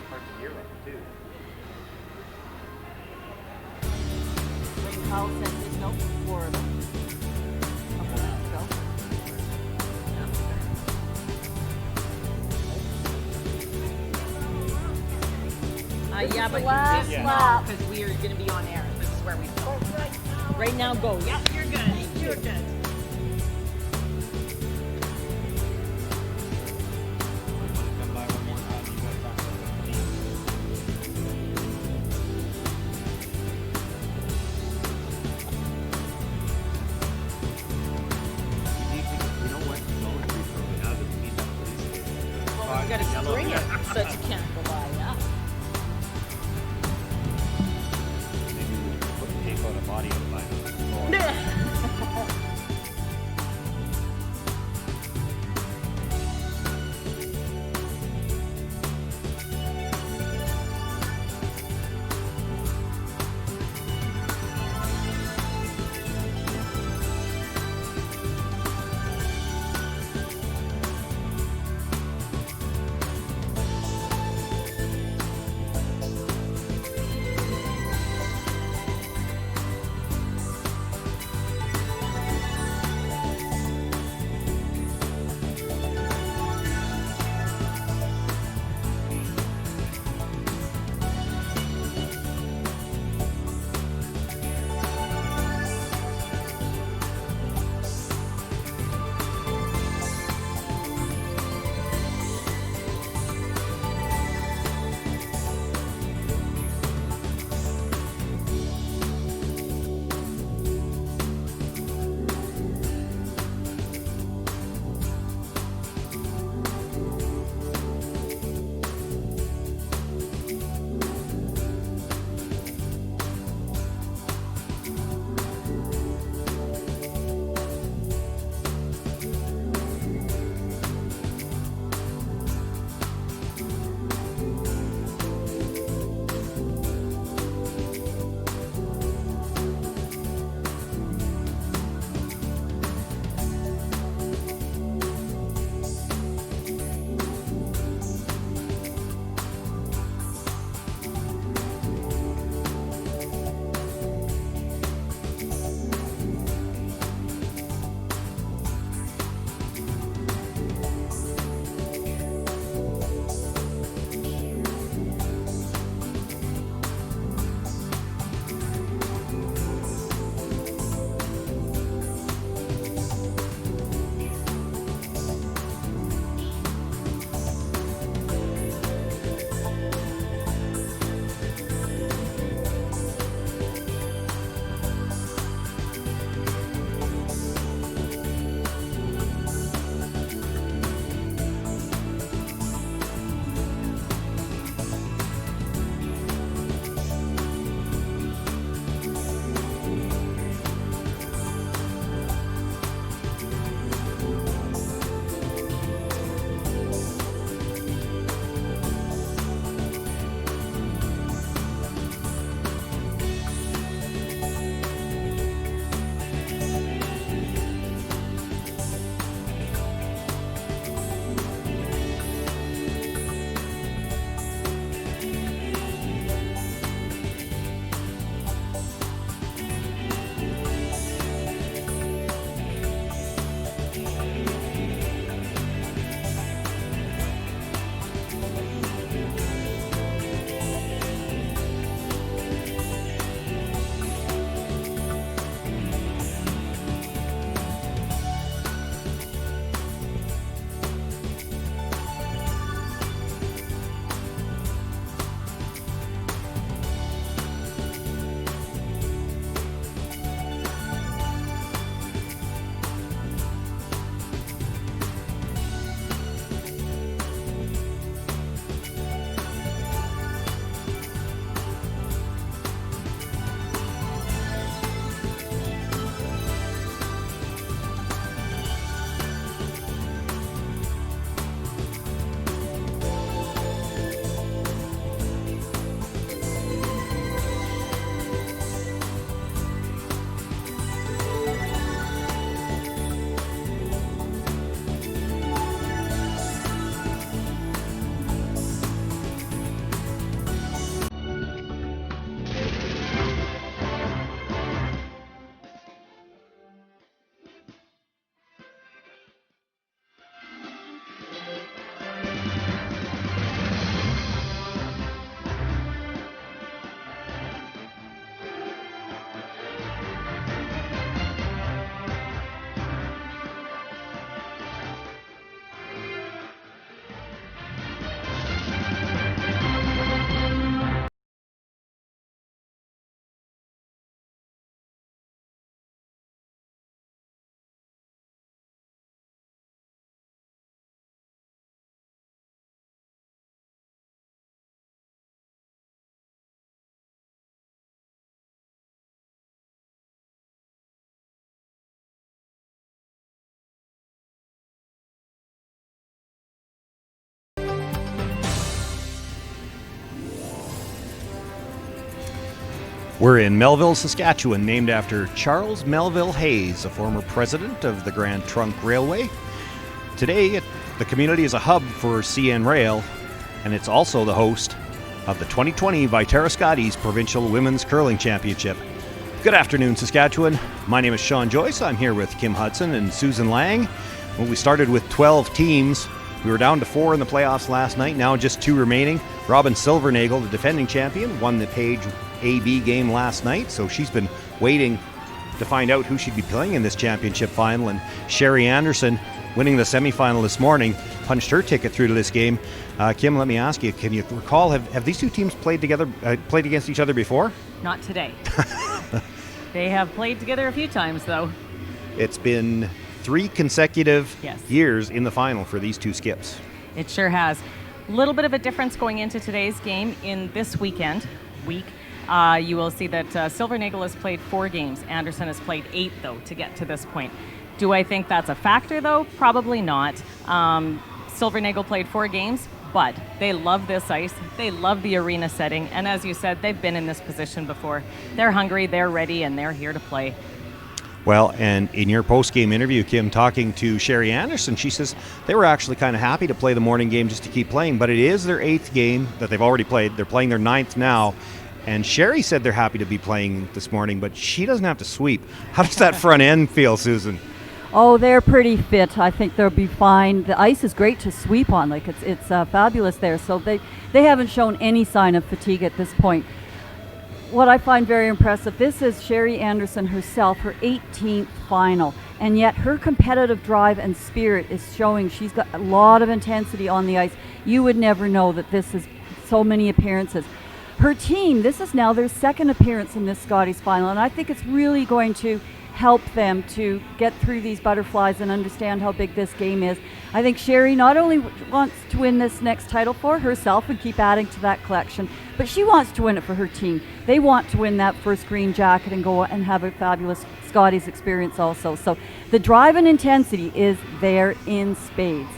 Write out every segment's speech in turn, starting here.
parts of Europe too. When Kyle sent his note from Florida a couple weeks ago. Yeah, but last lap. because we are going to be on air. This is where we go. Right now, go. Yeah, you're good. You're good. Come by one more time, you guys talk about the You know what? Poetry probably has it. We need that police station. Well, you got to Yellow, string it yeah. so that you can't go by. Yeah. Maybe we'll put tape on a body and line up. We're in Melville, Saskatchewan, named after Charles Melville Hayes, a former president of the Grand Trunk Railway. Today, the community is a hub for CN Rail, and it's also the host of the 2020 Viterra Scotties Provincial Women's Curling Championship. Good afternoon, Saskatchewan. My name is Sean Joyce. I'm here with Kim Hudson and Susan Lang. When we started with 12 teams, we were down to 4 in the playoffs last night, now just 2 remaining. Robin Silvernagle, the defending champion, won the Page AB game last night, so she's been waiting to find out who she'd be playing in this championship final. And Sherry Anderson, winning the semifinal this morning, punched her ticket through to this game. Kim, let me ask you, can you recall, have these two teams played against each other before? Not today. They have played together a few times, though. It's been 3 consecutive Yes. years in the final for these two skips. It sure has. A little bit of a difference going into today's game in this week. You will see that Silvernagle has played 4 games. Anderson has played 8, though, to get to this point. Do I think that's a factor, though? Probably not. Silvernagle played 4 games, but they love this ice. They love the arena setting. And as you said, they've been in this position before. They're hungry, they're ready, and they're here to play. Well, and in your post-game interview, Kim, talking to Sherry Anderson, she says they were actually kind of happy to play the morning game just to keep playing, but it is their 8th game that they've already played. They're playing their 9th now. And Sherry said they're happy to be playing this morning, but she doesn't have to sweep. How does that front end feel, Susan? Oh, they're pretty fit. I think they'll be fine. The ice is great to sweep on. Like it's fabulous there. So they haven't shown any sign of fatigue at this point. What I find very impressive, this is Sherry Anderson herself, her 18th final, and yet her competitive drive and spirit is showing. She's got a lot of intensity on the ice. You would never know that this is so many appearances. Her team, this is now their 2nd appearance in this Scotties final, and I think it's really going to help them to get through these butterflies and understand how big this game is. I think Sherry not only wants to win this next title for herself and keep adding to that collection, but she wants to win it for her team. They want to win that first green jacket and go and have a fabulous Scotties experience also. So the drive and intensity is there in spades.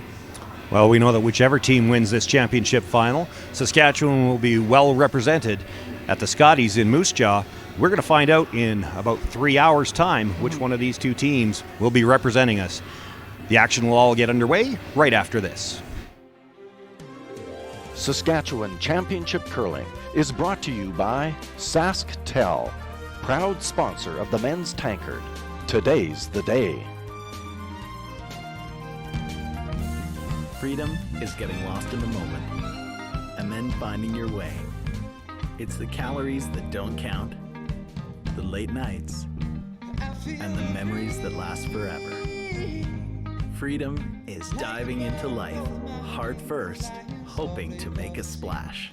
Well, we know that whichever team wins this championship final, Saskatchewan will be well represented at the Scotties in Moose Jaw. We're going to find out in about 3 hours' time which one of these two teams will be representing us. The action will all get underway right after this. Saskatchewan Championship Curling is brought to you by SaskTel, proud sponsor of the men's tankard. Today's the day. Freedom is getting lost in the moment and then finding your way. It's the calories that don't count, the late nights, and the memories that last forever. Freedom is diving into life, heart first, hoping to make a splash.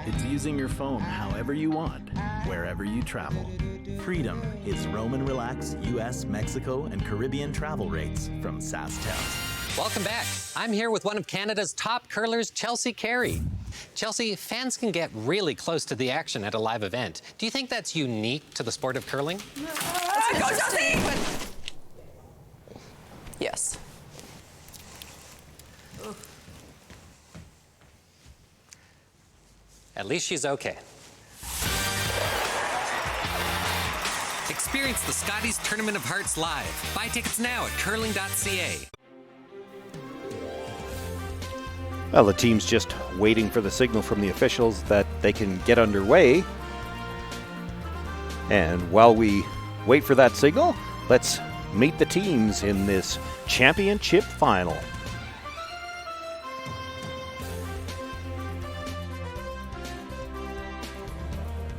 It's using your phone however you want, wherever you travel. Freedom is roam and relax US, Mexico, and Caribbean travel rates from SaskTel. Welcome back. I'm here with one of Canada's top curlers, Chelsea Carey. Chelsea, fans can get really close to the action at a live event. Do you think that's unique to the sport of curling? Go, Chelsea! Yes. At least she's okay. Experience the Scotties Tournament of Hearts live. Buy tickets now at curling.ca. Well, the team's just waiting for the signal from the officials that they can get underway. And while we wait for that signal, let's meet the teams in this championship final.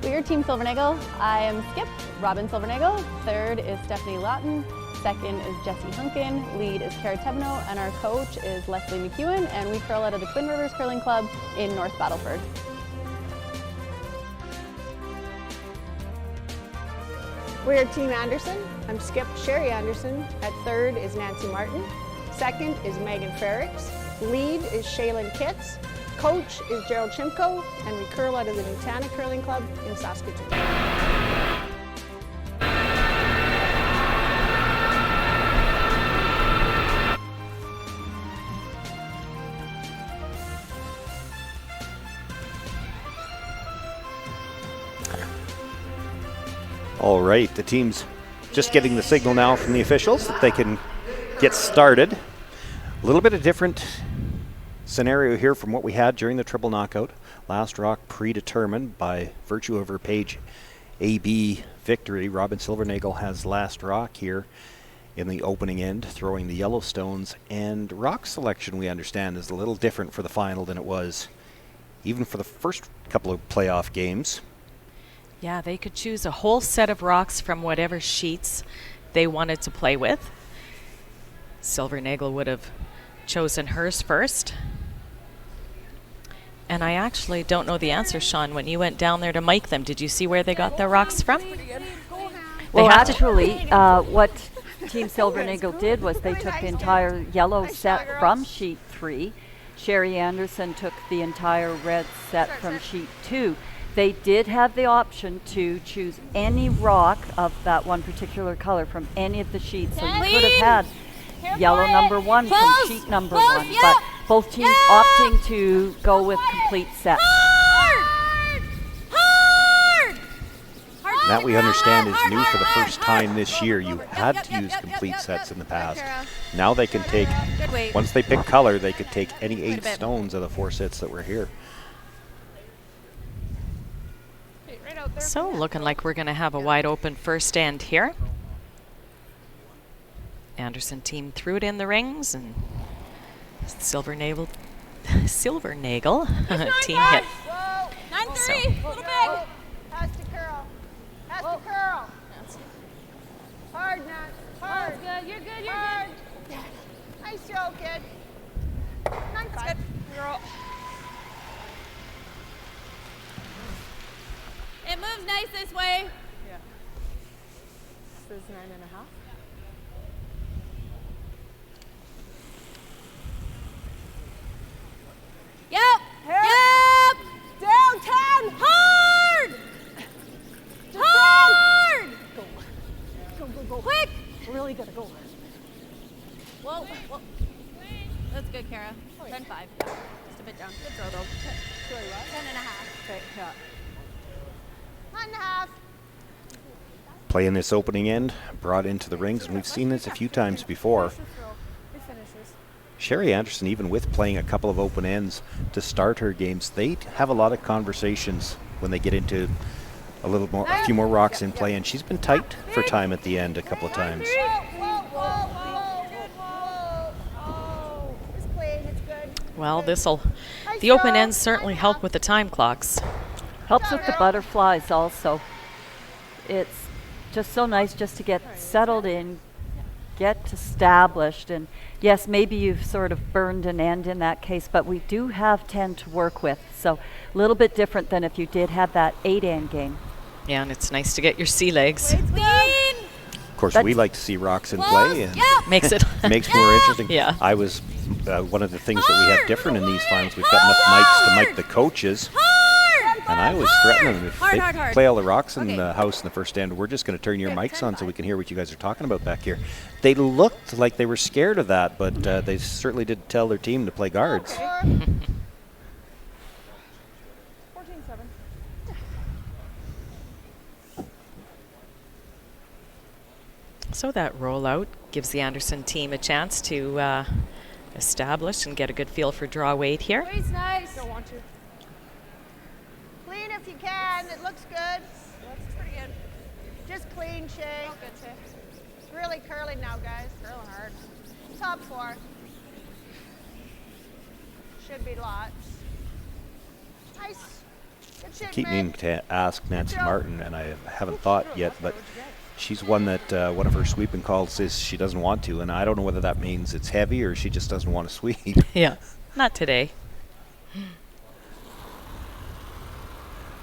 We are Team Silvernagle. I am Skip, Robin Silvernagle. 3rd is Stephanie Lawton. 2nd is Jessie Hunkin. Lead is Cara Tebno, and our coach is Leslie McEwen, and we curl out of the Twin Rivers Curling Club in North Battleford. We are Team Anderson. I'm Skip, Sherry Anderson. At 3rd is Nancy Martin. 2nd is Megan Ferricks. Lead is Shaylin Kitts. Coach is Gerald Chimko, and we curl out of the Nutana Curling Club in Saskatoon. All right, the team's just getting the signal now from the officials that they can get started. A little bit of different scenario here from what we had during the triple knockout. Last rock predetermined by virtue of her page AB victory. Robin Silvernagle has last rock here in the opening end, throwing the yellow stones. And rock selection, we understand, is a little different for the final than it was even for the first couple of playoff games. Yeah, they could choose a whole set of rocks from whatever sheets they wanted to play with. Silvernagle would have chosen hers first. And I actually don't know the answer, Sean. When you went down there to mic them, did you see where they got their rocks from? Well, actually, what Team Silvernagle did was they took the entire yellow set from sheet 3. Sherry Anderson took the entire red set from sheet 2. They did have the option to choose any rock of that one particular color from any of the sheets. So you could have had yellow number 1 from sheet number 1, but both teams opting to go with complete sets. That we understand is new for the first time this year. You had to use complete sets in the past. Now they can take, once they pick color, they could take any 8 stones of the 4 sets that were here. So looking like we're going to have a wide open first end here. Anderson team threw it in the rings, and Silvernagle team hit. 9-3, little big. Has to curl. Has to curl. Hard, Nat. Hard. Good, you're good, you're Hard. Nice throw, kid. That's good. Girl. It moves nice this way. Yeah. This is 9.5. Yep. Yep. Down 10. Hard. Hard. Go. Quick. Really gotta go. Whoa. Whoa. That's good, Kara. 10-5. Just a bit down. Good throw, though. 10.5. Okay, yeah. 9.5. Playing this opening end, brought into the rings, and we've seen this a few times before. Sherry Anderson, even with playing a couple of open ends to start her games, they have a lot of conversations when they get into a few more rocks in play, and she's been tight for time at the end a couple of times. Well, the open ends certainly help with the time clocks. Helps with the butterflies also. It's just so nice just to get settled in, get established, and yes, maybe you've sort of burned an end in that case, but we do have 10 to work with, so a little bit different than if you did have that 8-end game. Yeah, and it's nice to get your sea legs. Of course, we like to see rocks in play, and makes it more interesting. Yeah. I was one of the things that we have different in these finals. We've got enough mics to mic the coaches, and I always threaten them if they play all the rocks in the house in the first end, we're just going to turn your mics on so we can hear what you guys are talking about back here. They looked like they were scared of that, but they certainly did tell their team to play guards. 14-7. So that rollout gives the Anderson team a chance to establish and get a good feel for draw weight here. Wait's nice. Don't want to. Clean if you can. It looks good. That's pretty good. Just clean, Shay. Oh, good, Shay. It's really curling now, guys. Curling hard. Top 4. Should be lots. Nice. Good shit, Keep Meg. meaning to ask Nancy Martin, and I haven't thought yet, but she's one that one of her sweeping calls says she doesn't want to, and I don't know whether that means it's heavy or she just doesn't want to sweep. Yeah, not today.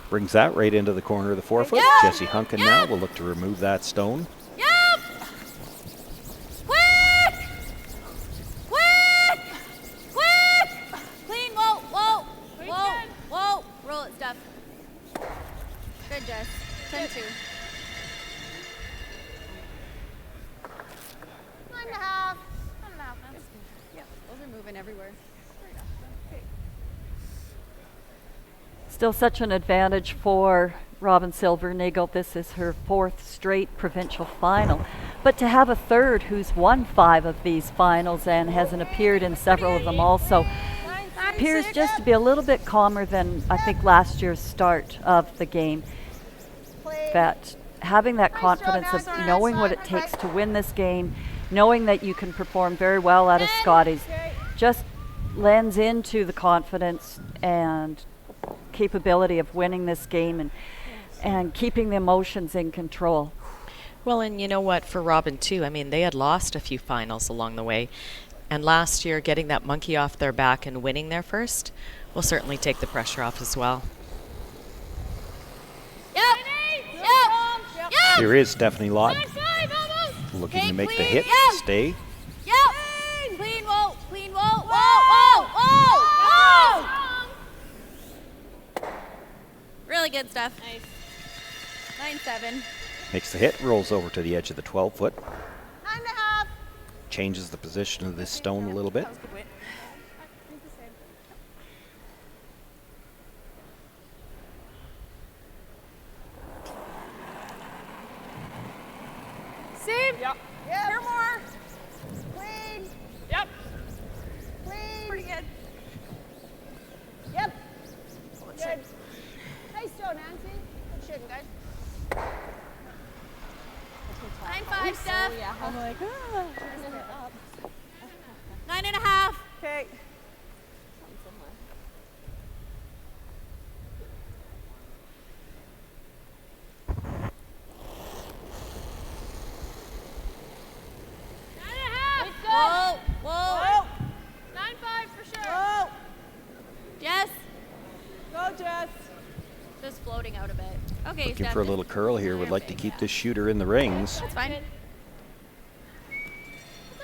Brings that right into the corner of the 4-foot. Yep. Jesse Hunkin now will look to remove that stone. Yep. Quick. Quick. Quick. Clean. Whoa. Whoa. Whoa. Whoa. Roll it, Steph. Good, Jess. 10-2. 9.5. Yeah, those are moving everywhere. Still such an advantage for Robin Silvernagle. This is her 4th straight provincial final. But to have a third who's won 5 of these finals and hasn't appeared in several of them also appears just to be a little bit calmer than I think last year's start of the game. That having that confidence of knowing what it takes to win this game, knowing that you can perform very well out of Scotties, just lends into the confidence and capability of winning this game and keeping the emotions in control. Well, and you know what, for Robin too, I mean, they had lost a few finals along the way, and last year getting that monkey off their back and winning their first will certainly take the pressure off as well. Here is Stephanie Lawton looking to make the hit, stay. Clean, whoa, clean, whoa, whoa, whoa, whoa! Really good stuff. Nice. 9-7. Makes the hit, rolls over to the edge of the 12-foot. 9.5. Changes the position of this stone a little bit. Steve? Yep. Here more. Clean. Yep. Clean. Pretty good. Yep. Good. Nice throw, Nancy. Good shooting, guys. 9-5, Steph. I'm like, 9.5. okay. Whoa, whoa. 9.5 for sure. Whoa. Jess. Go, Jess. Just floating out a bit. Okay, Looking Steph. for a little curl here. Would like to keep this shooter in the rings. That's fine. It's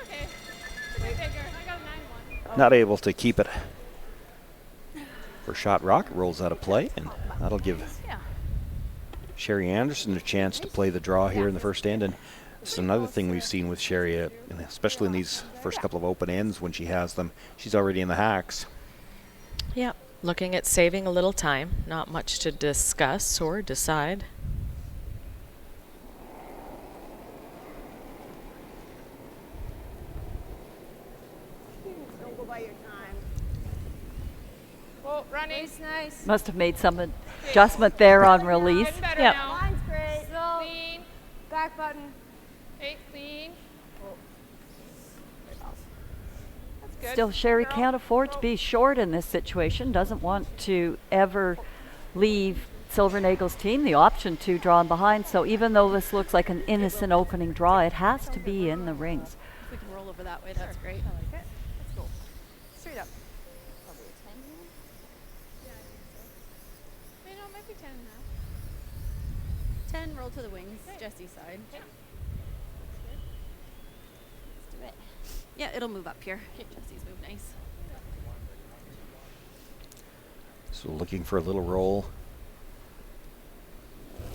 okay. It's a bit bigger. I got a 9-1. Not able to keep it for shot rock. Rolls out of play, and that'll give Sherry Anderson a chance to play the draw here in the first end. And it's another thing we've seen with Sherry, especially in these first couple of open ends when she has them. She's already in the hacks. Yeah, looking at saving a little time. Not much to discuss or decide. Don't go by your time. Oh, running. Nice. Must have made some adjustment there on release. Getting better Yep. now. Line's great. Clean. Back button. Okay, clean. That's good. Still, Sherry can't afford to be short in this situation, doesn't want to ever leave Silvernagle's team the option to draw him behind. So even though this looks like an innocent opening draw, it has to be in the rings. If we can roll over that way, that's great. I like it. Let's go. Straight up. Probably a 10 here. Yeah, I think so. Wait, no, it might be 10.5. 10, roll to the wings, Jesse's side. Okay. Let's do it. Yeah, it'll move up here. Okay, Jesse's move nice. So looking for a little roll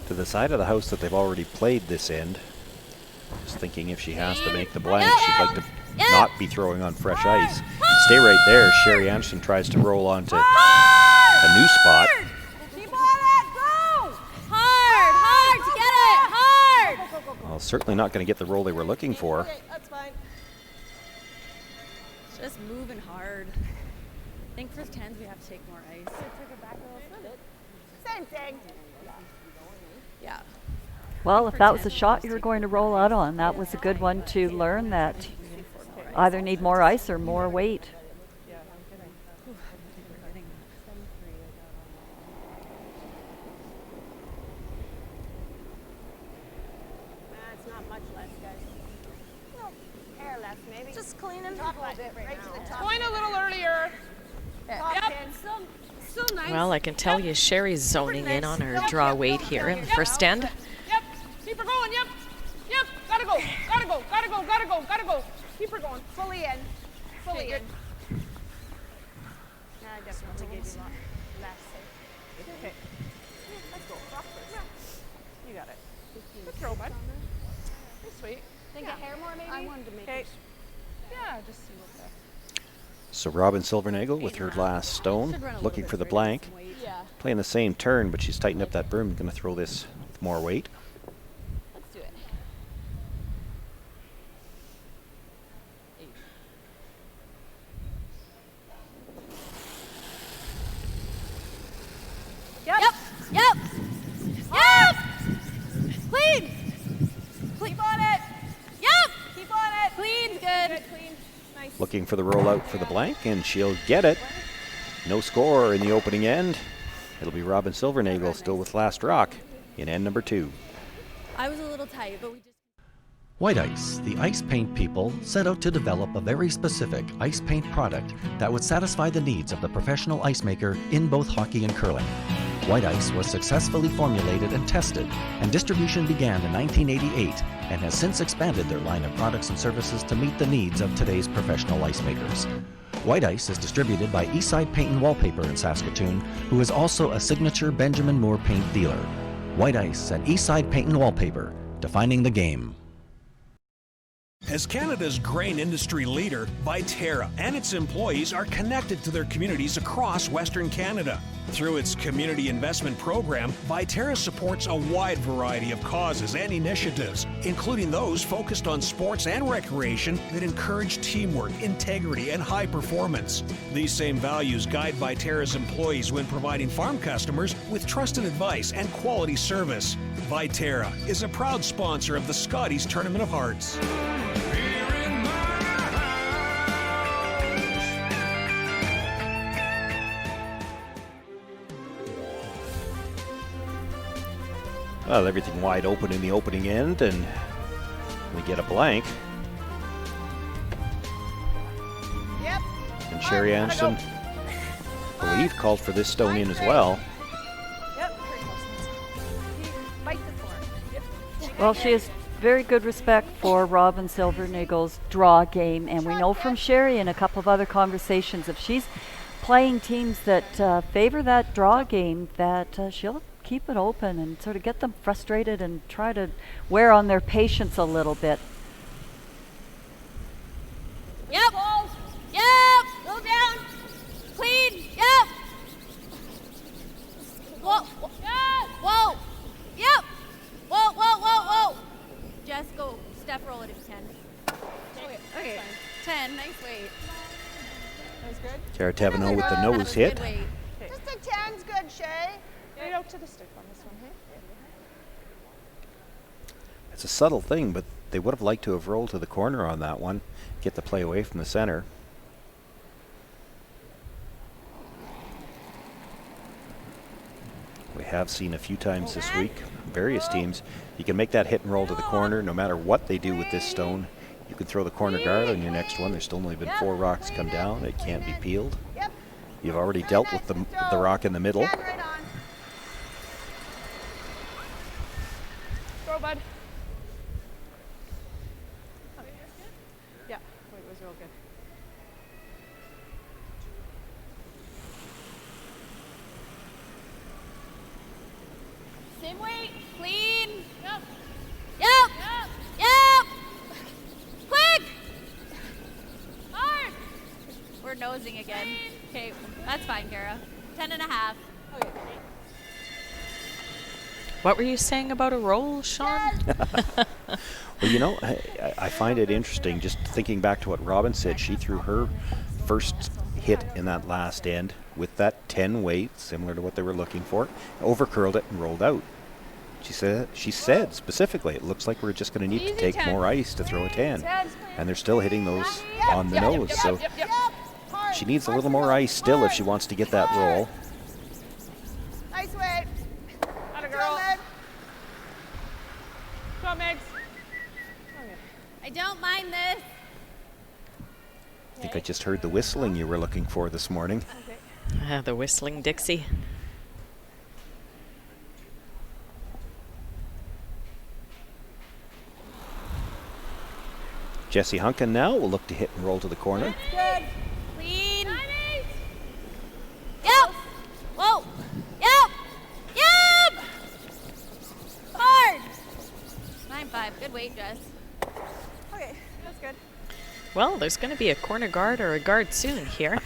to the side of the house that they've already played this end. Just thinking if she has to make the blank, she'd like to not be throwing on fresh ice. Stay right there. Sherry Anderson tries to roll onto a new spot. Keep on it. Go. Hard to get it, hard! Well, certainly not going to get the roll they were looking for. Okay, that's fine. It's just moving hard. I think for 10s we have to take more ice. Same thing. Yeah. Well, if that was a shot you were going to roll out on, that was a good one to learn that either need more ice or more weight. It's not much less, guys. Well, hair less, maybe. Just cleaning top a bit right to the top. Going a little earlier. Top Yep. pin. Still nice. Well, I can tell you Sherry's zoning in on her draw weight here in the first end. Yep. Keep her going. Yep. Yep. Gotta go. Gotta go. Gotta go. Gotta go. Gotta go. Keep her going. Fully in. Fully Okay, in. Now I definitely gave you a lot less. Okay. Let's go. Rock first. You got it. Good throw, bud. Pretty sweet. Think a hair more, maybe? I wanted to make it. Yeah, just see what the... So Robin Silvernagle with her last stone, looking for the blank. Playing the same turn, but she's tightened up that berm. Going to throw this with more weight. Let's do it. Yep. Yep. Yep. Clean. Keep on it. Yep. Keep on it. Clean. Good. Clean. Nice. Looking for the rollout for the blank, and she'll get it. No score in the opening end. It'll be Robin Silvernagle still with last rock in end number 2. I was a little tight, but we just. White Ice, the ice paint people, set out to develop a very specific ice paint product that would satisfy the needs of the professional ice maker in both hockey and curling. White Ice was successfully formulated and tested, and distribution began in 1988 and has since expanded their line of products and services to meet the needs of today's professional ice makers. White Ice is distributed by Eastside Paint and Wallpaper in Saskatoon, who is also a signature Benjamin Moore paint dealer. White Ice and Eastside Paint and Wallpaper, defining the game. As Canada's grain industry leader, Viterra and its employees are connected to their communities across Western Canada. Through its community investment program, Viterra supports a wide variety of causes and initiatives, including those focused on sports and recreation that encourage teamwork, integrity, and high performance. These same values guide Viterra's employees when providing farm customers with trusted advice and quality service. Viterra is a proud sponsor of the Scotties Tournament of Hearts. Well, everything wide open in the opening end, and we get a blank. Yep. And Sherry Anderson, I believe, called for this stone in as well. Yep. Bite the corn. Yep. Well, she has very good respect for Robin Silvernagle's draw game, and we know from Sherry and a couple of other conversations, if she's playing teams that favor that draw game, that she'll keep it open and sort of get them frustrated and try to wear on their patience a little bit. Yep. Yep. Go down. Clean. Yep. Whoa. Whoa. Yep. Whoa. Just go. Step roll it if you can. Okay. 10. Nice weight. That was good. Kara Teveno with the nose hit. Just a 10's good, Shay. Right out to the stick on this one, hey? It's a subtle thing, but they would have liked to have rolled to the corner on that one, get the play away from the center. We have seen a few times this week, various teams, you can make that hit and roll to the corner no matter what they do with this stone. You can throw the corner guard on your next one. There's still only been 4 rocks come down. It can't be peeled. You've already dealt with the rock in the middle. Throw, bud. Yeah, it was real good. Same weight. Clean. Yep. Quick. Hard. We're nosing again. Okay, that's fine, Kara. 10.5. Okay. What were you saying about a roll, Sean? Well, you know, I find it interesting just thinking back to what Robin said. She threw her first hit in that last end with that 10 weight, similar to what they were looking for, overcurled it and rolled out. She said specifically, it looks like we're just going to need to take more ice to throw a 10. And they're still hitting those on the nose. So she needs a little more ice still if she wants to get that roll. Nice weight. Atta girl. Come on, Megs. I don't mind this. I think I just heard the whistling you were looking for this morning. The whistling Dixie. Jesse Hunkin now will look to hit and roll to the corner. Good. Clean. Yep. Whoa. Yep. Hard. 9.5. Good weight, Jess. Okay, that's good. Well, there's going to be a corner guard or a guard soon here.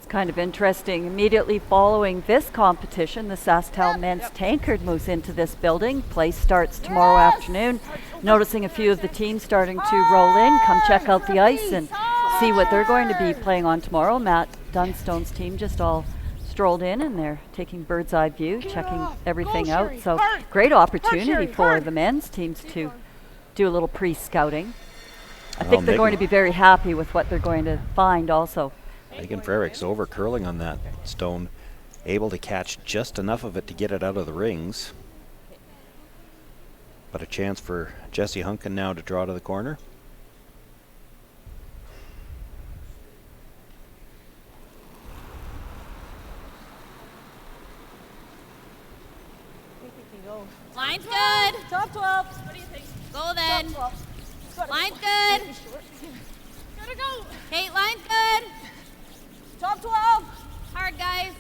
Kind of interesting. Immediately following this competition, the SaskTel men's tankard moves into this building. Play starts tomorrow afternoon. Noticing a few of the teams starting to roll in. Come check out the ice and see what they're going to be playing on tomorrow. Matt Dunstone's team just all strolled in and they're taking bird's eye view, checking everything out. So great opportunity for the men's teams to do a little pre-scouting. I think they're going to be very happy with what they're going to find also. Megan Frericks over curling on that stone, able to catch just enough of it to get it out of the rings. But a chance for Jessie Hunkin now to draw to the corner. Line's good. Top 12. What do you think? Go then. Top 12. Line's good. Gotta go. Kate, line's good. Top 12. Hard, guys.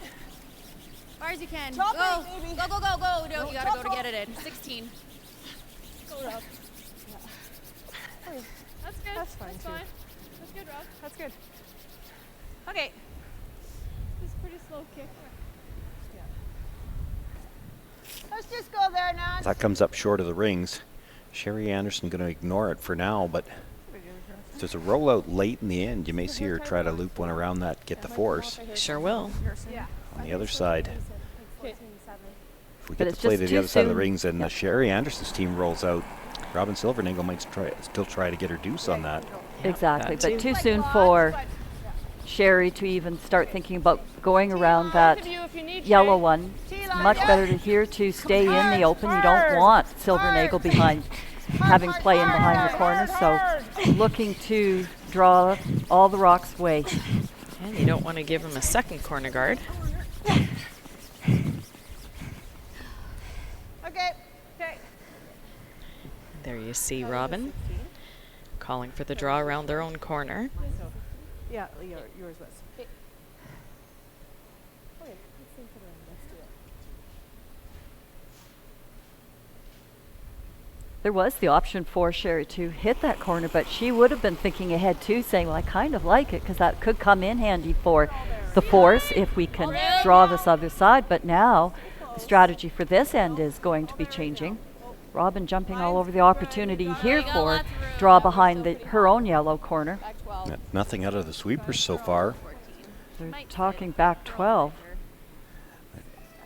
As far as you can. Top Go. 8, baby. Go, go, go, go. No, Go, you gotta top go to 12. get it in. 16. Go, Rob. That's good. That's fine, That's too. fine. That's good, Rob. That's good. Okay. This is pretty slow kick. Let's just go there now. That comes up short of the rings. Sherry Anderson going to ignore it for now, but if there's a rollout late in the end, you may see her try to loop one around that, get the force. Sure will. Yeah. On the other side, Okay. if we But get it's to play just to the too other side of the soon. rings and Sherry Anderson's team rolls out, Robin Silvernagle might still try to get her deuce on that. Exactly, that but too. too soon for Sherry to even start thinking about going around that yellow one. It's much better to here to stay in the open. You don't want Silvernagle behind, having play in behind the corner. So looking to draw all the rocks away. And you don't want to give him a second corner guard. Okay. Okay. There you see Robin calling for the draw around their own corner. Yeah, yours was. Okay. Okay. Let's think for the let's do it. There was the option for Sherry to hit that corner, but she would have been thinking ahead too, saying, well, I kind of like it because that could come in handy for the force if we can draw this other side. But now the strategy for this end is going to be changing. Robin jumping all over the opportunity here for draw behind her own yellow corner. Nothing out of the sweepers so far. They're talking back 12.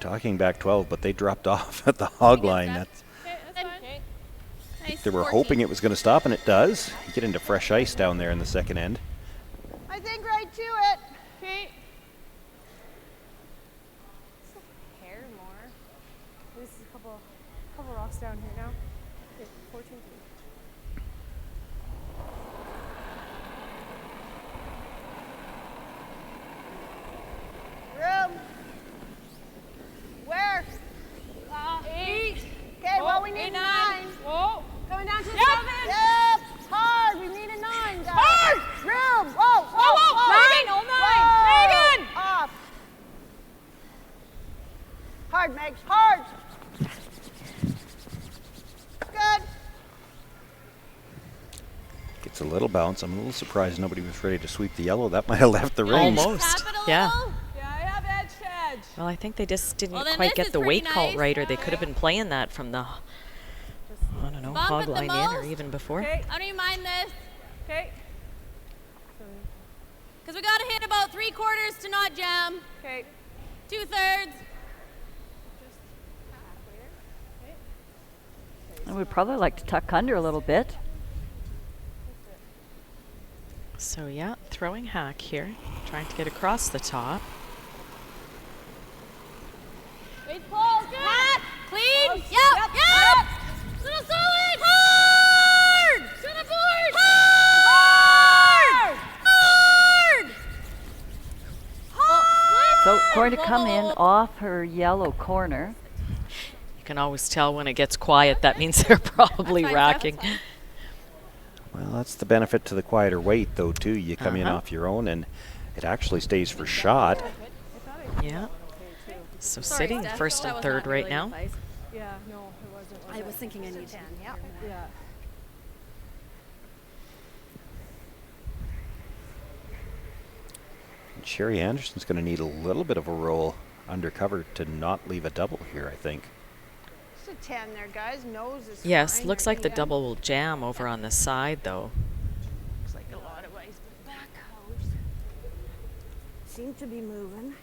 Talking back 12, but they dropped off at the hog line. That's, they were hoping it was going to stop, and it does. You get into fresh ice down there in the second end. I think right to it. Okay. Hair more. This is a couple rocks down here now. Okay, 14. Room. Where? 8. Okay, well, we need 9. Whoa. Coming down to 7. Yep. Hard. We need a 9, guys. Hard. Room. Whoa. Whoa. Whoa. 9. 9. Megan. Off. Hard, Megs. Hard. Good. Gets a little bounce. I'm a little surprised nobody was ready to sweep the yellow. That might have left the rings. Almost. Yeah. Yeah, I have edge to edge. Well, I think they just didn't Well, then quite this get is the pretty weight call nice. right, or they could have been playing that from the, I don't know, Bump hog at the line in or most. even before. Okay. I don't even mind this. Okay. Because we got to hit about 3/4 to not jam. Okay. 2/3. I would probably like to tuck under a little bit. So yeah, throwing hack here, trying to get across the top. Good pull. Good. Hat. Clean. Close. Yep. Yep. Yep. Little solid. Hard. To the board. Hard. Hard. Hard. So going to come in off her yellow corner. You can always tell when it gets quiet, that means they're probably That's fine, racking. that's fine. Well, that's the benefit to the quieter weight, though, too. You come in Uh-huh. off your own, and it actually stays for shot. Yeah. So Sorry, sitting Steph, first that and was third not right really now. enough ice. Yeah, no, it wasn't. I was thinking I needed 10, 10. yeah. Yeah. And Sherry Anderson's going to need a little bit of a roll undercover to not leave a double here, I think. It's a 10 there, guys. Nose is Yes, fine. looks like the double will jam over on the side, though. Looks like a lot of ice. But back house seem to be moving.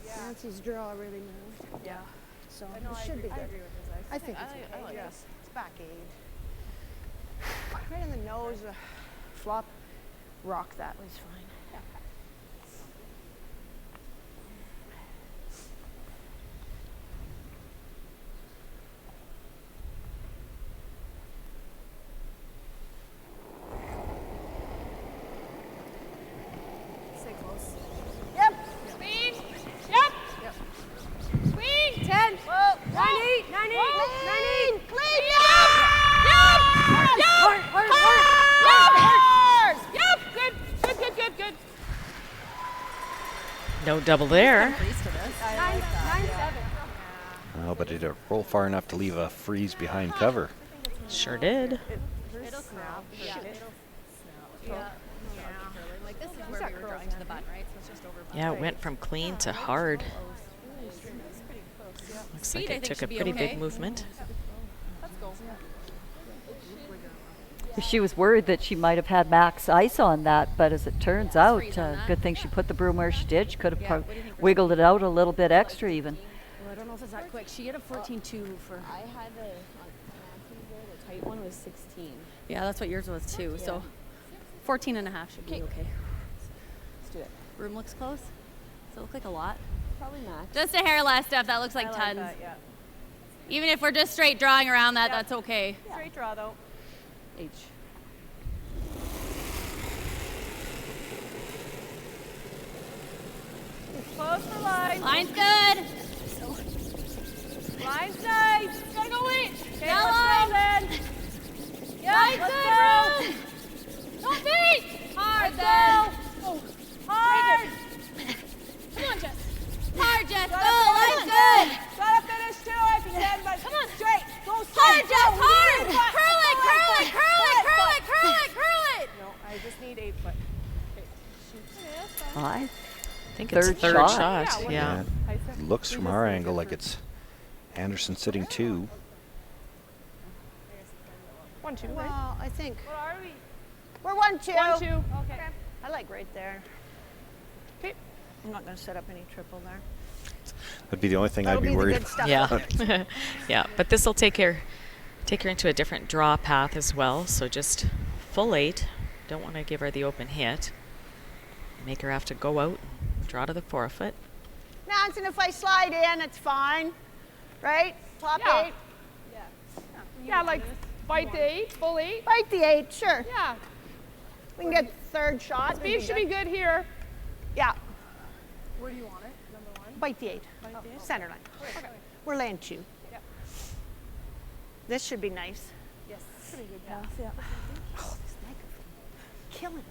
Nancy's draw really moved. Yeah. So I know, it I should agree, be I good. agree with his ice. I think it's okay. like Yes. It's back aid. Right in the nose, flop, rock that was fine. Stay close. Yep. Clean. Yep. Clean. 10. Whoa. 90. 90. 90. Clean. Yep. Yep. Hard. Yep. Good. Good. Good. Good. Good. No double there. 9-7. Oh, but did it roll far enough to leave a freeze behind cover? Sure did. It'll snap. Yeah. Yeah. Like this is where we were drawing to the button, right? So it's just over. Yeah, it went from clean to hard. Looks like Speed, I it think, took a should be pretty okay. big movement. Let's go. She was worried that she might have had max ice on that, but as it turns out, freeze on that. good thing she put the broom where she did. She could have Yeah, what do you think, wiggled it out a little bit extra even. Well, I don't know if it's that quick. She had a 14-2 for. I had the tight one was 16. Yeah, that's what yours was too. So 14 and a half should be okay. Let's do it. Room looks close. Does it look like a lot? Probably max. Just a hair less stuff. That looks like tons. Even if we're just straight drawing around that, that's okay. Straight draw though. H. Close for line. Line's good. Line's nice. Gotta go wait. Okay, Yellow. let's go then. Yeah, Line's let's good. go. Don't beat. Hard Let's then. go. Oh, hard. Come on, Jess. Hard, Jess. Go. Gotta Line's good. Gotta finish too if you can, but come on, straight. Go straight. Hard, Jess. Go. Hard. Foot. Curl it, Foot, curl it, foot, curl it, foot, curl it, foot. curl it, curl it. No, I just need 8 foot. Okay. Shoot. Aye. I think it's Third third shot. shot. Yeah, Yeah. It looks from our angle like it's Anderson sitting 2. 1-2. Right? Well, I think What are we? we're 1-2. 1-2. Okay. I like right there. Okay. I'm not going to set up any triple there. That'd be the only thing That'll I'd be be the worried good about. stuff. Yeah. Yeah, but this will take her into a different draw path as well. So just full 8. Don't want to give her the open hit. Make her have to go out and draw to the forefoot. Nancy, if I slide in, it's fine. Right? Top Yeah. 8. Yeah, like bite the 8, full 8. Bite the 8, sure. Yeah. We can get third shot. Speed should be good here. Yeah. Where do you want it? Number 1? Bite the 8. Center line. Okay. We're laying 2. Yeah. This should be nice. Yes. Pretty good. Yeah. Yeah. Oh, this microphone. Killing me.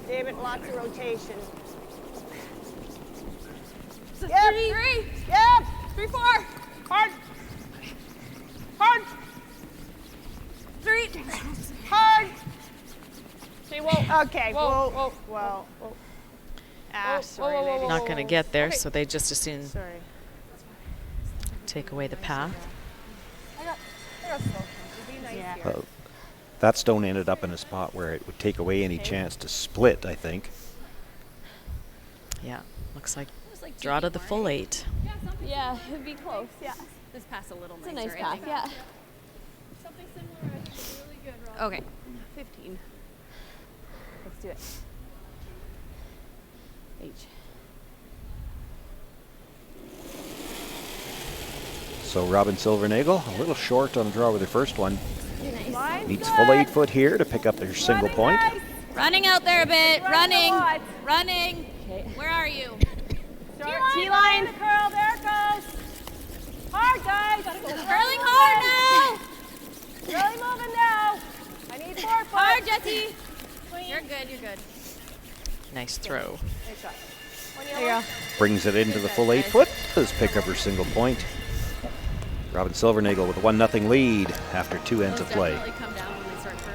David, lots of rotation. Yep. 3. Yep. 3, 4. Hard. Hard. 3. Hard. Okay, whoa. Okay. Whoa, Whoa. whoa. Whoa. Ah, Whoa, sorry, whoa, whoa, ladies. whoa, Not going to get there, Okay. so they just as soon Sorry. take away the path. I got slow. Be nice Yeah. here. That stone ended up in a spot where it would take away any chance to split, I think. Yeah, looks like Just like draw to the more, full eh? 8. Yeah, it'd be close. Yeah. This pass a little It's a nicer, nice I path. think. Yeah. Something similar, I think, is really good, Rob. Okay. 15. Let's do it. H. So Robin Silvernagle, a little short on the draw with her first one. Line's Needs good. full 8 foot here to pick up their single point. Nice. Running out there a bit. Running. Running. Okay. Where are you? T-line. The curl. There it goes. Hard, guys. Curling hard now. Really moving now. I need 4 foot. Hard, Jesse. You're good. You're good. Nice throw. Nice shot. There you go. Brings it into the full 8 foot. Does pick up her single point. Robin Silvernagle with a 1-0 lead after 2 ends of play. Definitely come down when we start curling.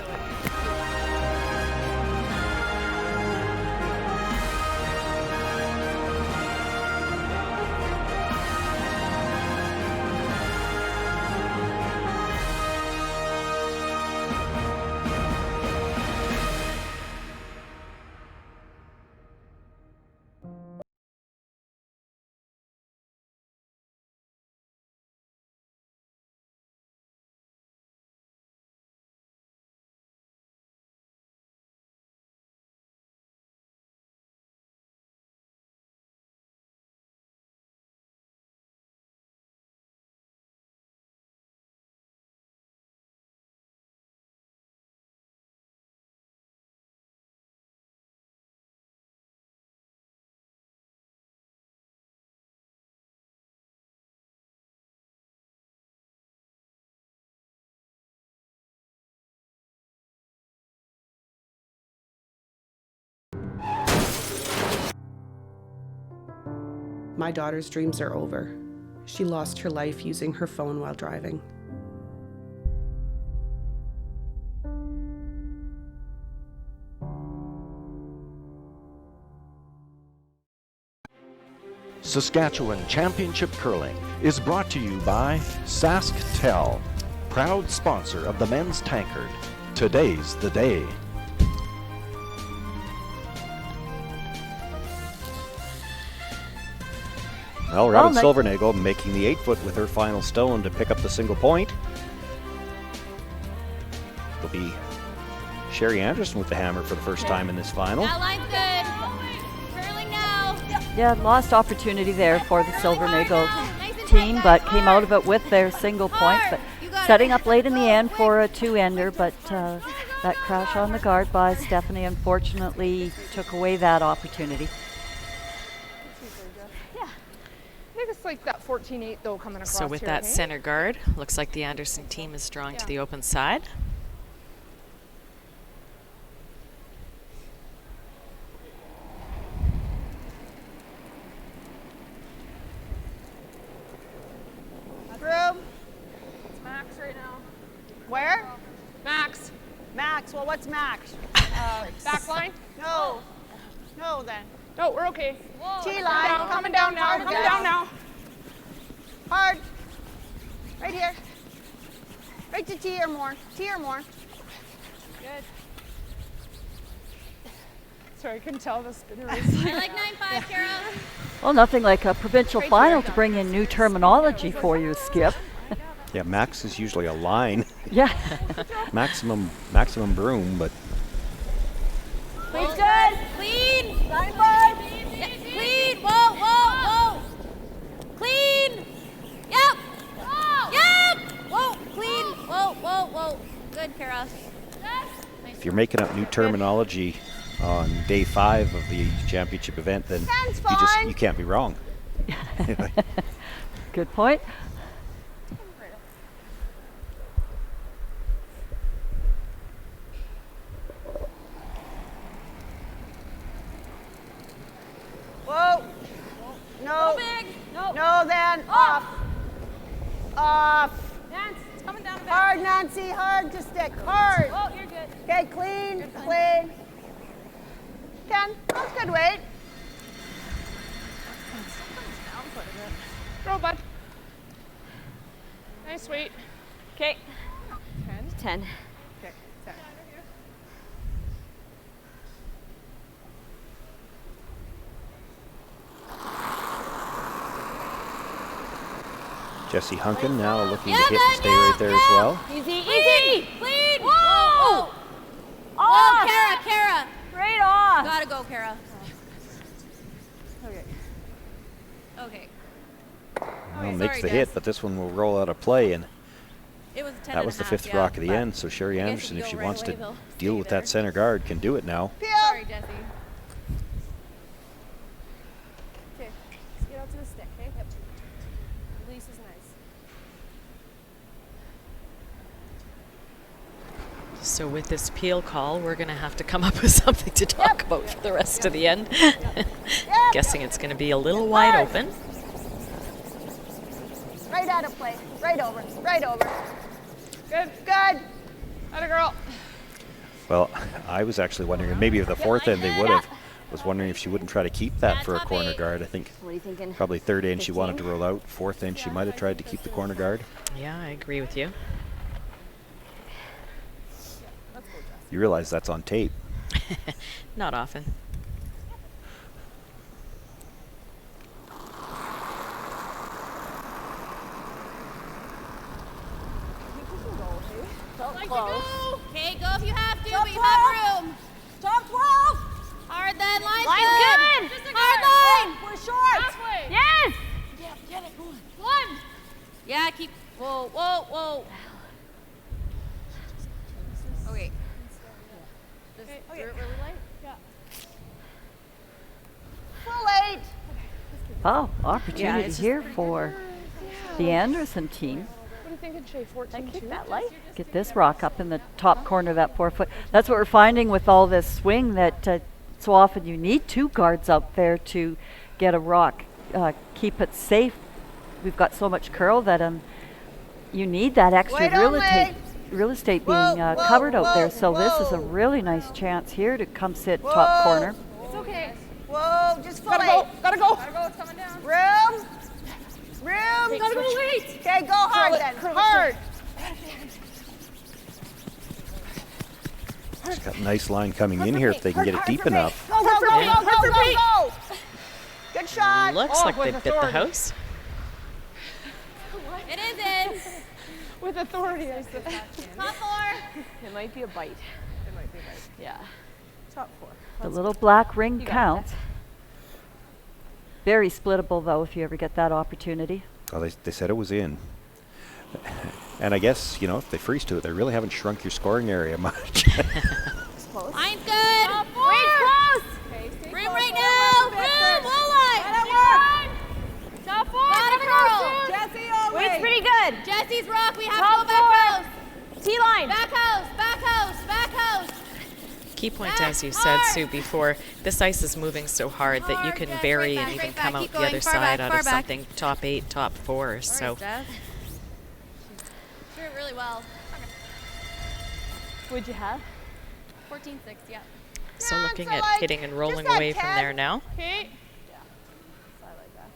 My daughter's dreams are over. She lost her life using her phone while driving. Saskatchewan Championship Curling is brought to you by SaskTel, proud sponsor of the men's tankard. Today's the day. Well, Robin Silvernagle making the 8 foot with her final stone to pick up the single point. It'll be Sherry Anderson with the hammer for the first time in this final. That line's good. Curling now. Yeah, lost opportunity there for the Silvernagle team, but came out of it with their single point. But setting up late in the end for a 2-ender, but that crash on the guard by Stephanie unfortunately took away that opportunity. I think it's like that 14-8 though coming across. So with here, that hey? center guard, looks like the Anderson team is drawing to the open side. Room. It's Max right now. Where? Max. Max. Well, what's Max? Back line? No. No, then. No, we're okay. T-line. Coming down now. hard Coming again. down now. Hard. Right here. Right to T or more. T or more. Good. Sorry, I couldn't tell the spinner was. I like 9-5, Kara. Well, nothing like a provincial final to bring in new terminology for you, Skip. Yeah, max is usually a line. Yeah. maximum broom, but Clean's good. Clean. 9-5. Yeah, clean. Whoa, whoa, whoa. Clean. Yep. Yep. Whoa, clean. Whoa, whoa, whoa. Good, Kara. Nice. if you're making up new terminology on day 5 of the championship event, then you can't be wrong. Good point. Whoa. No. Go big. No, then. Off. Off. Nance, it's coming down a bit. Hard, Nancy. Hard to stick. Hard. Oh, you're good. Okay, clean. Clean. 10. That's good weight. Throw, bud. Nice weight. Okay. 10. 10. Okay, 10. Jesse Hunkin now looking to hit and stay right there as well. Easy, easy. Clean. Whoa. Whoa, Kara. Right off. Gotta go, Kara. Okay. Okay. Well, makes the hit, but this one will roll out of play, and It was 10 That was the 5th rock of the end, so Sherry I guess Anderson, if if you she go wants right to away, they'll deal stay with there. that center guard, can do it now. Sorry, Jesse. Okay, let's get out to the stick, okay? Yep. Release is nice. So with this peel call, we're going to have to come up with something to talk about for the rest of the end. Guessing it's going to be a little wide open. Right out of play. Right over. Right over. Good. Good. Atta girl. Well, I was actually wondering, maybe if the 4th end they would have, was wondering if she wouldn't try to keep that for a corner guard. I think What are you thinking? probably 3rd end she 15? wanted to roll out. 4th end she might have tried to keep the corner guard. Yeah, I agree with you. You realize that's on tape. Not often. Close. Okay, go if you have to, Top but you have 12. room. Top 12. Hard then, line's Line's good. good. Hard line. We're short. Halfway. Yes. Yeah, get it, going. One. Yeah, keep, whoa, whoa, whoa. Okay. Just do it really light? Yeah. Full 8. Oh, opportunity it's just here for the Anderson team. What are you thinking, Shay? 14 keep that light. Get this rock up in the top corner of that 4 foot. That's what we're finding with all this swing, that so often you need 2 guards out there to get a rock, keep it safe. We've got so much curl that you need that extra Wait real estate being Whoa, whoa, covered out there. whoa, So this is a whoa. really nice chance here to come sit Whoa. top corner. It's okay. Whoa, just full Gotta 8. go, Gotta go. Gotta go, it's coming down. Room. Room. Gotta go late. Okay, go hard then. Hard. She's got a nice line coming in here if they can get it deep enough. Go, go, go, go, go, go, go. Good shot. Looks like they bit the house. It is in. With authority, I said. Top 4. It might be a bite. It might be a bite. Yeah. Top 4. The little black ring You got counts. Very splittable though if you ever get that opportunity. Well, they said it was in. And I guess, you know, if they freeze to it, they really haven't shrunk your scoring area much. Line's good. Top 4. Rain's close. Rim right now. Rim, wall line. Let it work. Top 4. Got it, girl. Jesse, always. Wait's pretty good. Jesse's rock. We have to go back house. T-line. Back house. Back house. Back house. Key point, as you said, Sue, before, this ice is moving so hard that you can Yes, vary right and back, even right come back. out Keep the going. other Far side back, out far of back. something top 8, top 4. So All right, Steph. Doing it really well. What'd you have? 14-6, yeah. So looking so at like hitting and rolling just at away from 10. there now. Okay. Yeah. I like that.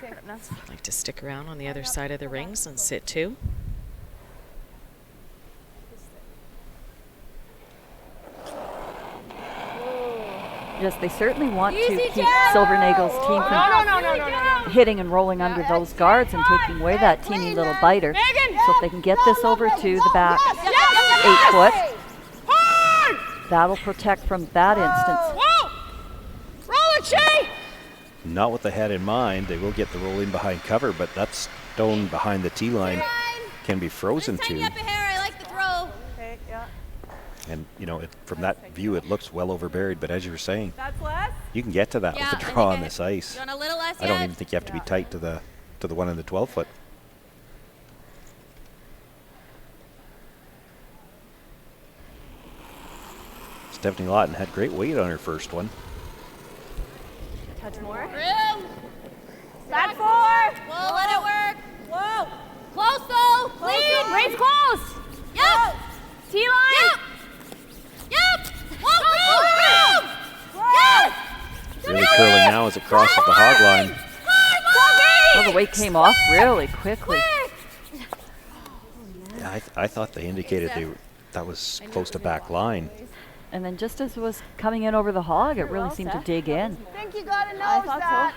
Oh, okay. That's I'd like to stick around on the other side of the rings and sit 2. Yes, they certainly want Easy, to keep Jen! Silvernagle's team from No. hitting and rolling under those guards and taking away that teeny little biter. Megan! So if they can get this over to the back Yes! 8 foot, Hard! that'll protect from that instance. Whoa! Roll it, Shay! Not what they had in mind. They will get the roll in behind cover, but that stone behind the tee line can be frozen Tighten too. up a hair. I like the throw. Okay, yeah. And, you know, from that view, it looks well overburied. But as you were saying, That's less? you can get to that Yeah, with the I draw think on I- this ice. You want a little less I don't yet? even think you have to be tight to the one in the 12 foot. Stephanie Lawton had great weight on her first one. Touch more. Room. Back 4. Whoa, let it work. Whoa. Close though. Clean. Rain's close. Yep. T-line. Yep. Yep. Whoa, room. Yes. Really curling now as it crosses the hog line. Well, the weight came off really quickly. Yeah, I thought they indicated that was close to back line. And then just as it was coming in over the hog, it really seemed to dig in. I think you gotta know that.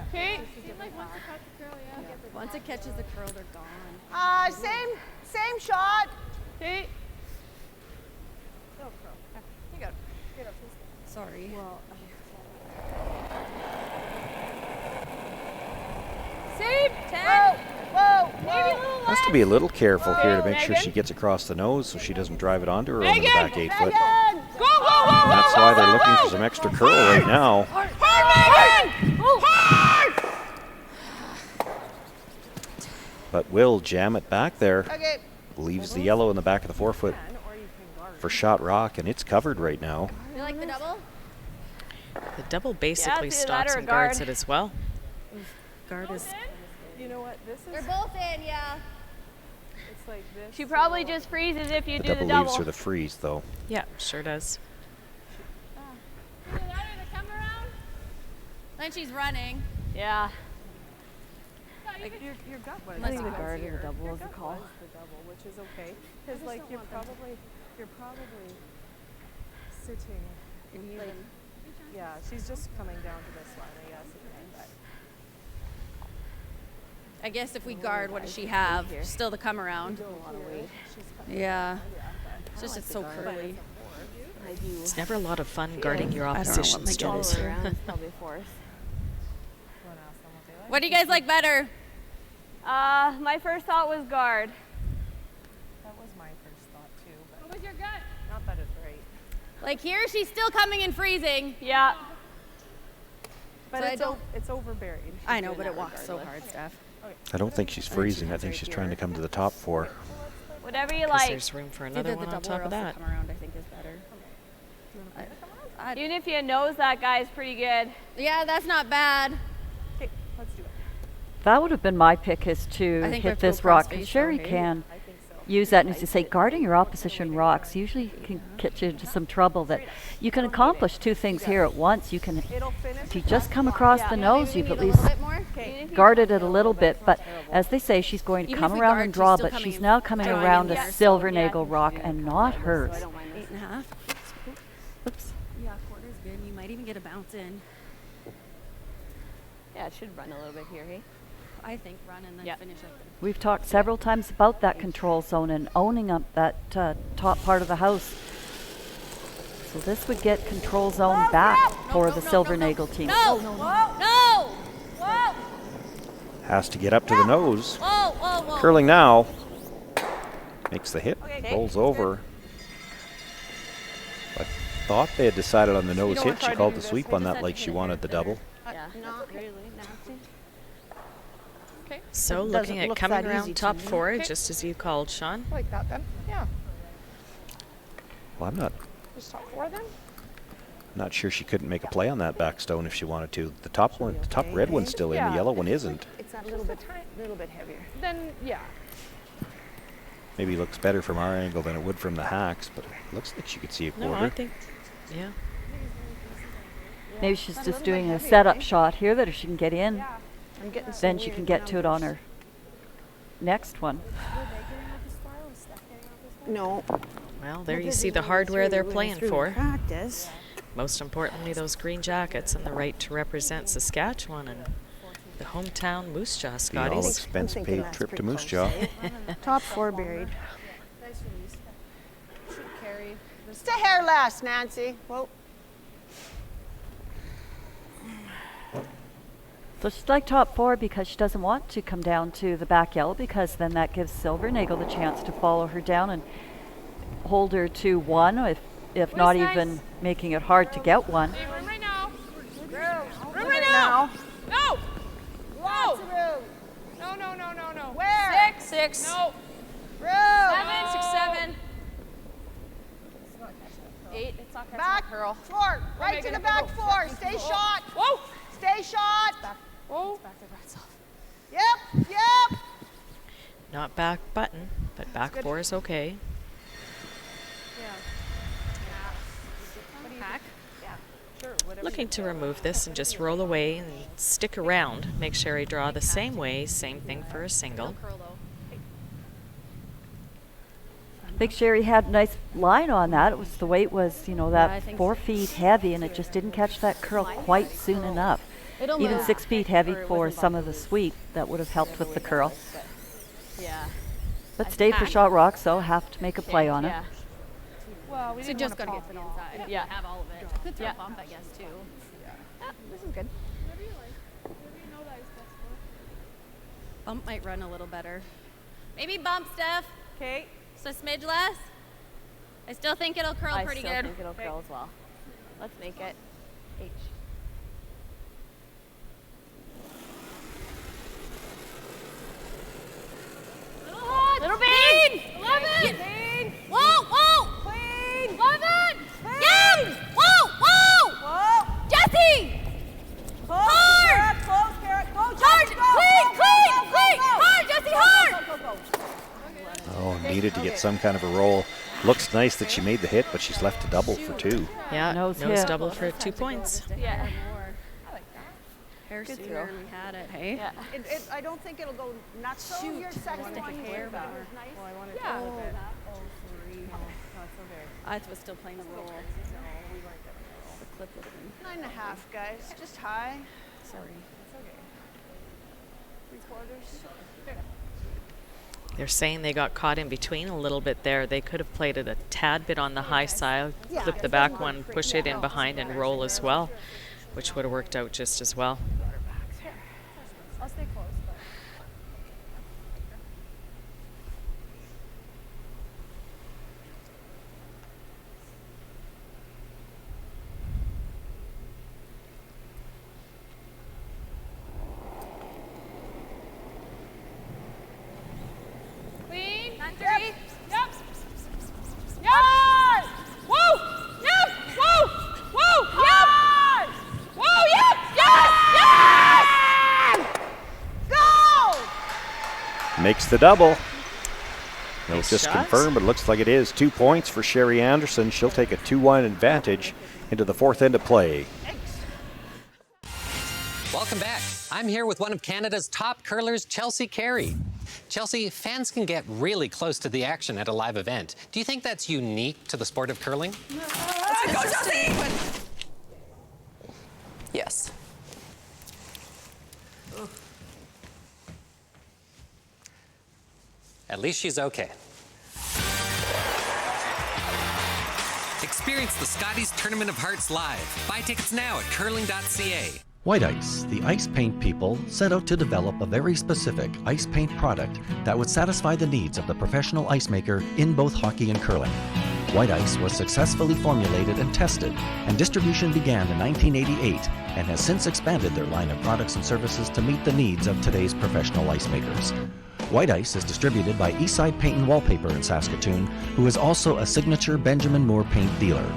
Okay. Once it catches the curl, they're gone. Same shot. Okay. You got it. Sorry. Save. 10. Whoa. Maybe a little Has to be a little careful here to make sure she gets across the nose so she doesn't drive it onto her own in the back 8 foot. And that's why they're looking for some extra curl right now. But will jam it back there. Leaves the yellow in the back of the 4 foot for shot rock, and it's covered right now. You like the double? The double basically it's either that stops or and guards guard. it as well. Guard is You know what? This They're is. both in, yeah. It's like this. She probably just freezes if you The do double the double. leaves her the freeze, though. yeah, sure does. Either that or the come around. Then she's running. Yeah. Your gut was. Unless you the guard here. or the double Your is the gut call. was the double, which is okay. Because like you're probably sitting. Like, yeah, she's just coming down to this line, I guess. I guess if we guard, what does she have? Still the come around. Yeah. It's just it's so curly. It's never a lot of fun guarding your I don't know what opposition's my jumps. Probably fourth. What do you guys like better? My first thought was guard. That was my first thought too. But What was your gut? not that it's right. Like here, she's still coming and freezing. Yeah. But So I it's, don't- it's overburied. I know, but it walks so hard, Steph. I don't think she's freezing. I think she's trying to come to the top 4. Whatever you 'Cause like. there's room for It's another either one the on double top or of else that. the come around, I think is better. Even if you knows that guy's pretty good. Yeah, that's not bad. Okay, let's do it. That would have been my pick, is to I think we hit have to go this rock. cross-face, Sherry though, hey? can use that, and as you say, guarding your opposition rocks usually can get you into some trouble. That you can accomplish 2 things here at once. You can, It'll finish. if you just come across the nose, you've Maybe at we need least a little bit more. guarded it a little bit. But as they say, she's going to Even come if we around guard, and she's draw, still but coming she's in- now coming drawing around in a there, so Silvernagle rock and not hers. 8.5. Oops. Yeah, quarter's good. You might even get a bounce in. Yeah, it should run a little bit here, hey? I think run and then Yeah. finish up. We've talked several times about that control zone and owning up that top part of the house. So this would get control zone back for the Silvernagle team. No! No! Whoa! Has to get up to the nose. Whoa! Whoa! Whoa! Curling now. Makes the hit. Rolls over. I thought they had decided on the nose hit. She called the sweep on that like she wanted the double. Yeah. Not really, nasty. So It looking doesn't at look coming that around easy to top me. 4, Okay. just as you called, Sean. Like that then? Yeah. Well, I'm Just top 4 then? not sure she couldn't make a play on that back stone if she wanted to. The top one, the top red one's still in. Yeah. The yellow one isn't. It's a little bit heavier. Then yeah. Maybe looks better from our angle than it would from the hacks, but it looks like she could see a quarter. No, I think, yeah. Maybe she's just doing a setup shot here that if she can get in, I'm getting some then she can weird get to it on numbers. her next one. No. Well, there you see the hardware they're playing for. Practice. Most importantly, those green jackets and the right to represent Saskatchewan and the hometown Moose Jaw Be all Scotties. expense thinking paid that's trip to pretty Moose close, Jaw. Top 4 buried. Nice release. Should carry. Stay here last, Nancy. Whoa. So she's like top 4 because she doesn't want to come down to the back yellow, because then that gives Silvernagle the chance to follow her down and hold her to 1, if not even making it hard to get 1. Hey, room right now. Room right now. No. Lots of room. No. Where? 6. No. Room. 7. 8. It's not catching Back the curl. 4. Right to the back 4. Stay shot. Whoa. Stay shot. Whoa. Yep. Not back button, but back 4 is okay. Hack. Yeah. Sure. Whatever. Looking to remove this and just roll away and stick around. Make Sherry draw the same way, same thing for a single. Big Sherry had a nice line on that. It was the weight was, I that think 4 feet heavy, and it just didn't catch that curl quite soon enough. It'll Even move. 6 feet heavy Or it for wasn't some of the sweep, that would have helped with the curl. Yeah. But stayed for shot rock, so have to make a play on it. Yeah. Well, we So didn't just want gotta to get to the inside. Yeah. Have all of it. I could throw a bump, I guess, too. This is good. Bump might run a little better. Maybe bump, Steph. Okay. So a smidge less. I still think it'll curl pretty good. I still think it'll curl as well. Let's make it H. Little bit. 11. Whoa, whoa. Clean. 11. Clean. Yep. Whoa, whoa. Whoa. Jesse. Close, Hard. Carrot, close, Carrot. Go, Hard. Jesse, go. Clean, Go, clean, go, go, clean. go, go. Hard, Jesse, hard. Go, go, go, go. Oh, needed to get some kind of a roll. Looks nice that she made the hit, but she's left to double for 2. Yeah, Nose nose hit. double for 2 points. Yeah. I like that. Hair Good sooner throw. we had it, hey? Yeah. I don't think it'll go nuts. So your second one here, but it was nice. Well, I wanted Yeah. to move it. I was still playing the roll. The clip would have been. 9.5, guys. Just high. Sorry. 3/4. They're saying they got caught in between a little bit there. They could have played it a tad bit on the high side, flip the back one, push it in behind and roll as well, which would have worked out just as well. I'll stay close. Clean. 3. Yep. Yep. Yep. Whoa. Yep. Whoa. Whoa. Yep. Whoa. Yep. Yes. Yes. Go! Makes the double. No Nice just shots. confirmed, but it looks like it is. 2 points for Sherry Anderson. She'll take a 2-1 advantage into the 4th end of play. Welcome back. I'm here with one of Canada's top curlers, Chelsea Carey. Chelsea, fans can get really close to the action at a live event. Do you think that's unique to the sport of curling? Go, Chelsea! Yes. At least she's okay. Experience the Scotties Tournament of Hearts live. Buy tickets now at curling.ca. White Ice, the ice paint people, set out to develop a very specific ice paint product that would satisfy the needs of the professional ice maker in both hockey and curling. White Ice was successfully formulated and tested, and distribution began in 1988 and has since expanded their line of products and services to meet the needs of today's professional ice makers. White Ice is distributed by Eastside Paint and Wallpaper in Saskatoon, who is also a signature Benjamin Moore paint dealer.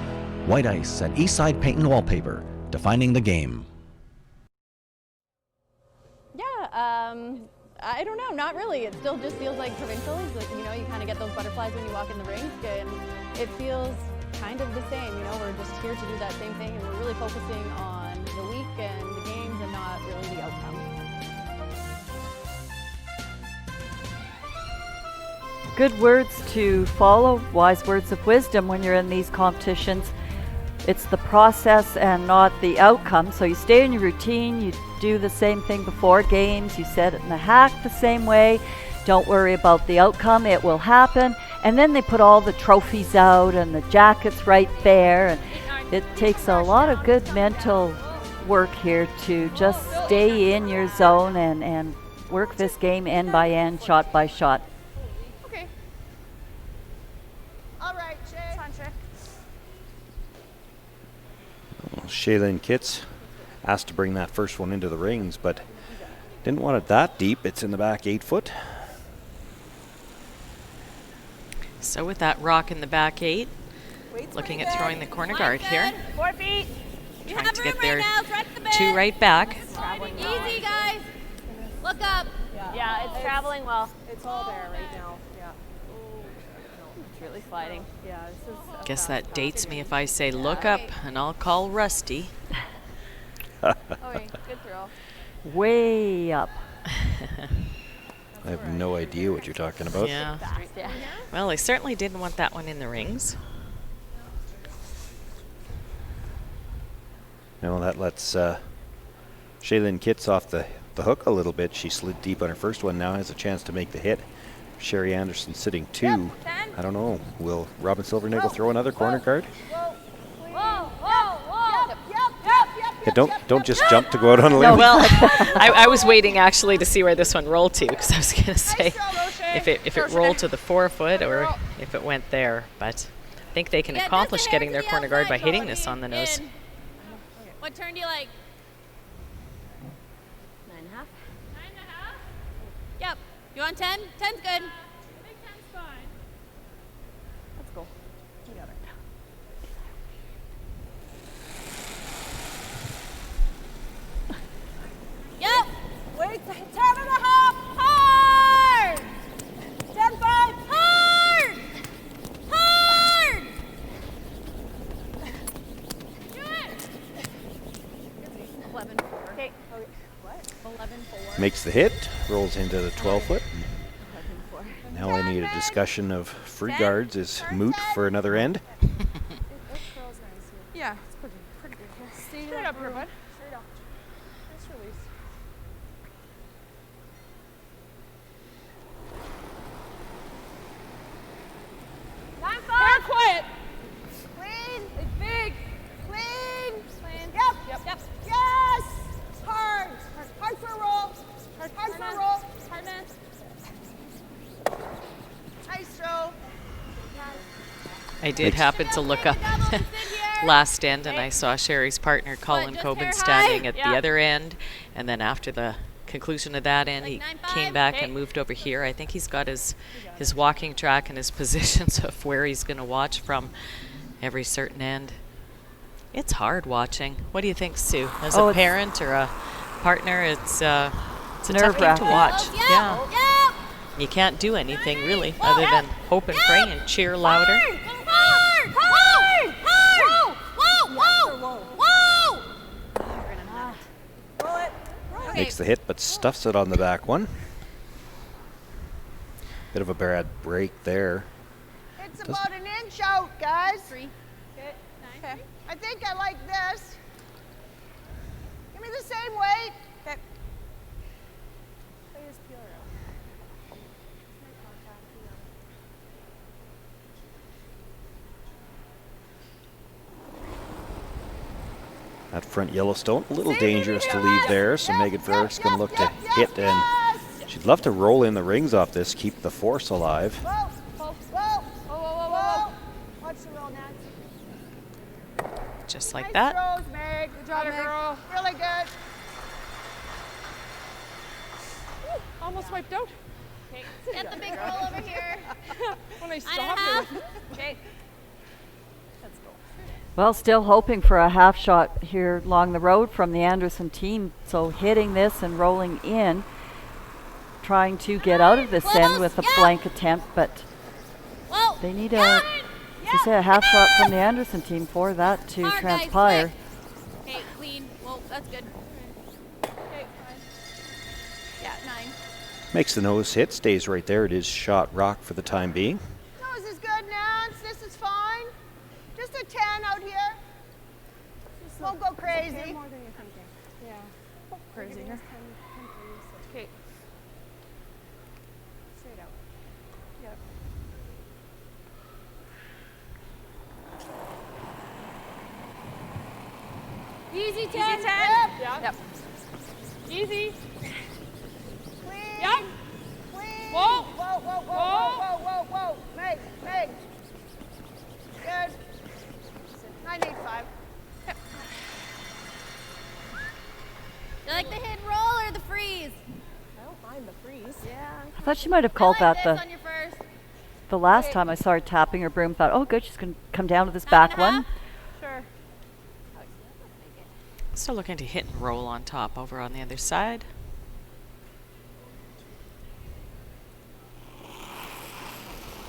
White Ice and Eastside Paint and Wallpaper, defining the game. Yeah, I don't know, not really. It still just feels like provincials. Like, you know, you kind of get those butterflies when you walk in the rink, and it feels kind of the same. You know, we're just here to do that same thing, and we're really focusing on the week and the games and not really the outcome. Good words to follow, wise words of wisdom when you're in these competitions. It's the process and not the outcome. So you stay in your routine, you do the same thing before games, you set it in the hack the same way. Don't worry about the outcome, it will happen. And then they put all the trophies out and the jackets right there. And it takes a lot of good mental work here to just stay in your zone and work this game end by end, shot by shot. Okay. All right, Shay. It's on, Shay. Shaylin Kitts asked to bring that first one into the rings, but didn't want it that deep. It's in the back 8 foot. So with that rock in the back 8, looking at throwing the corner guard here. 4 feet. You Trying have to room get their right now. Thread the bed. 2 right back. Easy, guys. Look up. Yeah, it's traveling well. It's all there right now. Yeah. It's really sliding. Yeah, this is. Guess that dates me if I say look up, and I'll call Rusty. Okay, good throw. Way up. I have no idea what you're talking about. Yeah. Yeah. Well, I certainly didn't want that one in the rings. No, that lets Shaylin Kitts off the hook a little bit. She slid deep on her first one, now has a chance to make the hit. Sherry Anderson sitting 2. I don't know. Will Robin Silvernagle throw another corner card? Whoa. Whoa, whoa, whoa. Yep, yep, yep, yep, Yeah, don't just jump to go out on a No, limb. well, I was waiting actually to see where this one rolled to, because I was going to say if it rolled to the 4 foot or if it went there. But I think they can accomplish getting their corner guard by hitting this on the nose. What turn do you like? 9.5. 9.5? Yep. You want 10? 10's good. I think 10's fine. Let's go. We got it. Yep. Wait, 10.5. Hard. 10.5. Hard. Hard. Do it. 11.4. Okay. What? 11.4. Makes the hit, rolls into the 12 foot. 11.4. Now I need a discussion of free guards is moot for another end. Yeah, it's pretty good here. Straight up here, bud. Straight up. Nice release. Hair quiet. Clean. It's big. Clean. Clean. Yep. Yes. Hard. Hard for a roll. Hard for a roll. Hard man. Nice throw. I did happen to look up last end, and I saw Sherry's partner, Colin Coben, standing at the other end. And then after the conclusion of that end, he came back and moved over here. I think he's got his walking track and his positions of where he's going to watch from every certain end. It's hard watching. What do you think, Sue? As a parent or a partner, it's a tough game to watch. Yeah. You can't do anything really other than hope and pray and cheer louder. Hard. Hard. Hard. Whoa. Whoa. Whoa. Whoa. Roll it. Okay. Makes the hit, but stuffs it on the back one. Bit of a bad break there. It's about an inch out, guys. 3. Okay. I think I like this. Give me the same weight. Okay. That front Yellowstone, a little dangerous to leave there, so Megan Ferrick's going to look to hit, and she'd love to roll in the rings off this, keep the force alive. Whoa. Whoa. Whoa. Whoa. Whoa. Whoa. Watch the roll, Nancy. Just like Nice that. throws, Meg. Good job, girl. Really good. Woo, almost wiped out. Okay. Get the big roll over here. When I 9.5. stopped it. Okay. Well, still hoping for a half shot here along the road from the Anderson team. So hitting this and rolling in, trying to get out of this end with a blank attempt, but they need a half shot from the Anderson team for that to transpire. Okay, clean. Whoa, that's good. Okay, fine. Yeah, 9. Makes the nose hit, stays right there. It is shot rock for the time being. Nose is good, Nance. This is fine. Just a 10 out here. Won't go crazy. More than you're thinking. Yeah. Crazy here. Okay. Straight out. Yep. Easy 10. Easy 10. Yep. Easy. Clean. Yep. Clean. Whoa. Whoa, whoa, whoa, whoa, whoa, whoa, whoa. Meg. Good. 9.85. Do you like the hit roll or the freeze? I don't mind the freeze. Yeah. I thought she might have called that this on your first. the last time I saw her tapping her broom. Thought, oh, good, she's going to come down to this back one. Sure. Still looking to hit and roll on top over on the other side.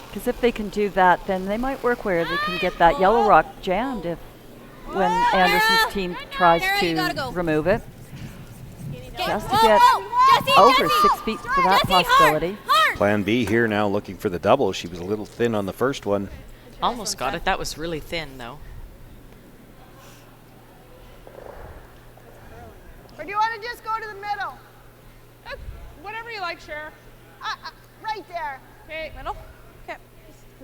Because if they can do that, then they might work where they can get that yellow rock jammed if when Anderson's team tries to remove it. She has to get over 6 feet for that possibility. Plan B here now, looking for the double. She was a little thin on the first one. Almost got it. That was really thin, though. Or do you want to just go to the middle? Whatever you like, Cher. Right there. Okay. Middle? Okay.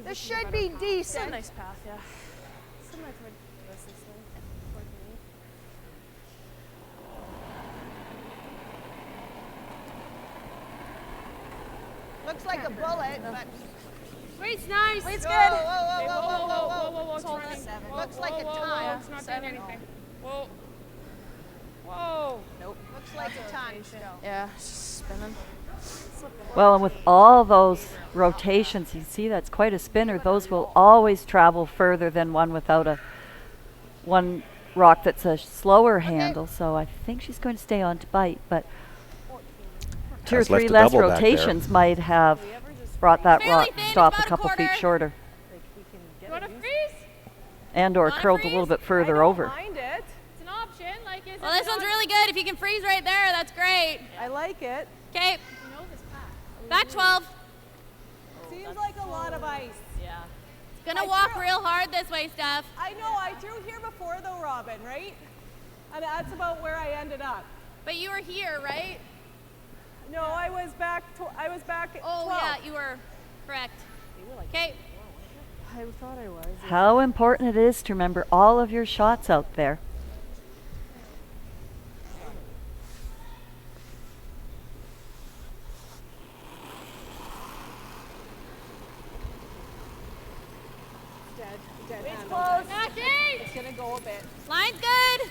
This should be decent. It's a nice path, yeah. Similar to this way. looks like a bullet, but Weight's nice. Weight's Whoa, good. whoa, It's holding. Looks like a ton. It's not doing anything. Whoa. Whoa. Nope. Looks like a ton still. Yeah, spinning. Well, and with all those rotations, you see that's quite a spinner. Those will always travel further than one without one rock that's a slower handle. So I think she's going to stay on to bite, but 2 or Has left 3 a less double back there. rotations might have brought that rock stop a couple feet shorter, You want to freeze? and or Wanna curled a little freeze? bit further over. Mind it. It's an option. Like, is Well, this one's really good. If you can freeze right there, that's great. I like it. Okay. Back 12. Seems like a lot of ice. Yeah. It's gonna walk real hard this way, Steph. I know. I threw here before though, Robin, right? And that's about where I ended up. But you were here, right? No, I was back. I was back at 12. Oh, yeah, you were correct. Okay. I thought I was. How important it is to remember all of your shots out there. Dead It's hand. close. It's gonna go a bit. Line's good.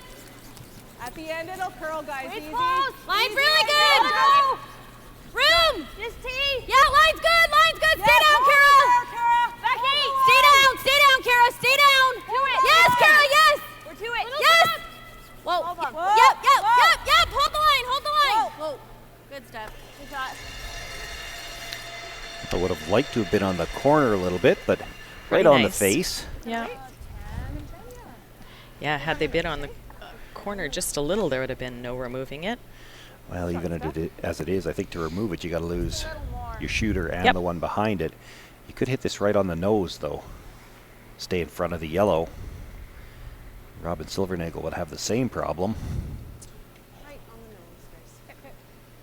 At the end, it'll curl, guys. It's Easy. close. Line's Easy, really I good. gotta go. Room. Just tee. Yeah, line's good. Line's good. Stay down, hold Kara. there, Kara. Becky, stay down. Stay down, Kara. Stay down. To it. Yes, Kara. Yes. We're to it. Yes. Whoa. Hold on. Whoa. Yep. Yep. Whoa. Yep. Yep. Hold the line. Hold the line. Whoa. Good stuff. Good shot. I would have liked to have been on the corner a little bit, but Pretty right on the nice. face. Yeah. Yeah, had they been on the corner just a little, there would have been no removing it. Well, even as it is, I think to remove it, you got to lose your shooter and Yep. the one behind it. You could hit this right on the nose, though. Stay in front of the yellow. Robin Silvernagle would have the same problem. Right on the nose, guys.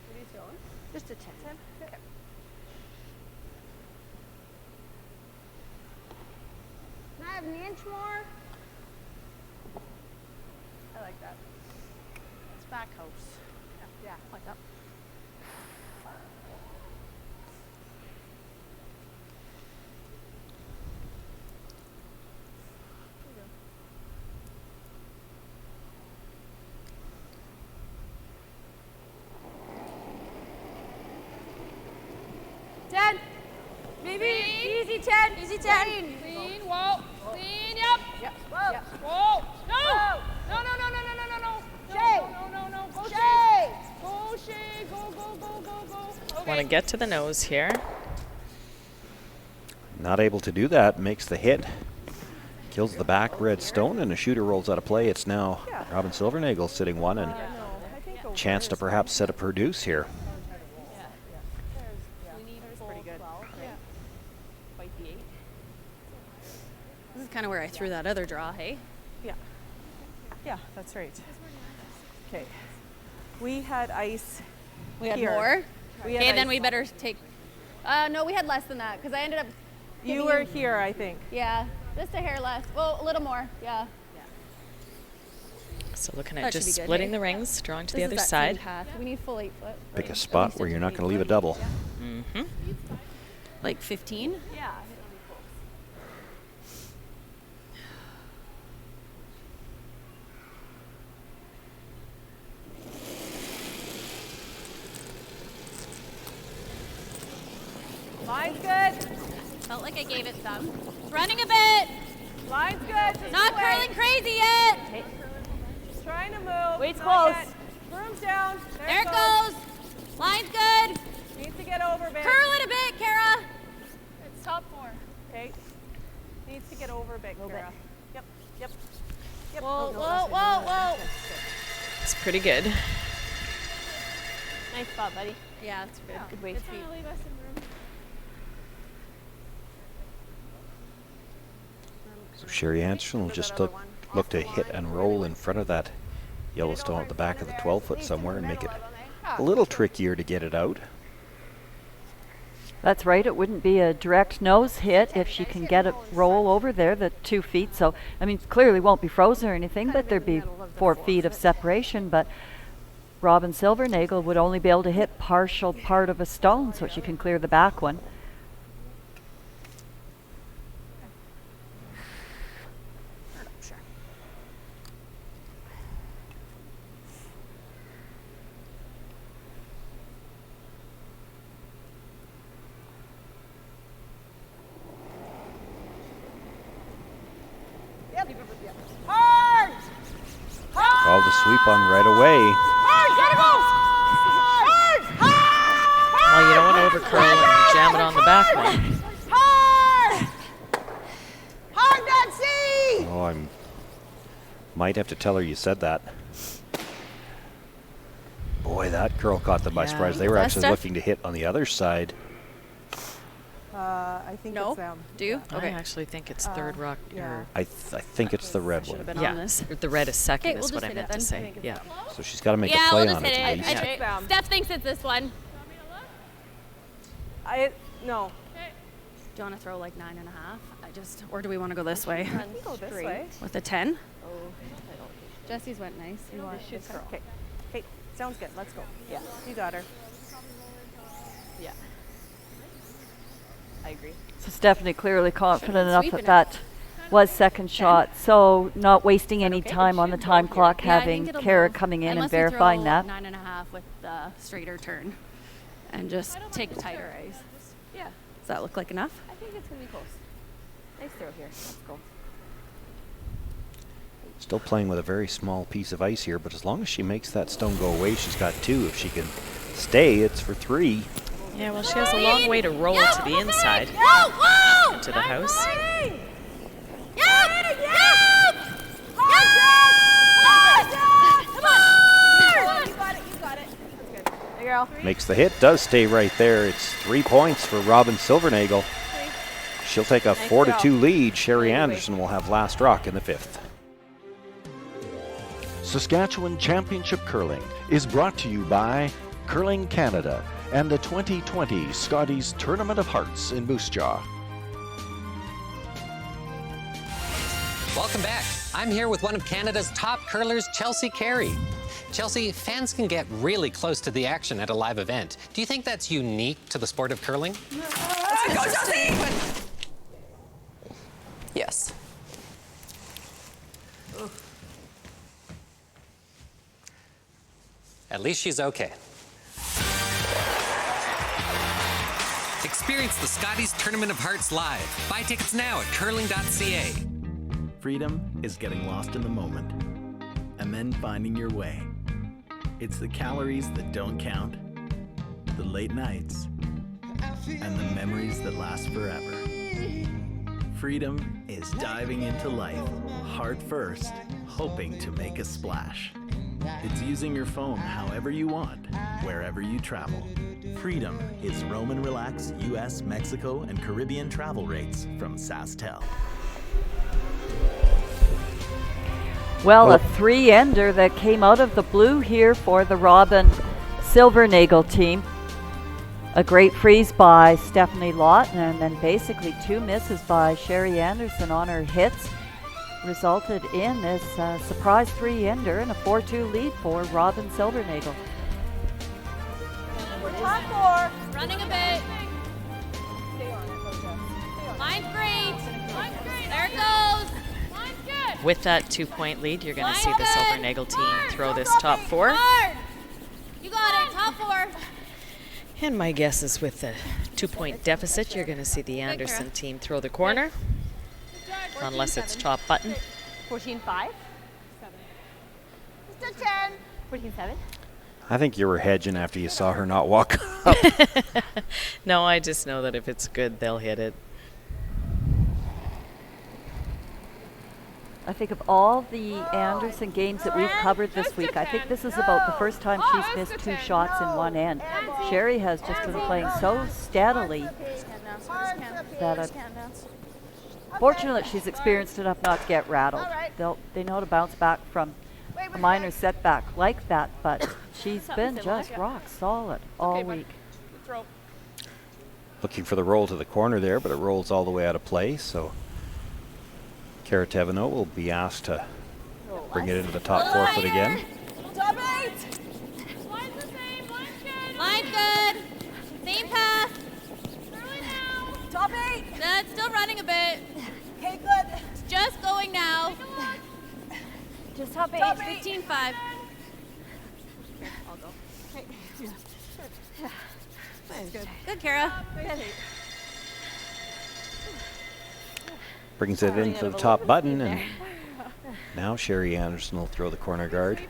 What are you throwing? Just a 10. Can I have an inch more? I like that. It's back house. Yeah, like that. Maybe. Easy 10. Easy 10. Clean. Whoa. Clean. Yep. Yep. Whoa. Yep. Whoa. No. Whoa. No, no, no, no, no, no, no, no. Shay. No. Go, Shay. Shay. Go, Shay. Go. Okay. Want to get to the nose here. Not able to do that, makes the hit. Kills the back red stone, and the shooter rolls out of play. It's now Robin Silvernagle sitting one, and chance to perhaps set a produce here. This is kind of where I threw that other draw, hey? Yeah, that's right. Okay. We had ice. We had here. more? We had Okay, then ice. we better take. No, we had less than that because I ended up. You giving were here, I think. Yeah, just a hair less. Well, a little more. Yeah. So looking That at should just be good, splitting hey? the rings, drawing to This the is other that same side. path. We need full 8 foot. Pick a spot where you're not going to leave a double. Mm-hmm. Like 15? Yeah. Line's good. Felt like I gave it some. It's running a bit. Line's good. Just Not away. curling crazy yet. Trying to move. Wait's Not close. yet. Broom's down. There it goes. Line's good. Needs to get over big. Curl it a bit, Kara. It's top 4. Okay. Needs to get over big, Kara. Yep. Yep. Whoa. It's pretty good. Nice spot, buddy. Yeah, it's good. Good weight. It's gonna leave us some room. So Sherry Anderson will just look to hit and roll in front of that Yellowstone at the back of the 12-foot somewhere and make it a little trickier to get it out. That's right. It wouldn't be a direct nose hit if she can get it roll over there, the 2 feet. So, I mean, clearly won't be frozen or anything, but there'd be 4 feet of separation. But Robin Silvernagle would only be able to hit partial part of a stone, so she can clear the back one. Hard! Called the sweep on right away. Well, you don't want to overcurl and jam it on the back one. Hard! Hard, Nancy! Oh, might have to tell her you said that. Boy, that curl caught them by surprise. They were actually looking to hit on the other side. I think it's them. Do you? I actually think it's third rock. Yeah. I think it's the red one. Yeah, the red is second Okay, is we'll what I just hit meant it to then. say. Yeah. So she's got to make a Yeah, play we'll on just it hit at it. least. Take them. Steph thinks it's this one. No. Do you want to throw like 9.5? Or do we want to go this way? Go this way. With a 10? Jesse's went nice. Okay. Okay. Sounds good. Let's go. Yeah. You got her. Yeah. I agree. So Stephanie clearly confident enough sweeping that it. that was second shot. So not wasting any time on the time clock, Yeah, I having think it'll Kara move. coming in and Unless we verifying throw that. 9.5 with the straighter turn. And just take tighter ice. Yeah. Does that look like enough? I think it's going to be close. Nice throw here. Let's go. Still playing with a very small piece of ice here, but as long as she makes that stone go away, she's got 2. If she can stay, it's for 3. Yeah, well, she has a long way to roll to the inside, into the house. Makes the hit, does stay right there. It's 3 points for Robin Silvernagle. She'll take a 4-2 lead. Sherry Anderson will have last rock in the 5th. Saskatchewan Championship Curling is brought to you by Curling Canada and the 2020 Scotties Tournament of Hearts in Moose Jaw. Welcome back. I'm here with one of Canada's top curlers, Chelsea Carey. Chelsea, fans can get really close to the action at a live event. Do you think that's unique to the sport of curling? Go, Chelsea! Yes. At least she's okay. Experience the Scotties Tournament of Hearts live. Buy tickets now at curling.ca. Freedom is getting lost in the moment and then finding your way. It's the calories that don't count, the late nights, and the memories that last forever. Freedom is diving into life, heart first, hoping to make a splash. It's using your phone however you want, wherever you travel. Freedom is roam and relax US, Mexico, and Caribbean travel rates from SaskTel. Well, a 3-ender that came out of the blue here for the Robin Silvernagle team. A great freeze by Stephanie Lawton, and then basically 2 misses by Sherry Anderson on her hits resulted in this surprise 3-ender and a 4-2 lead for Robin Silvernagle. Running a bit. Line's great. There it goes. Line's good. With that 2-point lead, you're going to see the Silvernagle team throw this top 4. Hard. You got it. Top 4. And my guess is with the 2-point deficit, you're going to see the Anderson team throw the corner, unless it's top button. 14-5. 10. 14-7. I think you were hedging after you saw her not walk up. No, I just know that if it's good, they'll hit it. I think of all the Anderson games that we've covered this week, I think this is about the first time she's missed 2 shots in one end. Sherry has just been playing so steadily that fortunately she's experienced enough not to get rattled. They know how to bounce back from a minor setback like that, but she's been just rock solid all week. Looking for the roll to the corner there, but it rolls all the way out of play, so Kara Teveno will be asked to bring it into the top 4 foot again. Top 8. Top 8. That's still running a bit. Okay, good. It's just going now. Just top 8. It's 15-5. Here, I'll go. Okay. That's good. Good, Kara. Brings it into the top button, and now Sherry Anderson will throw the corner guard.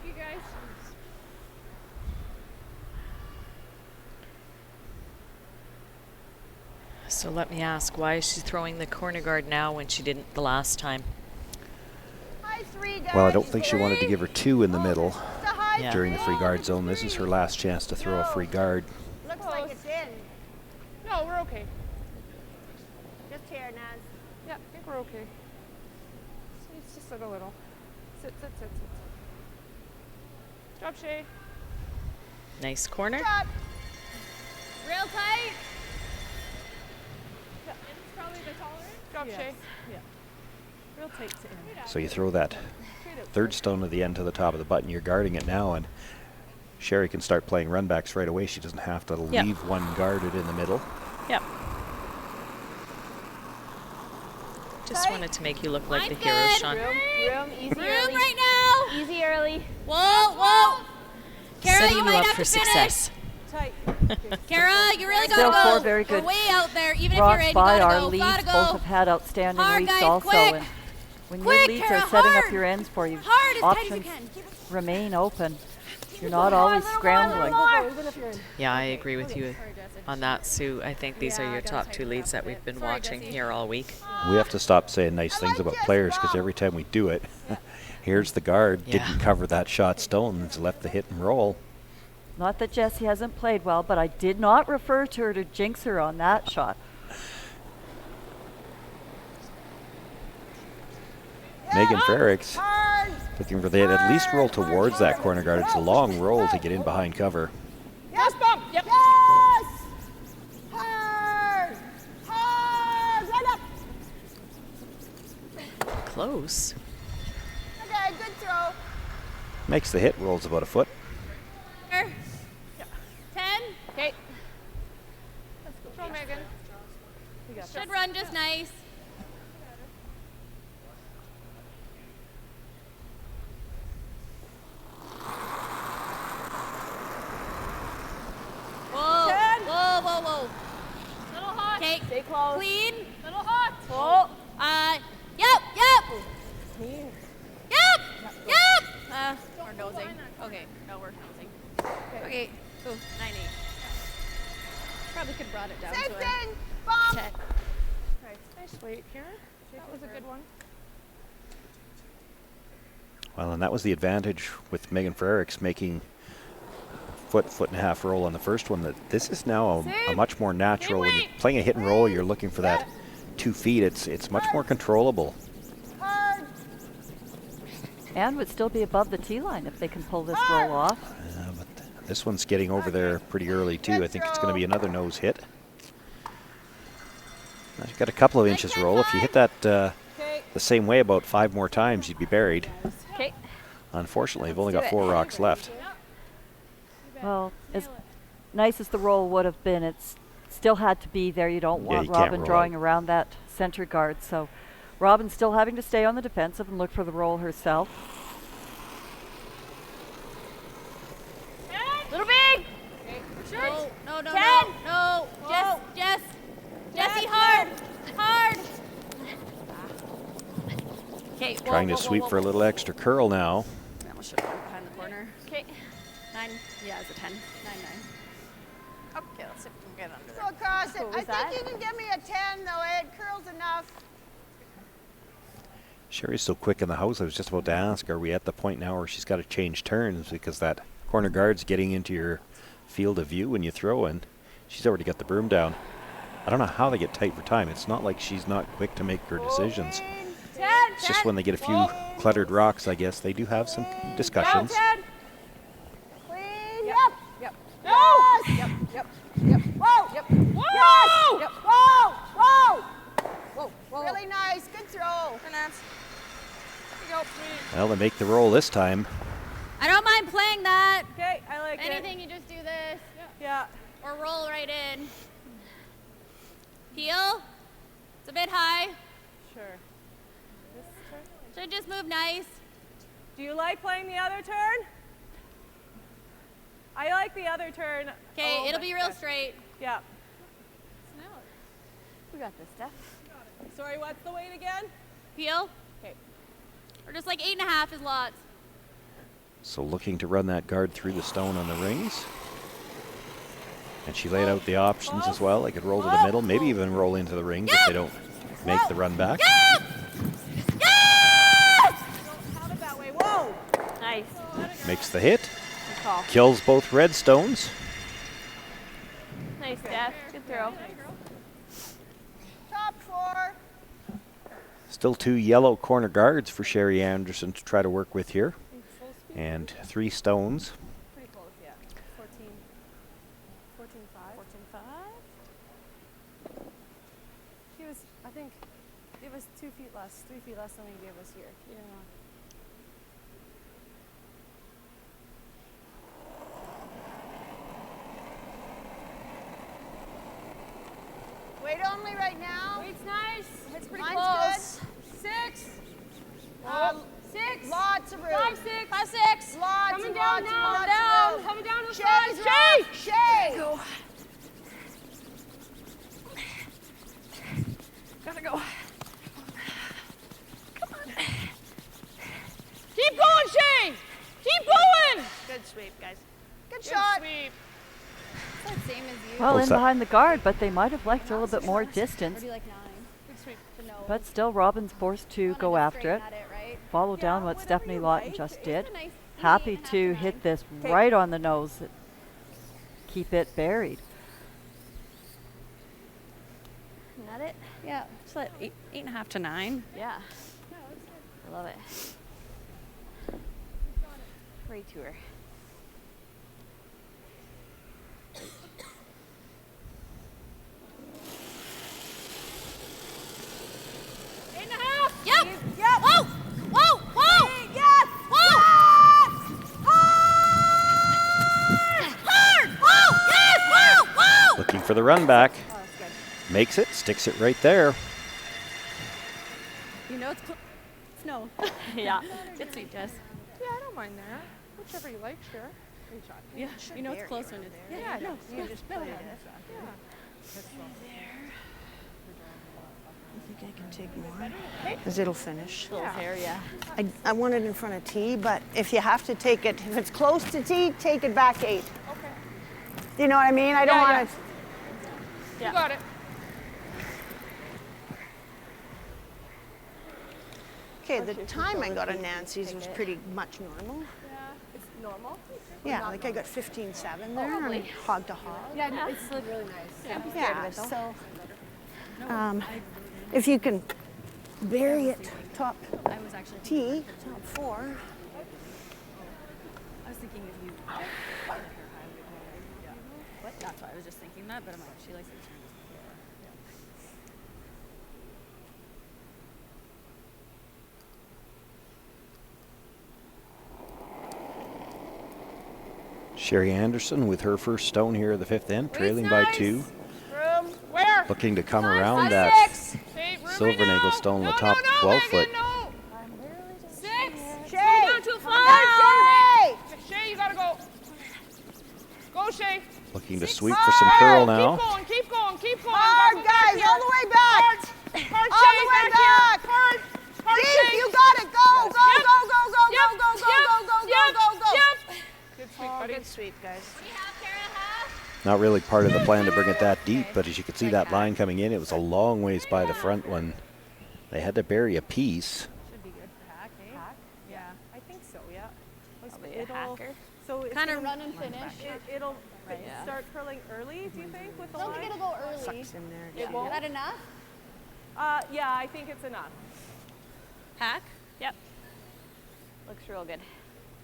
So let me ask, why is she throwing the corner guard now when she didn't the last time? Well, I don't think she wanted to give her 2 in the middle Yeah. during the free guard zone. This is her last chance to throw a free guard. Looks like it's in. No, we're okay. Just here, Naz. Yeah, I think we're okay. It's just sit a little. Sit, sit, sit, sit, sit. Drop, Shay. Nice corner. Drop. Real tight. Yeah, it's probably the tolerant. Drop, Shay. Yeah. Real tight to in. So you throw that third stone at the end to the top of the button. You're guarding it now, and Sherry can start playing runbacks right away. She doesn't have to leave one guarded in the middle. Yep. Just wanted to make you look like the hero, Sean. Room, easy Room early. right now. Easy early. Whoa, whoa. Kara, Setting you you might up have for to finish. success. Tight. Kara, you really Still gotta go. 4 very good We're way out there. Even rocks if you're in, you by gotta our go. leads. Gotta go. Both have had outstanding Hard, weeks guys, also. quick. And when Quick, your leads Kara, are setting hard. up your ends for you, Hard as tight as you options can. remain open. You're not always scrambling. Yeah, I agree with you on that, Sue. I think these are your top 2 leads that we've been watching here all week. We have to stop saying nice things about players, because every time we do it, here's the guard, didn't cover that shot stone, and left the hit and roll. Not that Jessie hasn't played well, but I did not refer to her to jinx her on that shot. Megan Frericks looking for the at least roll towards that corner guard. It's a long roll to get in behind cover. Yes, bump. Yep. Yes. Hard. Hard. Right up. Close. Okay, good throw. Makes the hit, rolls about a foot. 10. Okay. Throw, Megan. Should run just nice. Whoa. 10. Whoa, whoa, whoa. Little hot. Okay. Stay close. Clean. Little hot. Oh. Yep. Here. Yep. We're nosing. Okay. No, we're nosing. Okay. Ooh, 9-8. Probably could have brought it down Same to a thing. Bump. 10. Nice weight here. That was a good one. Well, and that was the advantage with Megan Frericks making foot and a half roll on the first one. That this is now a much more natural. When you're playing a hit and roll, you're looking for that 2 feet. It's much more controllable. Hard. And would still be above the tee line if they can pull this roll off. But this one's getting over there pretty early too. I think it's going to be another nose hit. Now you've got a couple of inches roll. If you hit that the same way about 5 more times, you'd be buried. Okay. Unfortunately, you've only got 4 rocks left. Well, as nice as the roll would have been, it's still had to be there. You don't Yeah, want you can't Robin roll drawing it. around that center guard. So Robin's still having to stay on the defensive and look for the roll herself. Little big. No, no, no, 10. no. Whoa. Jessie, hard. Hard. Okay. Trying to sweep for a little extra curl now. I almost should have went behind the corner. Okay. 9. Yeah, it's a 10. 9-9. Okay, let's see if we can get under Go across it. Cool, I is that? think you can give me a 10 though, Ed. Curls enough. Sherry's so quick in the house, I was just about to ask, are we at the point now where she's got to change turns because that corner guard's getting into your field of view when you throw, and she's already got the broom down. I don't know how they get tight for time. It's not like she's not quick to make her decisions. 10. It's just when they get a few cluttered rocks, I guess, they do have some discussions. 10. Clean. Yep. Yep. Yes. Yep. Yep. Yep. Whoa. Yep. Whoa. Yes. Yep. Whoa. Whoa. Whoa. Whoa. Really nice. Good throw. Finance. Here you go. Well, they make the roll this time. I don't mind playing that. Okay, I like Anything, you just do this. Yeah. Or roll right in. Heel. It's a bit high. Sure. This turn? Should just move nice. Do you like playing the other turn? I like the other turn. Okay, Oh, it'll but be real good. straight. Yeah. We got this, Steph. Sorry, what's the weight again? Peel. Okay. Or just like 8.5 is lots. So looking to run that guard through the stone on the rings. And she laid out the options as well. They could roll to the middle, maybe even roll into the rings if they don't make the run back. Yep! Yes! Don't have it that way. Whoa! Nice. Makes the hit. Good call. Kills both red stones. Nice, Steph. Good throw. Top 4. Still 2 yellow corner guards for Sherry Anderson to try to work with here. And 3 stones. Pretty close, yeah. 14. 14.5. 14.5. He was, I think, it was 2 feet less, 3 feet less than he gave us here. Yeah. Weight only right now. Weight's nice. It's pretty Mine's close. good. 6. 6. Lots of room. 5, 6. 5, 6. Lots Coming and down lots now. and lots of room. Coming down to the Shay's side. rough. Shay. Go. Gotta go. Keep going, Shay. Keep going. Good sweep, guys. Good shot. Sweep. It's the same as you. Well, What's in that? behind the guard, but they might have liked a little bit more distance. Or do like 9. Good sweep. To know. But still, Robin's forced to Wanna go just after it. straighten at right? Follow down what whatever Stephanie you Lawton like. just It's did. a nice Happy 8.5 to to hit 9. this Okay. right on the nose. Keep it buried. Isn't that it? Yeah. It's like 8.5 to 9. Yeah. I love it. Great tour. Yep. Yep. Whoa. Whoa. Whoa. Yes. Whoa. Hard. Whoa. Yes. Whoa. Whoa. Looking for the run back. Oh, that's good. Makes it, sticks it right there. You know it's no. Yeah. Good sweep, Jess. Yeah, I don't mind that. Whichever you like, sure. Great shot. Yeah. You know it's close when it's. Yeah, no. You just played it. I think I can take more. Because it'll finish. Little hair, yeah. I want it in front of tee, but if you have to take it, if it's close to tee, take it back 8. Okay. You know what I mean? I don't Yeah, want to. You got it. Okay, the time I got on Nancy's was pretty much normal. Yeah. It's normal. Yeah, like I got 15.7 there, and hog to hog. Yeah, no, it's really nice. Yeah, so if you can bury it top I was actually tee, top 4. I was thinking if you what? That's why I was just thinking that, but I'm like, she likes to turn. Sherry Anderson with her first stone here at the 5th end, trailing by 2. Room. Where? Looking to come around 5, that 6. Okay, room Silvernagle right now. stone on the No, top no, 12 Megan, foot. No. 6. Shay! Go down to a 5. Shay! Shay, you gotta go. Go, Shay. Looking to sweep for some curl now. Keep going, keep going, keep going. Hard, guys, all the way back. Hard, All Shay, the way back back. here. Hard, Deep, Shay. you got it. Go, go, go, Yep. go, go, go, Yep. go, go, Yep. go, go, Yep. go, go, go. Yep. Good sweep, Oh, buddy. good sweep, guys. Not really part of the plan to bring it that deep, but as you can see that line coming in, it was a long ways by the front when they had to bury a piece. Should be good for hack, eh? Yeah, I think so, yeah. Probably a hacker. So it's Kind of gonna- run and finish. It'll Yeah. start curling early, do you think, with the I don't think line? it'll go early. Sucks in there. It won't? Is that enough? Yeah, I think it's enough. Hack? Yep. Looks real good.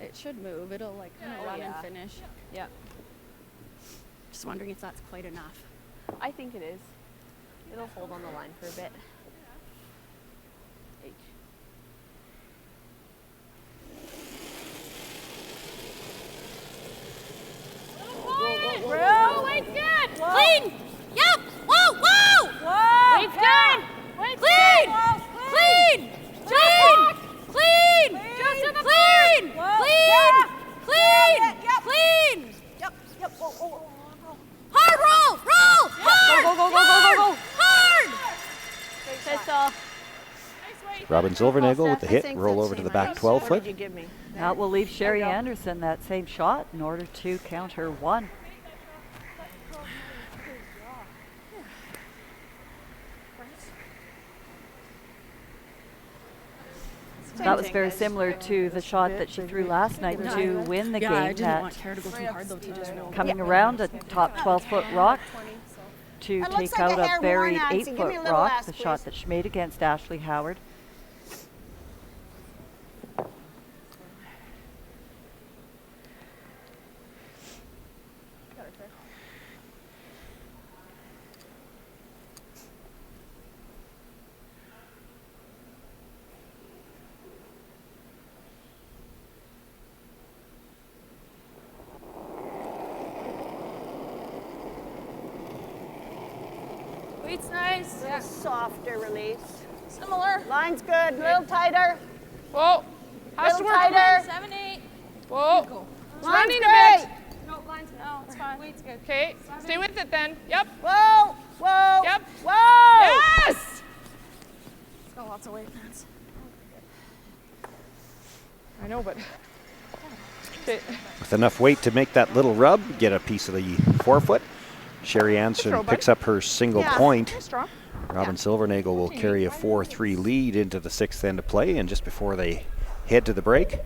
It should move. It'll like kind of Oh, run yeah. and finish. Yep. Just wondering if that's quite enough. I think it is. It'll hold on the line for a bit. H. Whoa, weight's good. Clean! Yep! Whoa! Whoa! Whoa! Weight's good! go. Hard! Pistol. Robin Silvernagle with the hit, roll over to the back 12 foot. That will leave Sherry Anderson that same shot in order to counter one. That was very similar to the shot that she threw last night to win the game. I didn't that want Kara to go too hard though. coming around a top 12-foot rock to It take looks like out a a hair buried more, Nancy. Give me a 8-foot little rock, less, the shot please. that she made against Ashley Howard. Weight's nice. A softer release. Similar. Line's good. A little tighter. Whoa. Has to Little work. tighter. 7, 8. Whoa. It's Line's running great. a bit. No, line's no, it's fine. Weight's good. Okay. Stay with it then. Yep. Whoa. Whoa. Yep. Whoa. Yes. It's got lots of weight, fans. I know, but. Okay. With enough weight to make that little rub, get a piece of the forefoot. Sherry Anderson picks up her single point. Robin Silvernagle will carry a 4-3 lead into the sixth end of play, and just before they head to the break,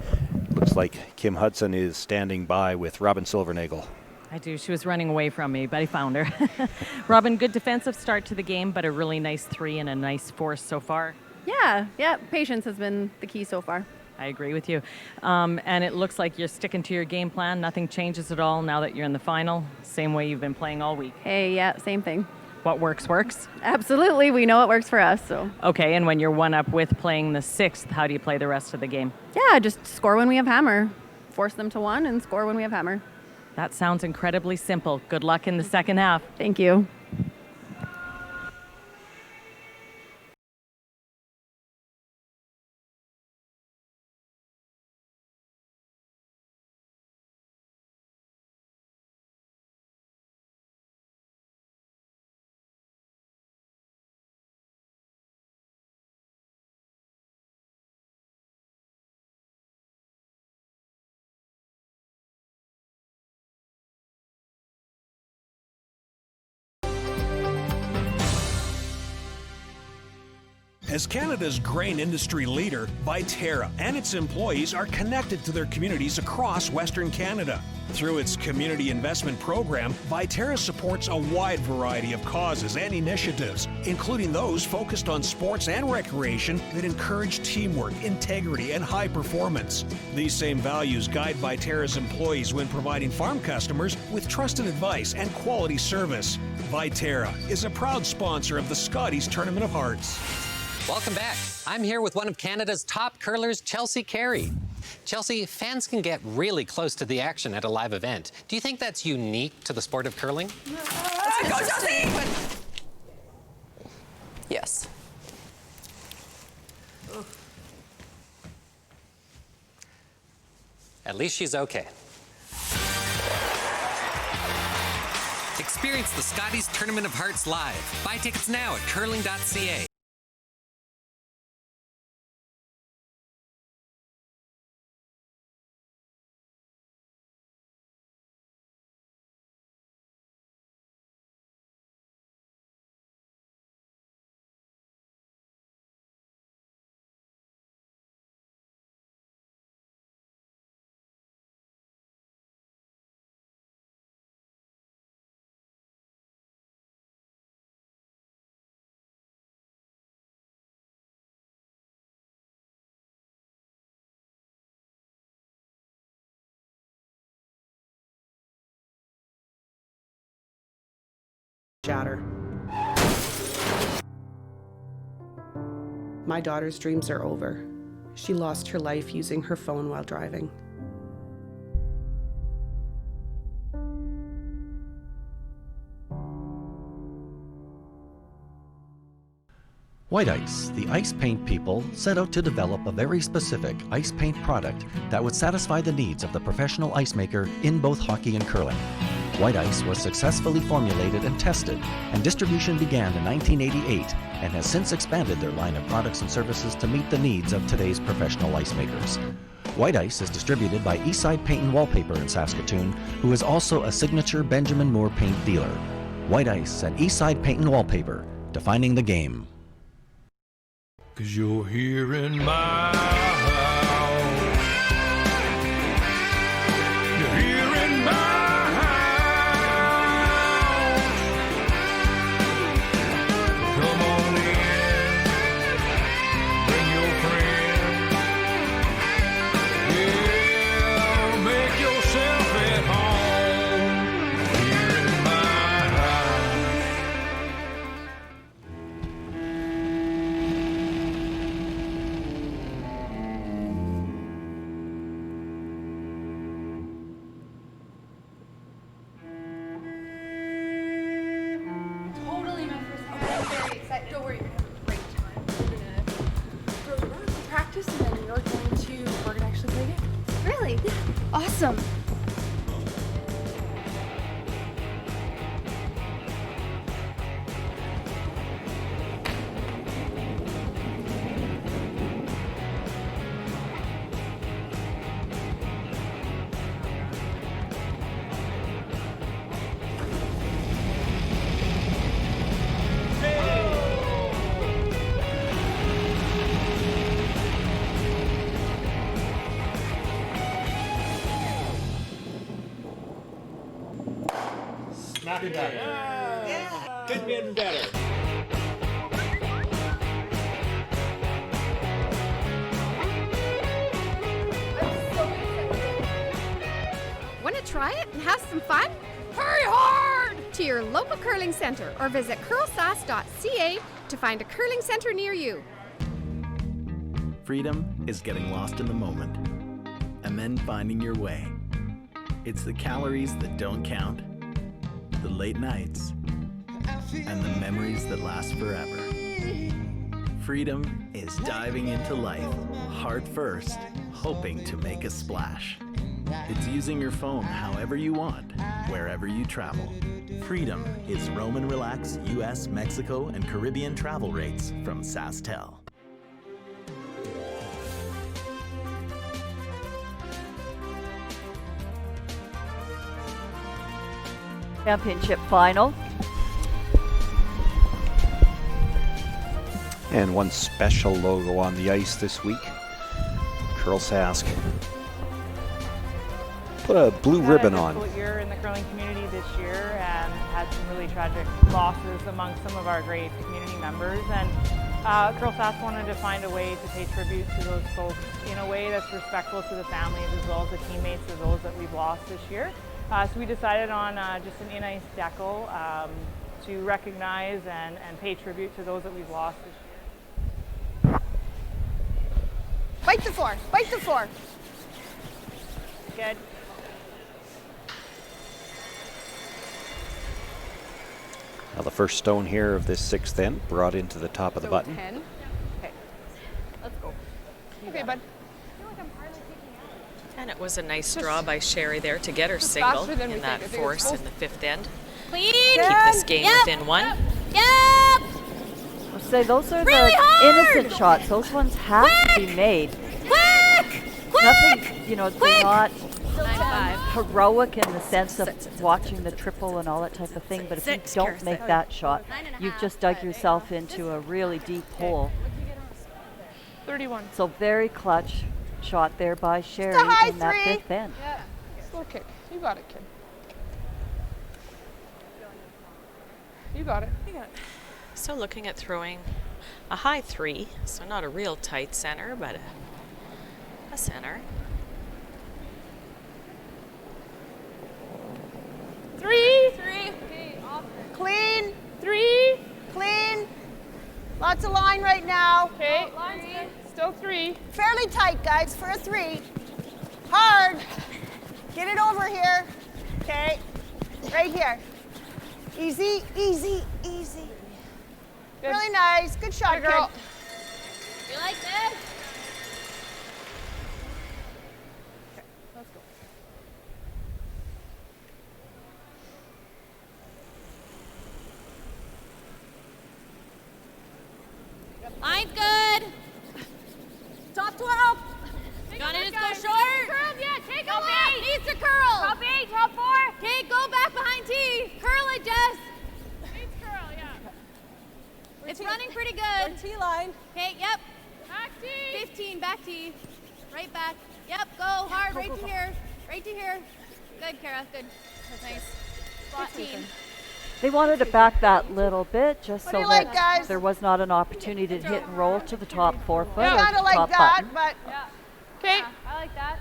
looks like Kim Hudson is standing by with Robin Silvernagle. I do. She was running away from me, but I found her. Robin, good defensive start to the game, but a really nice 3 and a nice force so far. Yeah, patience has been the key so far. I agree with you. And it looks like you're sticking to your game plan. Nothing changes at all now that you're in the final. Same way you've been playing all week. Hey, yeah, same thing. What works, works? Absolutely. We know it works for us, so. Okay, and when you're one up with playing the sixth, how do you play the rest of the game? Yeah, just score when we have hammer. Force them to one and score when we have hammer. That sounds incredibly simple. Good luck in the second half. Thank you. As Canada's grain industry leader, Viterra and its employees are connected to their communities across Western Canada. Through its community investment program, Viterra supports a wide variety of causes and initiatives, including those focused on sports and recreation that encourage teamwork, integrity, and high performance. These same values guide Viterra's employees when providing farm customers with trusted advice and quality service. Viterra is a proud sponsor of the Scotties Tournament of Hearts. Welcome back. I'm here with one of Canada's top curlers, Chelsea Carey. Chelsea, fans can get really close to the action at a live event. Do you think that's unique to the sport of curling? Go, Chelsea! Yes. At least she's okay. Experience the Scotties Tournament of Hearts live. Buy tickets now at curling.ca. Shatter. My daughter's dreams are over. She lost her life using her phone while driving. White Ice, the ice paint people, set out to develop a very specific ice paint product that would satisfy the needs of the professional ice maker in both hockey and curling. White ice was successfully formulated and tested, and distribution began in 1988 and has since expanded their line of products and services to meet the needs of today's professional ice makers. White ice is distributed by Eastside Paint and Wallpaper in Saskatoon, who is also a signature Benjamin Moore paint dealer. White ice and Eastside Paint and Wallpaper, defining the game. 'Cause you're here in my house. You're here in my house. Come on in. Bring your friend. Yeah, make yourself at home. Here in my house. Totally my first time. I'm very excited. Don't worry, we're gonna have a great time. We're gonna throw the rock, practice, and then we're gonna actually play a game. Really? Yeah. Awesome. Not better. Yeah. Could been better. Want to try it and have some fun? Hurry hard to your local curling center or visit CurlSask.ca to find a curling center near you. Freedom is getting lost in the moment and then finding your way. It's the calories that don't count, the late nights, and the memories that last forever. Freedom is diving into life, heart first, hoping to make a splash. It's using your phone however you want, wherever you travel. Freedom is roam and relax US, Mexico, and Caribbean travel rates from SaskTel. Championship final. And one special logo on the ice this week. CurlSask put a blue ribbon on. Difficult year in the curling community this year and had some really tragic losses among some of our great community members. And CurlSask wanted to find a way to pay tribute to those folks in a way that's respectful to the families as well as the teammates of those that we've lost this year. So we decided on just an in-ice decal to recognize and pay tribute to those that we've lost this year. Bite the floor, bite the floor. Good. Now the first stone here of this sixth end brought into the top of the button. 10. Okay, let's go. Okay, bud. And it was a nice draw by Sherry there to get her just single faster than we in that think. I think it's force in supposed the fifth end. Clean. Keep this game within one. Yep. I'll say those are Really the hard! innocent shots. Those ones have to be made. Quick! Nothing, you know, they're not 9-5. heroic in the sense of watching the triple and all that type of thing, but if you don't make that shot, you've just dug yourself into a really deep hole. 31. So very clutch shot there by Sherry Just a high in that three. fifth end. Yeah. Slow kick. You got it, kid. You got it. You got it. So looking at throwing a high three, so not a real tight center, but a center. 3. 3. Okay, off. Clean. 3. Clean. Lots of line right now. Okay, line's good. Still 3. Fairly tight, guys, for a 3. Hard. Get it over here. Okay. Right here. Easy, easy, easy. Good. Really nice. Good shot, Good girl. kid. You like this? Let's go. Line's good. Top 12. You want to just go short? Curl, yeah, take Top a left. 8 needs to curl. Top 8, top 4. Okay, go back behind T. Curl it, Jess. Eight's curl, yeah. It's running pretty good. T line. Okay, yep. Back T. 15, back T. Right back. Yep, go hard, right to here. Right to here. Good, Kara, good. That's nice. 15. They wanted to back that little bit just What so do you that like, guys? there was not an opportunity to hit and roll to the top 4 foot or Kind the of like top that, button. but Okay. I like that.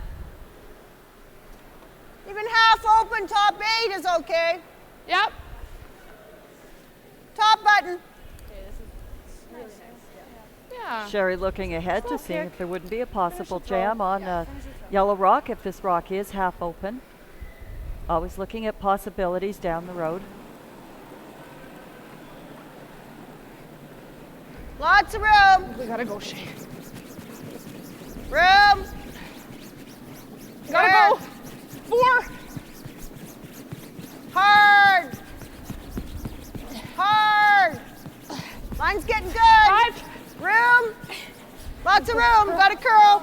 even half open, top 8 is okay. Yep. Top button. Yeah. Sherry looking ahead to Slow seeing kick. if there wouldn't be a possible Finish the throw. jam on Yellow Rock if this rock is half open. Always looking at possibilities down the road. Lots of room. We gotta go, Shay. Room. Gotta go. 4. Hard. Hard. Line's getting good. 5. Room. Lots of room. Got to curl.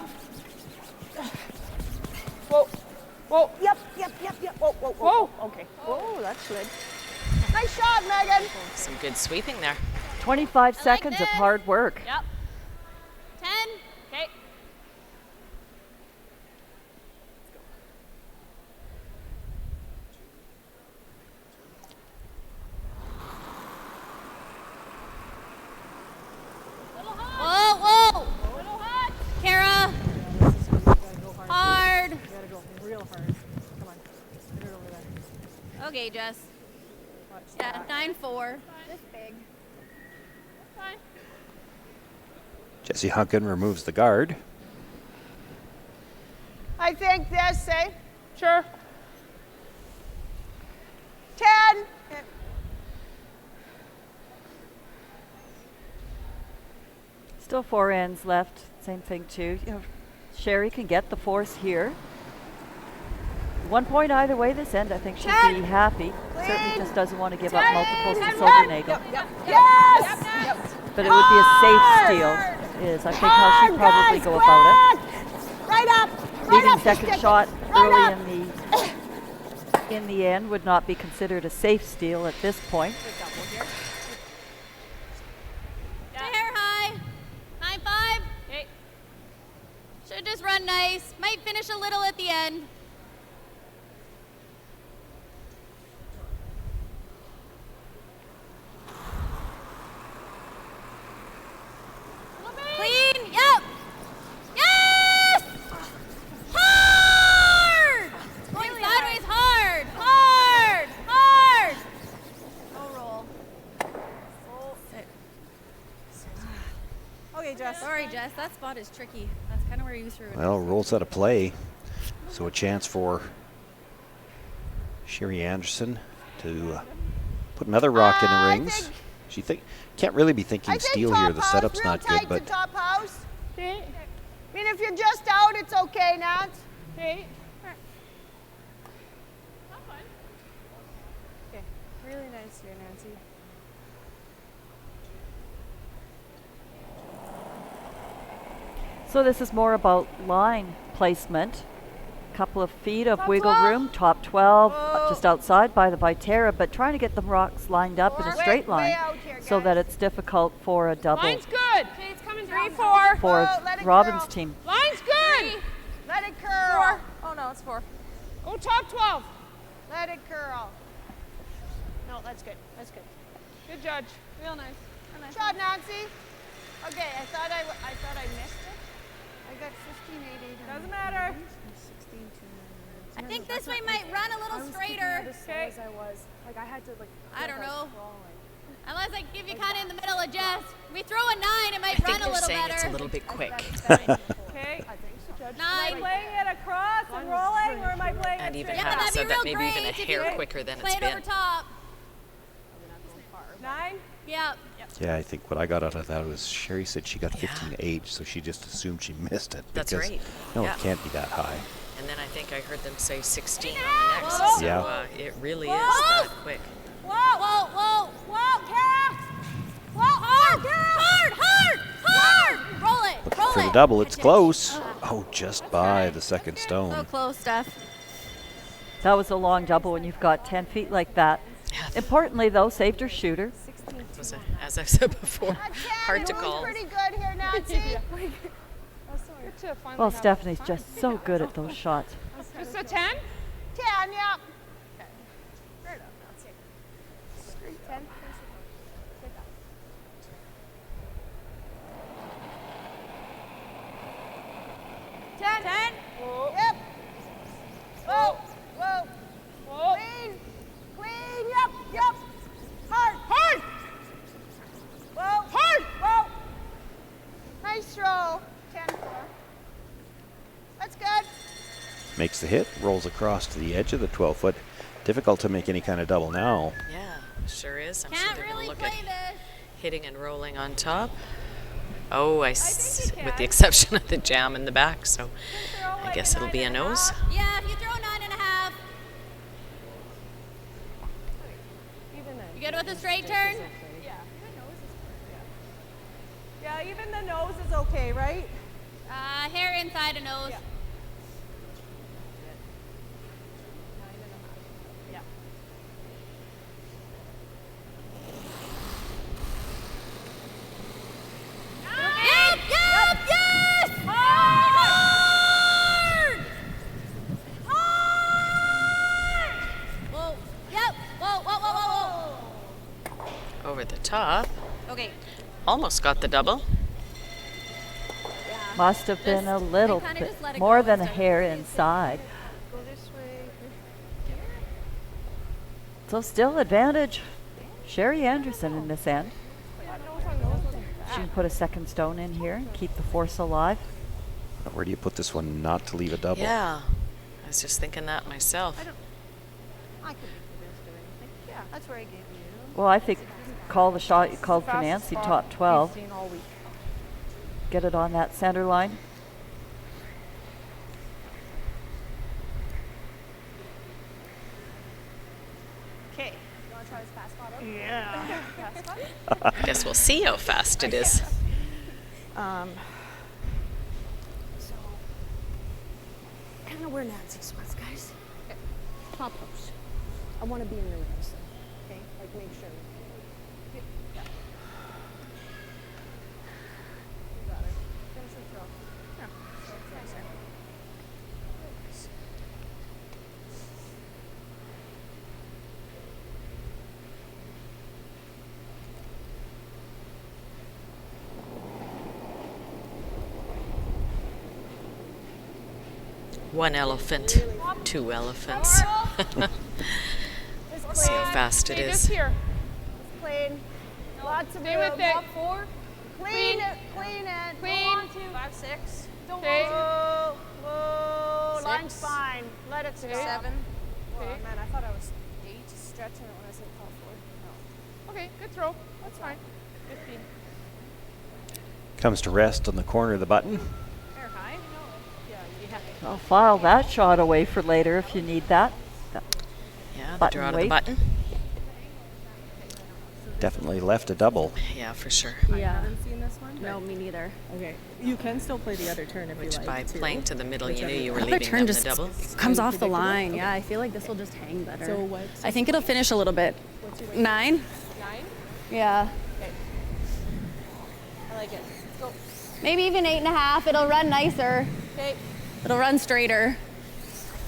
Whoa. Whoa. Yep. Whoa, whoa, whoa. Whoa. Okay. Oh, that's good. Nice shot, Megan. Some good sweeping there. 25 seconds of hard work. Yep. 10. Okay. Whoa, whoa. Kara. Hard. You gotta go real hard. Come on. Get it over there. Okay, Jess. Watch Yeah, that. 9-4. This big. Fine. Jesse Hunkin removes the guard. I think this, eh? Sure. 10. Still 4 ends left. Same thing too. You know, Sherry can get the force here. 1 point either way this end. I think she'd be happy. Certainly just doesn't want to give up multiples to Silvernagle. Yes. But it would be a safe steal, is I think how she'd probably go about it. Right up. Leaving second shot early in the end would not be considered a safe steal at this point. Hair high. 9-5. Okay. Should just run nice. Might finish a little at the end. Clean. Yep. Yes. Hard. Going sideways. Hard. Hard. Hard. No roll. Okay, Jess. Sorry, Jess. That spot is tricky. That's kind of where you threw it. Well, rolls out of play. So a chance for Sherry Anderson to put another rock in the rings. She can't really be thinking steel here. The setup's not good, but Top house. Okay. I mean, if you're just out, it's okay, Nance. Okay. Okay. Really nice here, Nancy. So this is more about line placement. Couple of feet of wiggle room, top 12, just outside by the Viterra, but trying to get the rocks lined up in a straight line so that it's difficult for a double Line's good. Okay, it's coming 3-4. for Robin's team. Line's good. Let it curl. 4. Oh no, it's 4. Go top 12. Let it curl. No, that's good. That's good. Good judge. Real nice. Shot, Nancy. Okay, I thought I missed it. I got 15, 8, 8. Doesn't matter. I think this way might run a little straighter. Okay. As I was. Like I had to like. I don't like, I was know. crawling. Unless I give you kind of in the middle of Jess. We throw a 9, it might I think run a they're little saying better. it's a little bit quick. Okay. Am 9. I playing it across and rolling, or am I playing And it even straight? Hannah that'd be said that real maybe even a great if you hair could quicker than Play it's it over been. top. 9. Yep. yeah, I think what I got out of that was Sherry said she got 15-8, so she just assumed she missed it. That's because, right. No, Yeah. it can't be that high. And then I think I heard them say 16 on the next. So Yeah. it really is that quick. Whoa, whoa, whoa, whoa, Kara! Whoa, hard, hard, hard, hard! for the double. It's close. Oh, just by the second So stone. close, Steph. That was a long double when you've got 10 feet like that. Importantly, though, saved her shooter. As I've said before, hard to call. Pretty good here, Nancy. Well, Stephanie's just so good at those shots. Just a 10? 10, yeah. Fair enough, Nancy. 10. 10. Yep. Whoa. Whoa. Whoa. Clean. Clean. Yep. Hard. Whoa. Whoa. Nice throw. 10-4. That's good. Makes the hit, rolls across to the edge of the 12-foot. Difficult to make any kind of double now. Yeah, sure is. I'm Can't sure they're really going to play look at this. hitting and rolling on top. Oh, with the exception of the jam in the back, so I guess it'll be a nose. Yeah, if you throw 9.5. You good with a straight turn? Yeah, even the nose is okay, right? Hair inside a nose. Yeah. Yep, yes! Hard! Whoa, yep, whoa. Over the top. Okay. Almost got the double. Must have been a little bit more than a hair inside. Go this way. So still advantage. Sherry Anderson in this end. She can put a second stone in here and keep the force alive. Where do you put this one not to leave a double? Yeah, I was just thinking that myself. I could make the best of anything. Yeah, that's where I gave you. Well, I think call the shot you called for Nancy, top 12. We've seen all week. Get it on that center line. Okay. You want to try this fast spot up? Yeah. Fast spot? I guess we'll see how fast it is. So, kind of where Nancy's was, guys. Okay. Top post. I want to be in the race. Okay? Like, make sure. Yeah. You got it. Finish the throw. Yeah. So, nice. One elephant, two elephants. See how fast it is. Here. It's clean. Lots of room. With it. Top 4. Clean it. Clean. 5, 6. Don't whoa. Line's fine. Let it go. 7. Okay. Oh man, I thought I was 8 stretching it when I said top 4. No. Okay, good throw. That's fine. 15. Comes to rest on the corner of the button. Air high? No. Yeah, you have it. I'll file that shot away for later if you need that. Yeah, the Button draw to the weight. button. Definitely left a double. Yeah, for sure. Yeah. I haven't seen this one. No, me neither. Okay. You can still play the other turn if Which you like. by too. playing to the middle, you knew you were Other leaving turn them just the double. comes off the Unpredictable? line. Okay. Yeah, I feel like this will just hang better. So what? I think it'll finish a little bit. What's your weight? 9? 9? Yeah. Okay. I like it. Let's go. Maybe even 8.5. It'll run nicer. Okay. It'll run straighter.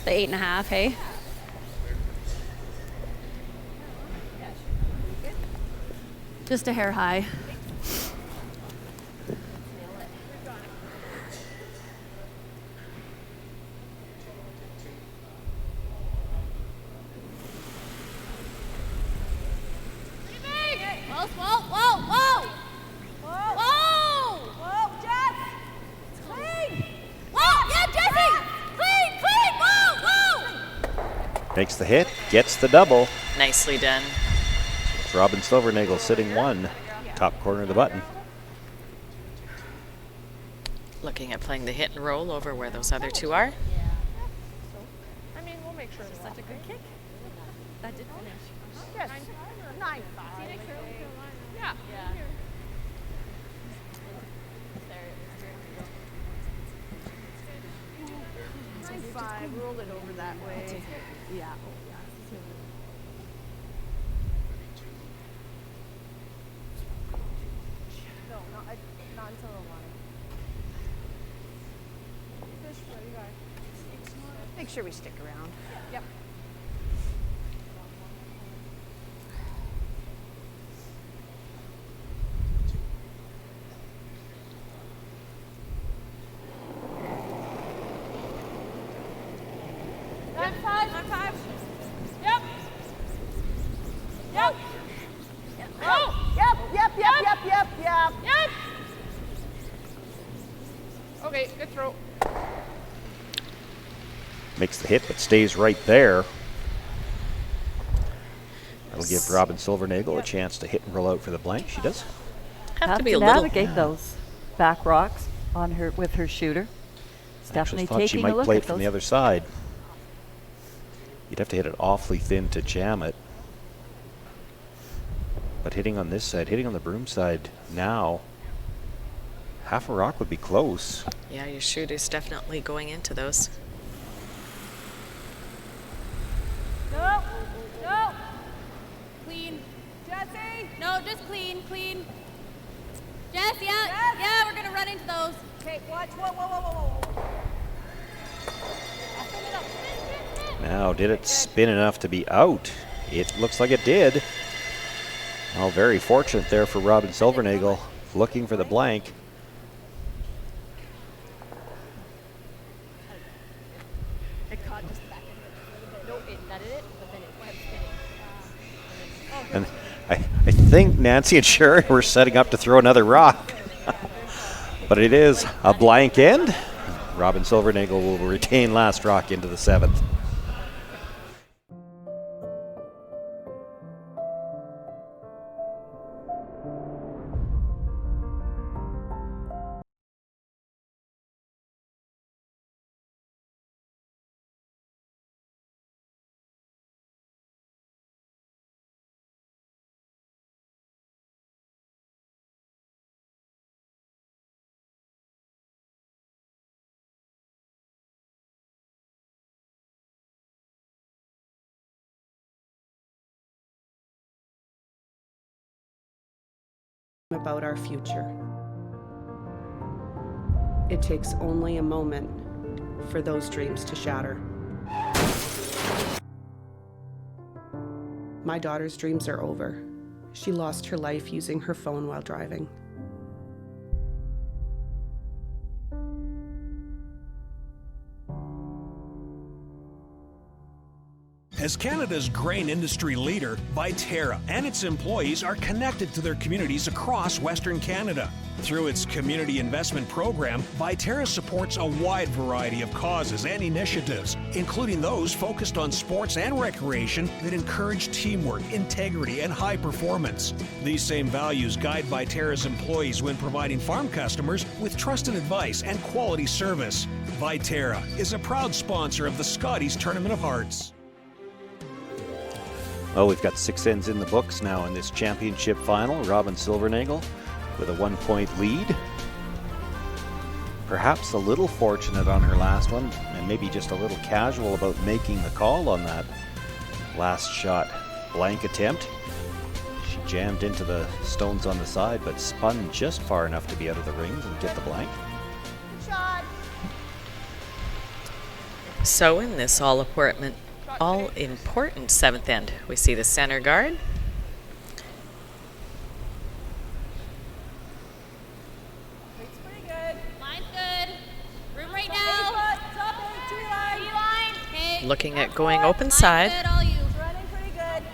The 8.5, hey? Just a hair high. Whoa, Jess! Clean! Whoa, yeah, Jesse! Clean, whoa! Makes the hit, gets the double. Nicely done. It's Robin Silvernagle sitting one, top corner of the button. Looking at playing the hit and roll over where those other two are. I mean, we'll make sure. Such a good kick. That did finish. Yes. 9-5. Yeah. 5. Roll it over that way. Yeah. No, not until the line. Fish, you got it. Make sure we stick around. Yep. On 5. Yep. Yep. Yep. Okay, good throw. Makes the hit, but stays right there. That'll give Robin Silvernagle a chance to hit and roll out for the blank. She does. Have to be to a little navigate those back rocks on her with her shooter. Stephanie Thought she taking a might look play at it from those. the other side. You'd have to hit it awfully thin to jam it. But hitting on this side, hitting on the broom side now, half a rock would be close. Yeah, your shooter's definitely going into those. No. No. Clean. Jesse. No, just clean. Clean. Jess, yeah. Jess. Yeah, we're going to run into those. Okay, watch. Whoa. Now, did it spin enough to be out? It looks like it did. Well, very fortunate there for Robin Silvernagle, looking for the blank. It caught just the back end. No, it nutted it, but then it went spinning. I think Nancy and Sherry were setting up to throw another rock. But it is a blank end. Robin Silvernagle will retain last rock into the 7th. About our future. It takes only a moment for those dreams to shatter. My daughter's dreams are over. She lost her life using her phone while driving. As Canada's grain industry leader, Viterra and its employees are connected to their communities across Western Canada. Through its community investment program, Viterra supports a wide variety of causes and initiatives, including those focused on sports and recreation that encourage teamwork, integrity, and high performance. These same values guide Viterra's employees when providing farm customers with trusted advice and quality service. Viterra is a proud sponsor of the Scotties Tournament of Hearts. Well, we've got 6 ends in the books now in this championship final. Robin Silvernagle with a 1-point lead. Perhaps a little fortunate on her last one, and maybe just a little casual about making the call on that last shot blank attempt. She jammed into the stones on the side, but spun just far enough to be out of the rings and get the blank. Good shot. So in this all-important 7th end, we see the center guard. It's pretty good. Line's good. Room right now. Top 8, T-line. T-line. Okay. Looking at going open side. Good, all you. Running pretty good.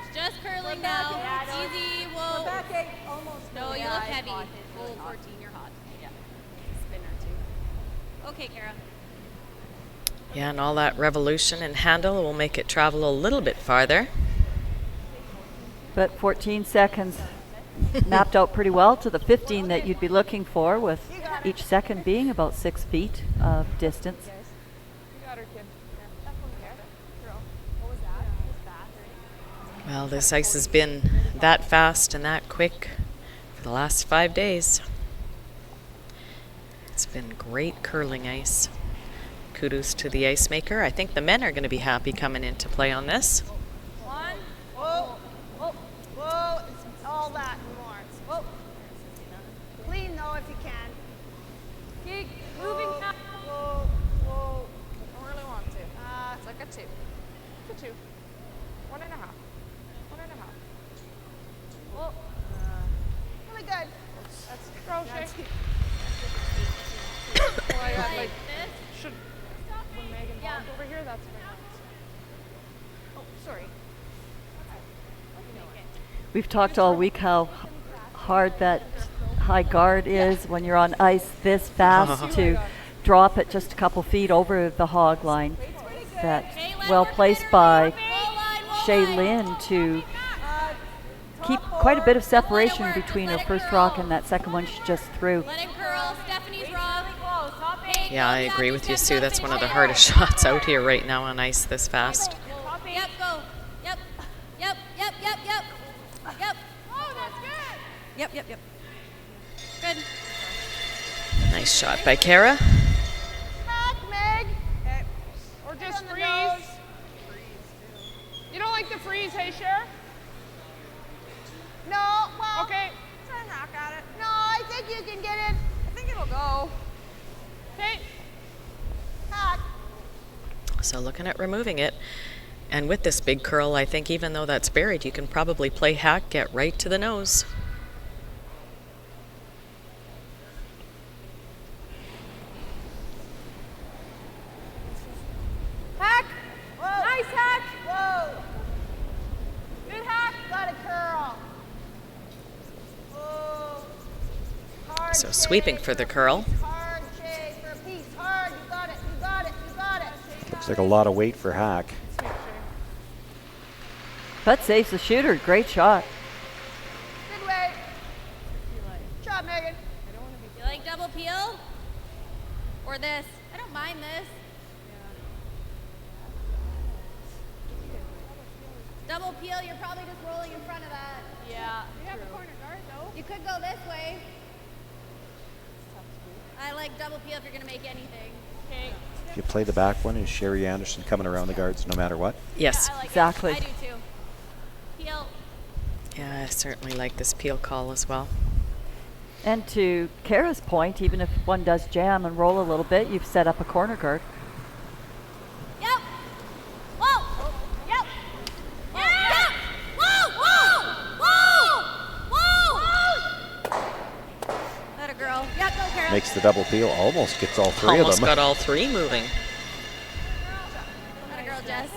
It's just curling back now. eight. It's easy. Whoa. We're back 8, almost. No, you Yeah, look it's heavy. hot. It's really hot. 14, you're hot. Yeah. Spinner too. Okay, Kara. Yeah, and all that revolution and handle will make it travel a little bit farther. But 14 seconds mapped out pretty well to the 15 that you'd be looking for, with each second being about 6 feet of distance. You got her, kid. What was that? Well, this ice has been that fast and that quick for the last 5 days. It's been great curling ice. kudos to the ice maker. I think the men are going to be happy coming into play on this. One. Whoa. Whoa. Whoa. It's all that and more. Whoa. Clean though if you can. Keep moving. Whoa. Whoa. Don't really want to. It's like a 2. It's a 2. 1.5. 1.5. Whoa. Really good. That's crochet. Should when Megan bombed over here, that's very nice. Oh, sorry. We've talked all week how hard that high guard is when you're on ice this fast to drop it just a couple feet over the hog line. That's well placed by Shaylin to keep quite a bit of separation between her first rock and that second one she just threw. Let it curl. Stephanie rock. Yeah, I agree with you, Sue. That's one of the hardest shots out here right now on ice this fast. Yep, go. Yep. Yep, yep, yep, yep. Yep. Oh, that's good. Yep, yep, yep. Good. Nice shot by Kara. Back, Meg. Okay. Or just freeze. You don't like to freeze, hey, Cher? No, well. Okay. Try and knock at it. No, I think you can get it. I think it'll go. Okay. Hack. So looking at removing it. And with this big curl, I think even though that's buried, you can probably play hack, get right to the nose. Hack. Whoa. Nice hack. Whoa. Good hack. Got a curl. Whoa. Hard So sweeping for the curl. Hard shake for a piece. Hard. You got it. You got it. You got it. Looks like a lot of weight for Hack. That saves the shooter. Great shot. Good way. Shot, Megan. You like double peel? Or this? I don't mind this. Double peel, you're probably just rolling in front of that. Yeah. You have a corner guard, though. You could go this way. I like double peel if you're going to make anything. Okay. If you play the back one, is Sherry Anderson coming around the guards no matter what? Yes. Yeah, I like Exactly. it. I do too. Peel. Yeah, I certainly like this peel call as well. And to Kara's point, even if one does jam and roll a little bit, you've set up a corner guard. Yep. Whoa. Yep. Yeah. Whoa. Whoa. Whoa. Whoa. Let her girl. Yep, go Kara. Makes the double peel, almost gets all three Almost of them. got all three moving. Let her girl, Jess.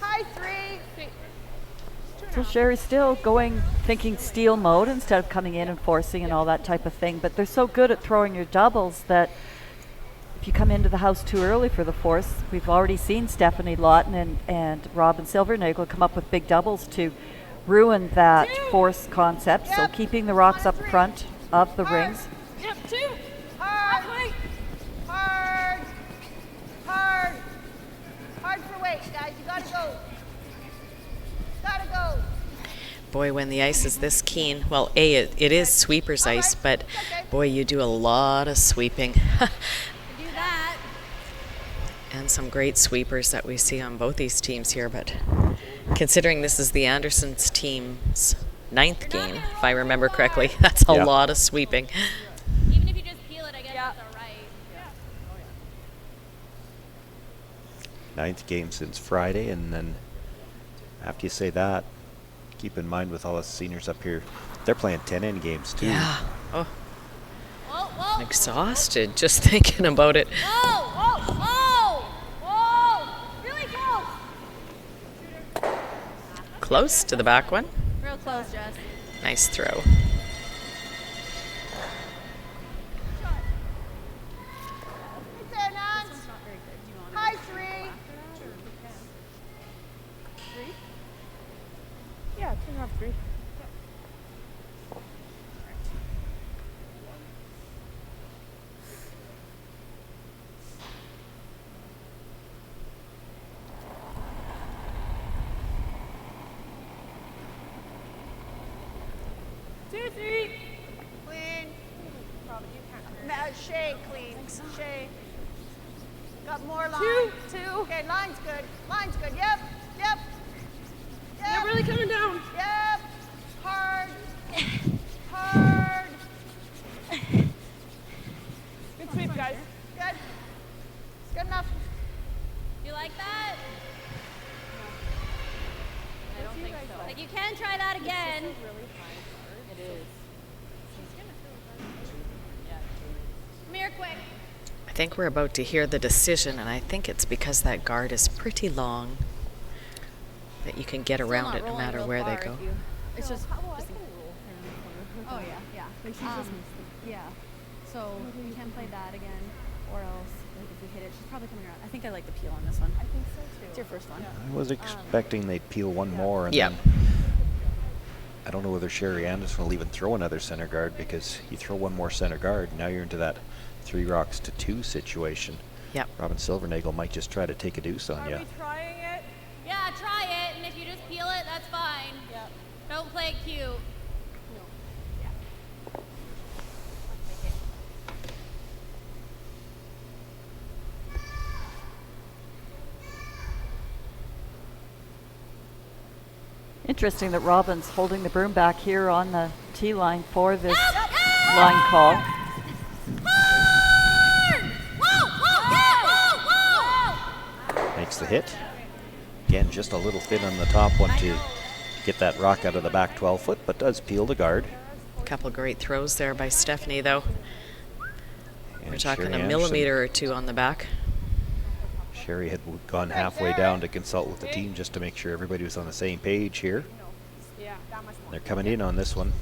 High three. So Sherry's still going, thinking steal mode instead of coming in and forcing and all that type of thing. But they're so good at throwing your doubles that if you come into the house too early for the force, we've already seen Stephanie Lawton and Robin Silvernagle come up with big doubles to ruin that force concept. So keeping the rocks up front of the rings. Yep, 2. Hard. Hard. Hard. Hard for weight, guys. You gotta go. Gotta go. Boy, when the ice is this keen, well, it is sweeper's ice, but boy, you do a lot of sweeping. Do that. And some great sweepers that we see on both these teams here, but considering this is the Andersons team's 9th game, if I remember correctly, that's a lot of sweeping. Even if you just peel it, I guess that's all right. Yeah. 9th game since Friday, and then after you say that, keep in mind with all the seniors up here, they're playing 10-in games too. Yeah. Oh. Whoa, whoa. I'm exhausted just thinking about it. Whoa, whoa, whoa. Whoa. Really close. Close to the back one. Real close, Jess. Nice throw. Right there, Nance. High three. Yeah, 2.5, 3. Clean. Shay clean. Shay. Got more line. Two. Okay, line's good. Line's good. Yep. Yep. They're really coming down. Yep. Hard. Hard. Good sweep, guys. Good. It's good enough. You like that? I don't think so. Like, you can try that again. It is. Come here quick. I think we're about to hear the decision, and I think it's because that guard is pretty long that you can get around it no matter where they go. It's just. Oh yeah, yeah. Like she's just yeah. So you can play that again, or else like if we hit it, she's probably coming around. I think I like the peel on this one. I think so too. It's your first one. I was expecting they'd peel one more. And Yep. then I don't know whether Sherry Anderson will even throw another center guard, because you throw one more center guard, now you're into that 3 rocks to 2 situation. Yep. Robin Silvernagle might just try to take a deuce on you. Are we trying it? Yeah, try it, and if you just peel it, that's fine. Yep. Don't play it cute. No. Yeah. Interesting that Robin's holding the broom back here on the tee line for this line call. Makes the hit. Again, just a little thin on the top one to get that rock out of the back 12 foot, but does peel the guard. Couple great throws there by Stephanie, though. And We're talking Sherry a Anderson- millimeter or two on the back. Sherry had gone halfway down to consult with the team just to make sure everybody was on the same page here. Yeah, that much more. They're coming in on this one.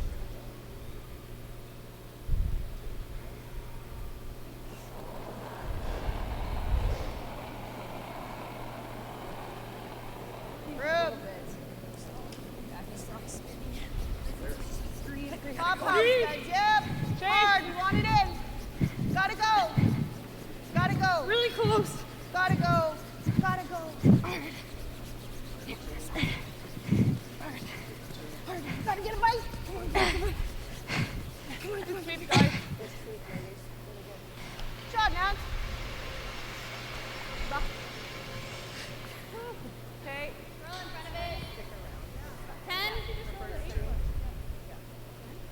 Pop house, guys. Yep. Hard. We want it in. Gotta go. Gotta go. Really close. Gotta go. Gotta go. Hard. Hard. Gotta get a bite. Come on, get a bite. Come on, Good sweep, guys. Shot, Nance. Okay. Roll in front of it. 10?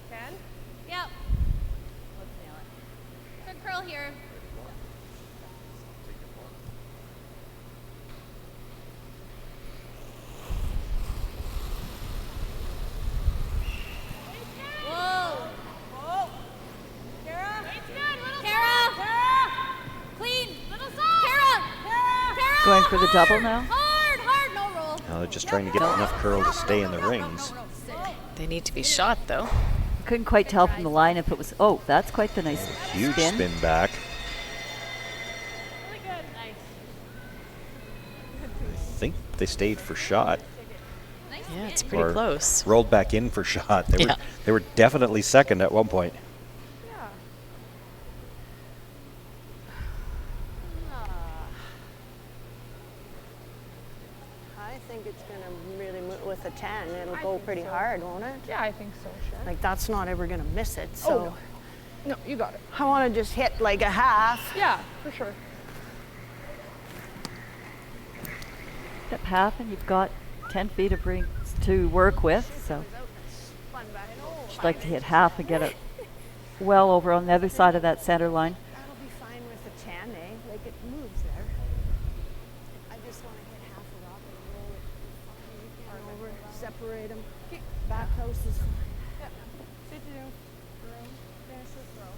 10. Yep. Good curl here. Whoa. Oh. Kara. Kara. Clean. Little soft. Kara. Going for the double now. Hard, hard, no roll. Now they're just trying to get enough curl to stay in the rings. They need to be shot, though. Couldn't quite tell from the line if it was. Oh, that's quite the nice Huge spin. spin back. Really good. Nice. I think they stayed for shot. Yeah, it's pretty or close. Rolled back in for shot. Yeah. They were definitely second at one point. Yeah. I think it's gonna really move with a 10. It'll I go think pretty so. hard, won't it? Yeah, I think so, sure. Like that's not ever gonna miss it. So Oh, no. No, you got it. I want to just hit like a half. Yeah, for sure. Step half, and you've got 10 feet of rings to work with. So she'd like to hit half and get it well over on the other side of that center line. That'll be fine with a 10, eh? Like it moves there. I just want to hit half a rock and roll it. Fine, over, separate them. Back house is fine. Yep. Sit down. Room. Finish this row.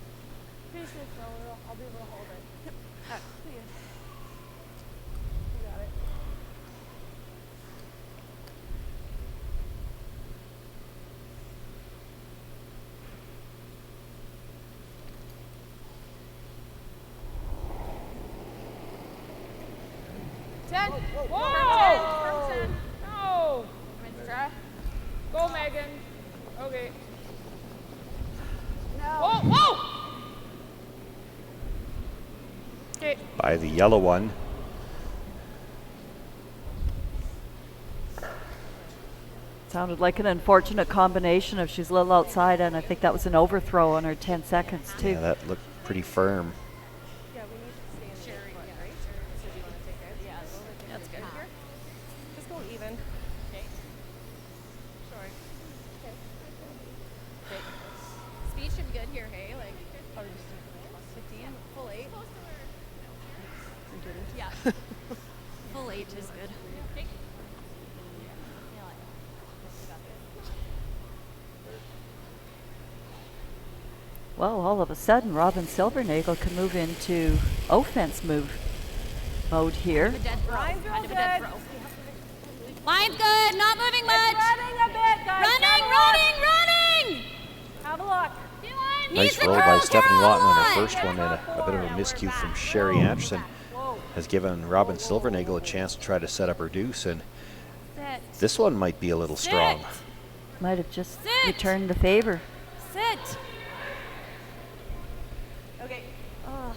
Finish this row. I'll be able to hold it. Yep. See ya. You got it. Ten. Whoa! From 10. No. Okay. Go, Megan. Okay. No. Whoa! Whoa! Okay. By the yellow one. Sounded like an unfortunate combination of she's a little outside, and I think that was an overthrow on her 10 seconds too. Yeah, that looked pretty firm. That's good. Just go even. Okay. Sorry. Okay. Speed should be good here, hey? Like, 15, full 8. Yeah. Full 8 is good. Well, all of a sudden, Robin Silvernagle can move into offense mode here. Line's real good. Line's good, not moving much. Running a bit, guys. Running! Have a look. Nice roll by Stephanie Lawton on her first one, and a bit of a miscue from Sherry Anderson has given Robin Silvernagle a chance to try to set up her deuce, and this one might be a little strong. Might have just returned the favor. Sit. Okay. Oh.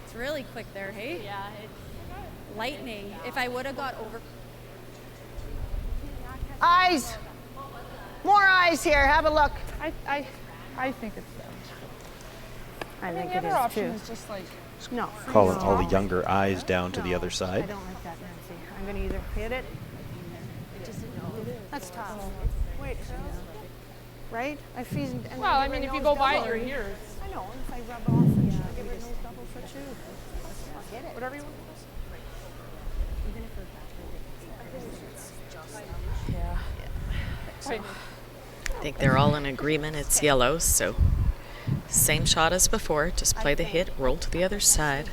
It's really quick there, hey? Yeah. Lightning. If I would have got over. Eyes. More eyes here. Have a look. I think it's them. I think the it other is option too. is just like No. Calling all the younger eyes down to the other I side. don't like that, Nancy. I'm going to either hit it. That's tough. Wait. Right? I feel. well, I mean, if you go by it, you're here. I know. If I rub off and give her a nose double for 2. Get it. Whatever you want. Yeah. I think they're all in agreement it's yellow, so same shot as before. Just play the hit, roll to the other side.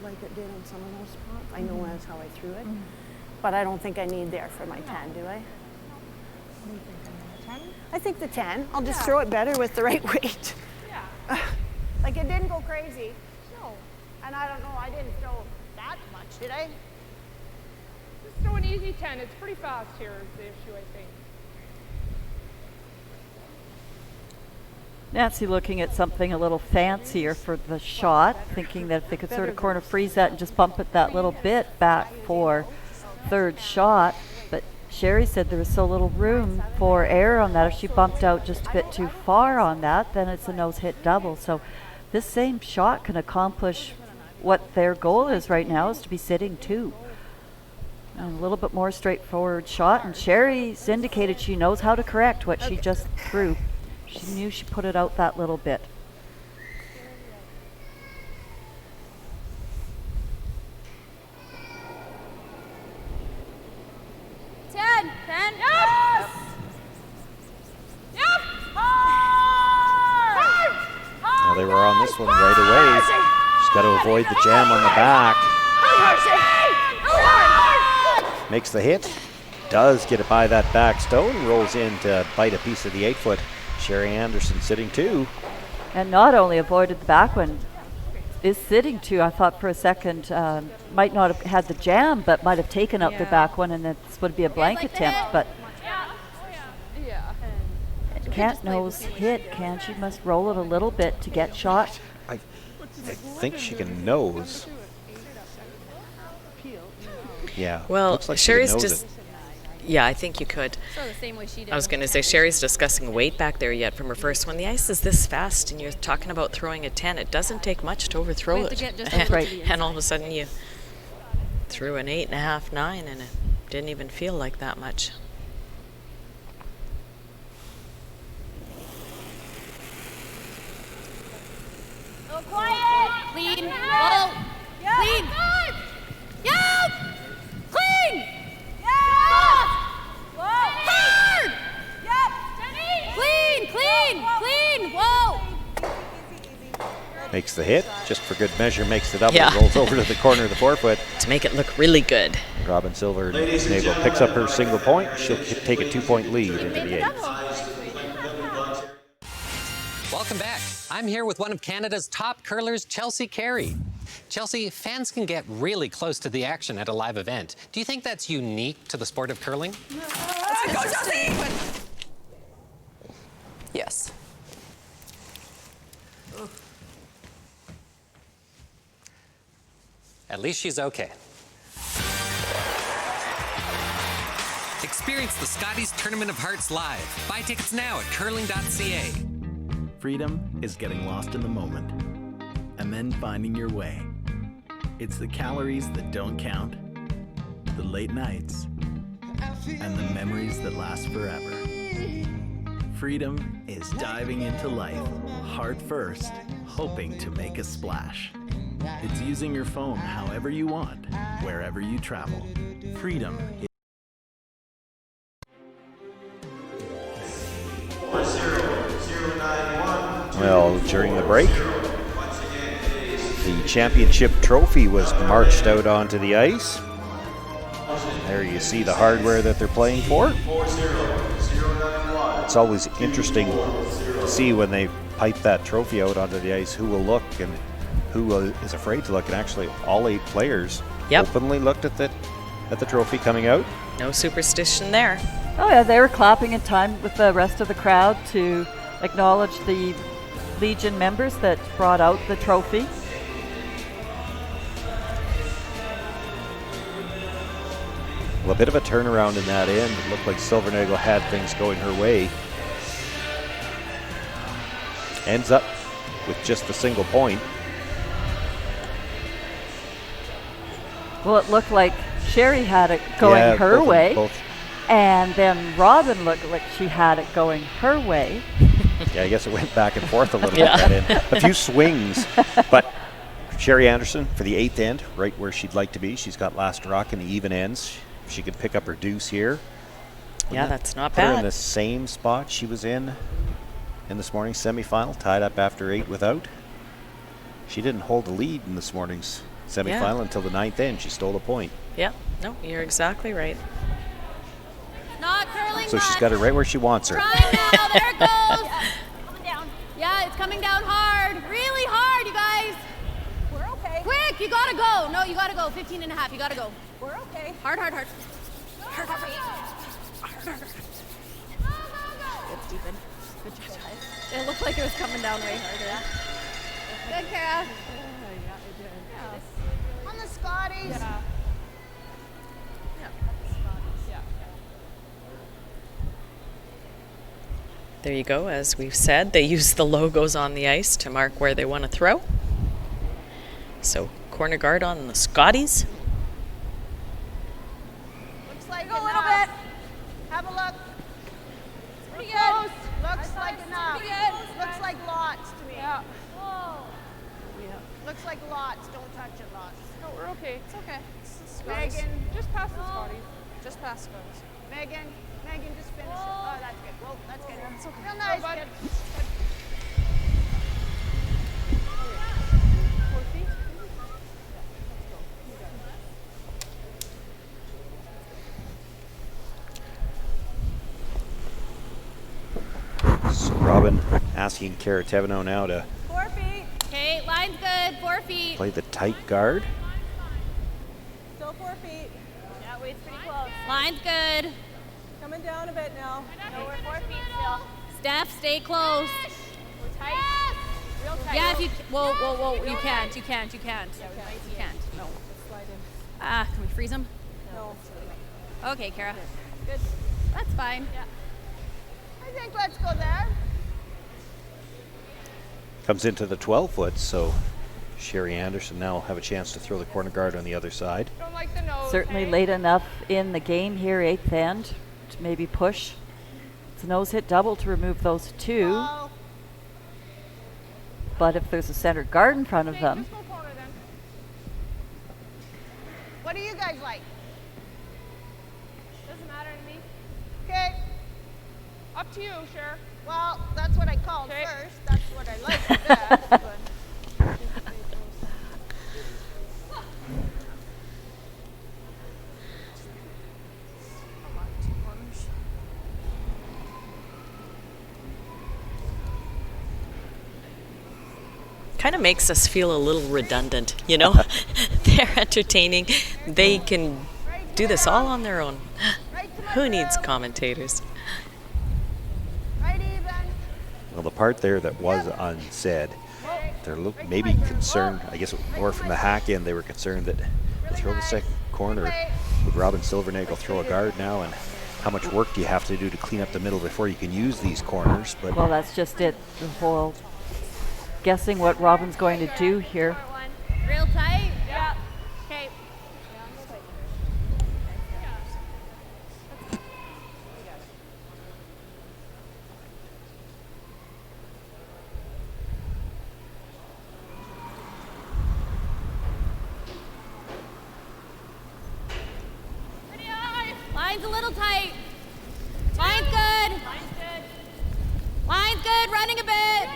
Like it did on some of those spots. I know that's how I threw it. But I don't think I need there for my 10, do I? I think the 10. I'll just throw it better with the right weight. Yeah. Like it didn't go crazy. No. And I don't know, I didn't throw that much, did I? Just throw an easy 10. It's pretty fast here is the issue, I think. Nancy looking at something a little fancier for the shot, thinking that if they could sort of corner freeze that and just bump it that little bit back for third shot. But Sherry said there was so little room for error on that. If she bumped out just a bit too far on that, then it's a nose hit double. So this same shot can accomplish what their goal is right now, is to be sitting 2. And a little bit more straightforward shot, and Sherry's indicated she knows how to correct what she just threw. She knew she put it out that little bit. Ten. Yes! Yep! Hard! Now they were on this one right away. Just got to avoid the jam on the back. Makes the hit. Does get it by that back stone. Rolls in to bite a piece of the 8-foot. Sherry Anderson sitting 2. And not only avoided the back one, is sitting 2. I thought for a second might not have had the jam, but might have taken out the back one, and this would be a blank attempt. But can't nose hit, can she? Must roll it a little bit to get shot. I think she can nose. Yeah. Well, looks like Sherry's she can nose just. it. Yeah, I think you could. Throw the same way she did. I was going to say, Sherry's discussing weight back there yet from her first one. The ice is this fast, and you're talking about throwing a 10. It doesn't take much to overthrow it. And all of a sudden you threw an 8.5, 9, and it didn't even feel like that much. Oh, quiet. Clean. Whoa. Clean. Yep. Clean. Hard! Yep! Clean! Whoa! Makes the hit, just for good measure, makes the double, Yeah. rolls over to the corner of the 4-foot. To make it look really good. Robin Silvernagle picks up her single point. She'll take a 2-point lead into the 8th. Welcome back. I'm here with one of Canada's top curlers, Chelsea Carey. Chelsea, fans can get really close to the action at a live event. Do you think that's unique to the sport of curling? Go, Chelsea! Yes. At least she's okay. Experience the Scotties Tournament of Hearts live. Buy tickets now at curling.ca. Freedom is getting lost in the moment and then finding your way. It's the calories that don't count, the late nights, and the memories that last forever. Freedom is diving into life, heart first, hoping to make a splash. It's using your phone however you want, wherever you travel. Freedom is Well, during the break, the championship trophy was marched out onto the ice. There you see the hardware that they're playing for. It's always interesting to see when they pipe that trophy out onto the ice who will look and who is afraid to look. And actually, all 8 players openly looked at the trophy coming out. No superstition there. Oh yeah, they were clapping in time with the rest of the crowd to acknowledge the Legion members that brought out the trophy. Well, a bit of a turnaround in that end. It looked like Silvernagle had things going her way. Ends up with just a single point. Well, it looked like Sherry had it going her way. And then Robin looked like she had it going her way. Yeah, I guess it went back and forth a little bit that end. A few swings, but Sherry Anderson for the 8th end, right where she'd like to be. She's got last rock in the even ends. She could pick up her deuce here. Yeah, that's not put her in bad. the same spot she was in this morning's semifinal, tied up after 8 without. She didn't hold the lead in this morning's semifinal until the 9th end. She stole a point. Yeah, no, you're exactly right. Not curling. So she's got it right where she wants her. Trying now. There it goes. Coming down. Yeah, it's coming down hard. Really hard, you guys. We're okay. Quick, you gotta go. No, you gotta go. 15 and a half. You gotta go. We're okay. Hard, hard, hard. Hard, hard, hard. Good, Stephen. Good job, guys. It looked like it was coming down way harder. Good, Kara. Yeah, it did. Yeah. On the Scotties. Yeah. There you go. As we've said, they use the logos on the ice to mark where they want to throw. So corner guard on the Scotties. Looks like a little bit. Have a look. It's pretty good. Looks like enough. Looks like lots to me. Yeah. Looks like lots. Don't touch it, lots. No, we're okay. It's okay. It's the Scotties. Megan. Just past the Scotties. Just past Scotties. Megan, just finish it. Oh, that's good. Well, that's good. It's okay. Real nice, bud. kid. 4 feet? So Robin asking Kara Teveno now to 4 feet. Okay, line's good. 4 feet. play the tight guard. Still 4 feet. Yeah, weight's pretty close. Line's good. Coming down a bit now. No, we're 4 feet still. Steph, stay close. We're tight. Real tight. Yeah, if you, whoa. You can't. Yeah, you can't. No. Slide in. Can we freeze them? No. Okay, Kara. Good. That's fine. Yeah. I think let's go there. Comes into the 12-foot, so Sherry Anderson now will have a chance to throw the corner guard on the other side. Don't like the nose. Certainly late enough in the game here, 8th end, to maybe push. It's a nose hit double to remove those 2. Oh. But if there's a center guard in front of them, Just go corner then. What do you guys like? Doesn't matter to me. Okay. Up to you, Cher. Well, that's what I called Okay. first. That's what I like with that. But Kind of makes us feel a little redundant, you know? They're entertaining. They can do this all on their own. Who needs commentators? right even. Well, the part there that was unsaid, they're maybe concerned, I guess more from the hack end, they were concerned that to throw the second corner, would Robin Silvernagle throw a guard now? And how much work do you have to do to clean up the middle before you can use these corners. But Well, that's just it. The whole guessing what Robin's going to do here. Real tight? Yeah. Okay. Line's a little tight. Line's good. Line's good. Running a bit.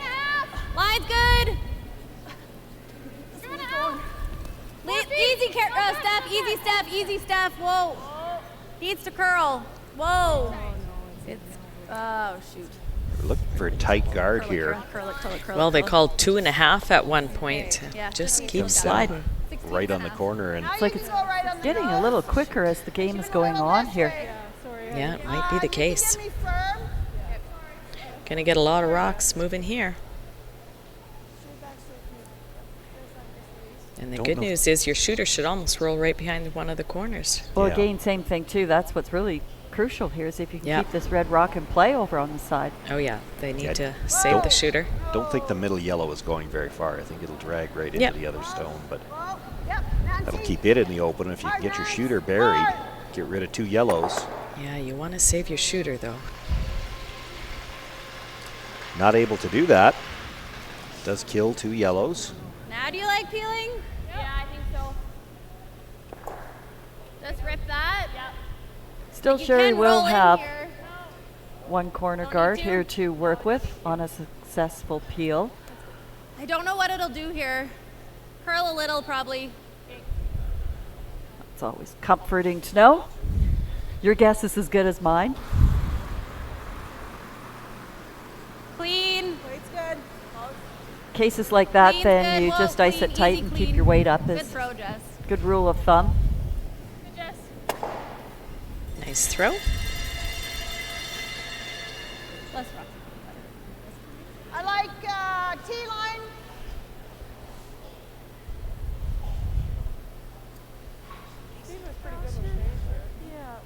Line's good. Easy, Steph. Easy, Steph. Easy, Steph. Whoa. Needs to curl. Whoa. It's. Oh shoot. we're looking for a tight guard here. Well, they called 2.5 at one point. Just keep sliding. Right on the corner, and It's like it's getting a little quicker as the game is going on here. Yeah, it might be the case. Gonna get a lot of rocks moving here. And the Don't good know. news is your shooter should almost roll right behind one of the corners. Well, again, same thing too. That's what's really crucial here is if you can Yeah. keep this red rock in play over on the side. Oh yeah, they need Yeah, to save the shooter. don't think the middle yellow is going very far. I think it'll drag right into Yep. the other stone, but that'll keep it in the open. If you can get your shooter buried, get rid of 2 yellows. Yeah, you want to save your shooter though. Not able to do that. Does kill 2 yellows. Now do you like peeling? Yeah, I think so. Just rip that. Yep. Still, You Sherry can will roll in have here. one corner guard here to work with on a successful peel. I don't know what it'll do here. Curl a little, probably. It's always comforting to know. Your guess is as good as mine. Clean. Weight's good. Cases like that, Clean's then good. you Whoa, just ice clean, it tight easy, and clean. keep your weight up. Good Is throw, Jess. good rule of thumb. Good, Jess. Nice throw. Less rough. I like T-line. Steve was pretty good with Fraser. Yeah.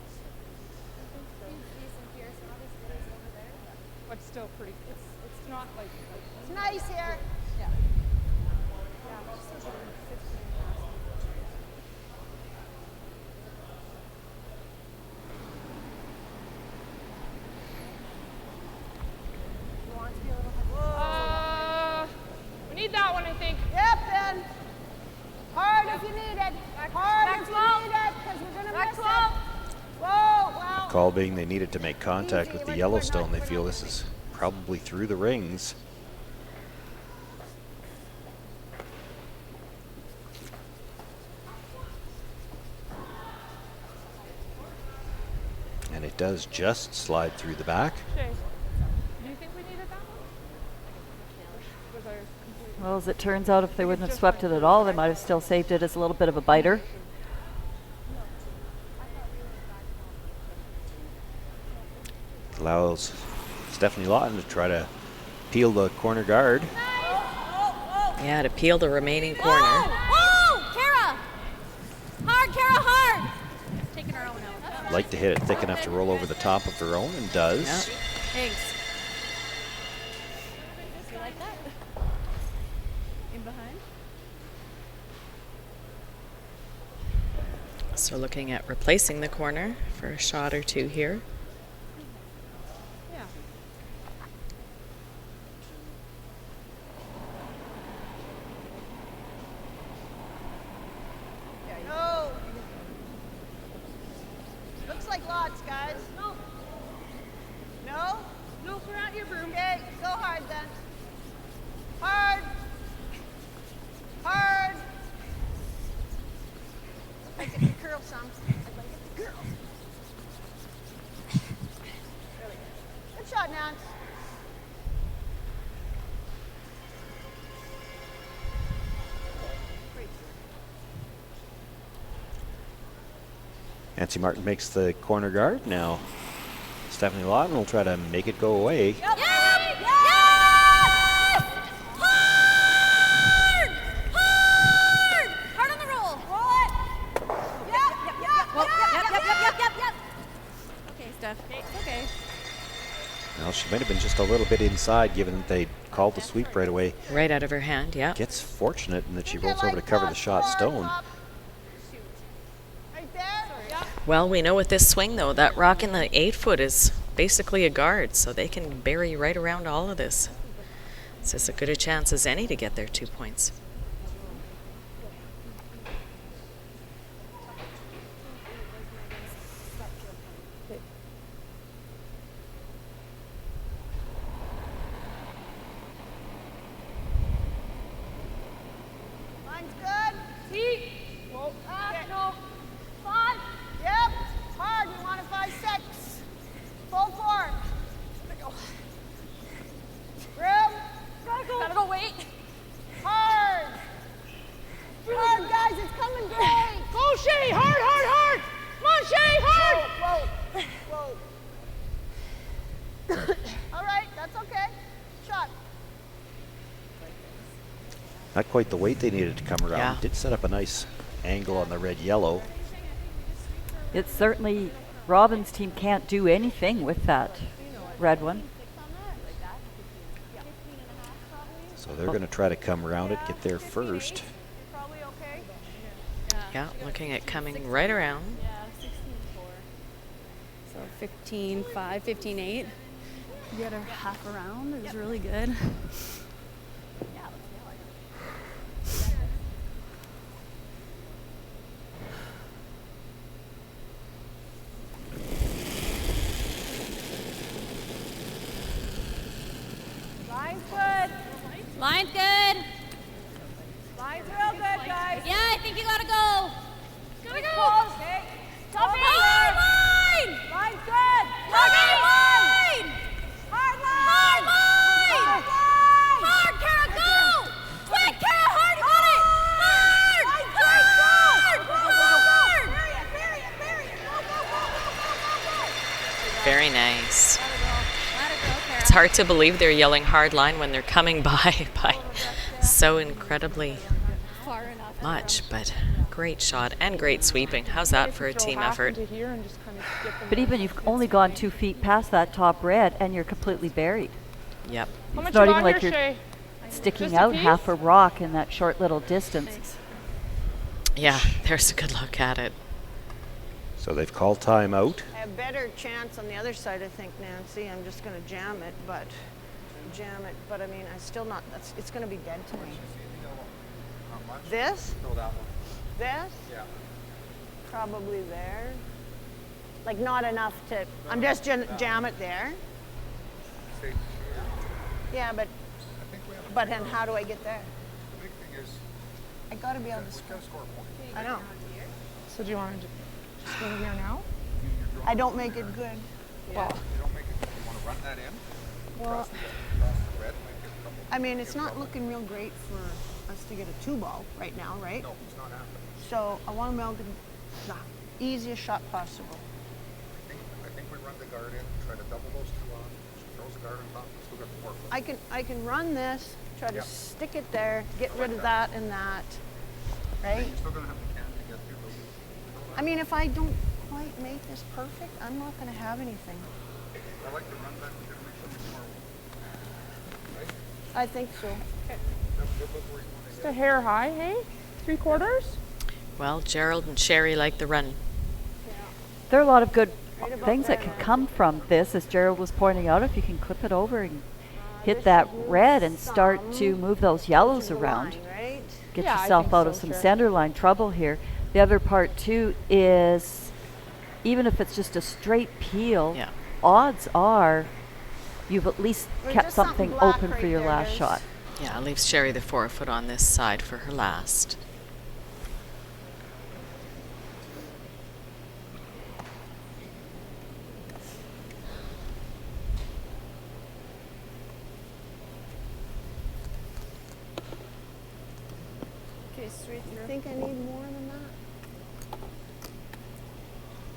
But still pretty. It's not like. It's nice here. Yeah. Yeah, she's still doing 15 passes. You want it to be a little heavy? We need that one, I think. Yep, then. Hard if you need it. Hard back if you 12. need it, because we're going to Back miss 12. it. Whoa, wow. Call being they needed to make contact with the Yellowstone. They feel this is probably through the rings. And it does just slide through the back. Shay, do you think we needed that one? Was ours complete? Well, as it turns out, if they wouldn't have swept it at all, they might have still saved it as a little bit of a biter. Allows Stephanie Lawton to try to peel the corner guard. Yeah, to peel the remaining corner. Whoa! Kara! Hard, Kara, hard! Taking her own out. Like to hit it thick enough to roll over the top of her own, and does. Thanks. You like that? In behind? So looking at replacing the corner for a shot or 2 here. Yeah. No. Looks like lots, guys. No. No? No, throw out your broom. Okay, go hard then. Hard. Hard. I get to curl some. I'd like it to curl. Really good. Good shot, Nance. Nancy Martin makes the corner guard. Now Stephanie Lawton will try to make it go away. Yep! Yes! Hard! Hard! Hard on the roll. Roll it. Yep. Okay, Steph. She might have been just a little bit inside, given that they called the sweep right away. Right out of her hand, yeah. Gets fortunate in that she rolls over to cover the shot stone. Well, we know with this swing, though, that rock in the 8-foot is basically a guard, so they can bury right around all of this. It's as good a chance as any to get their 2 points. Line's good. T. Whoa. No. 5. Yep. Hard. You want a 5-6. Full fork. Room. Gotta go, wait. Hard. Hard, guys. It's coming great. Go, Shay! Hard, hard, hard! Come on, Shay! Hard! Whoa. All right. That's okay. Shot. Not quite the weight they needed to come around. Yeah. Did set up a nice angle on the red-yellow. It's certainly, Robin's team can't do anything with that red one. So they're going to try to come around it, get there first. Yeah, looking at coming right around. So 15-5, 15-8. Get her half around is really good. Line's good. Line's good. Line's real good, guys. Yeah, I think you gotta go. Gotta go. Okay. Hard line! Line's good. Hard line! Hard line. Hard line! Hard line. Hard, Kara, go! Quick, Kara, hard, you got it! Hard! Line's Hard! good. Hard! Bury it. Bury it. Go. Very nice. Let it go, Kara. It's hard to believe they're yelling hard line when they're coming by so incredibly Far enough. much, but great shot and great sweeping. How's that for a team effort? But even you've only gone 2 feet past that top red and you're completely buried. Yep. How much It's not you even got like here, you're Shay? sticking Just a out piece? half a rock in that short little distance. Yeah, there's a good look at it. So they've called timeout. I have better chance on the other side, I think, Nancy. I'm just going to jam it, but I mean, I still not. It's going to be dead to me. This? No, that one. This? Yeah. Probably there. Like not enough to. I'm just jam it there. Safe here. Yeah, but then how do I get there? The big thing is I got to be able to we score. gotta score a point. I know. So do you want to just go here now? I don't make it good. Well, You don't make it. You want to run that in? Well, Across the red, might get a couple. I mean, it's not looking real great for us to get a 2-ball right now, right? No, it's not happening. So I want to make the easiest shot possible. I think we run the guard in, try to double those two on. She throws the guard on top, we still got the 4 foot. I can run this, try to Yeah. stick it there, get rid of that and that, right? You're still going to have the can to get through those. I mean, if I don't quite make this perfect, I'm not going to have anything. I like to run that, we gotta make sure we score one. Right? I think so. Have a good look where you want to just a hair high, hey? 3/4? Well, Gerald and Sherry like the run. There are a lot of good things that can come from this, as Gerald was pointing out. If you can clip it over and hit that red and start to move those yellows around, get Yeah, I yourself think out so, of some sure. center line trouble here. The other part too is, even if it's just a straight peel, Yeah. odds are you've at least There's kept just something something black open right for your there, last guys. shot. Yeah, leaves Sherry the 4-foot on this side for her last. Okay, straight through. You think I need more than that?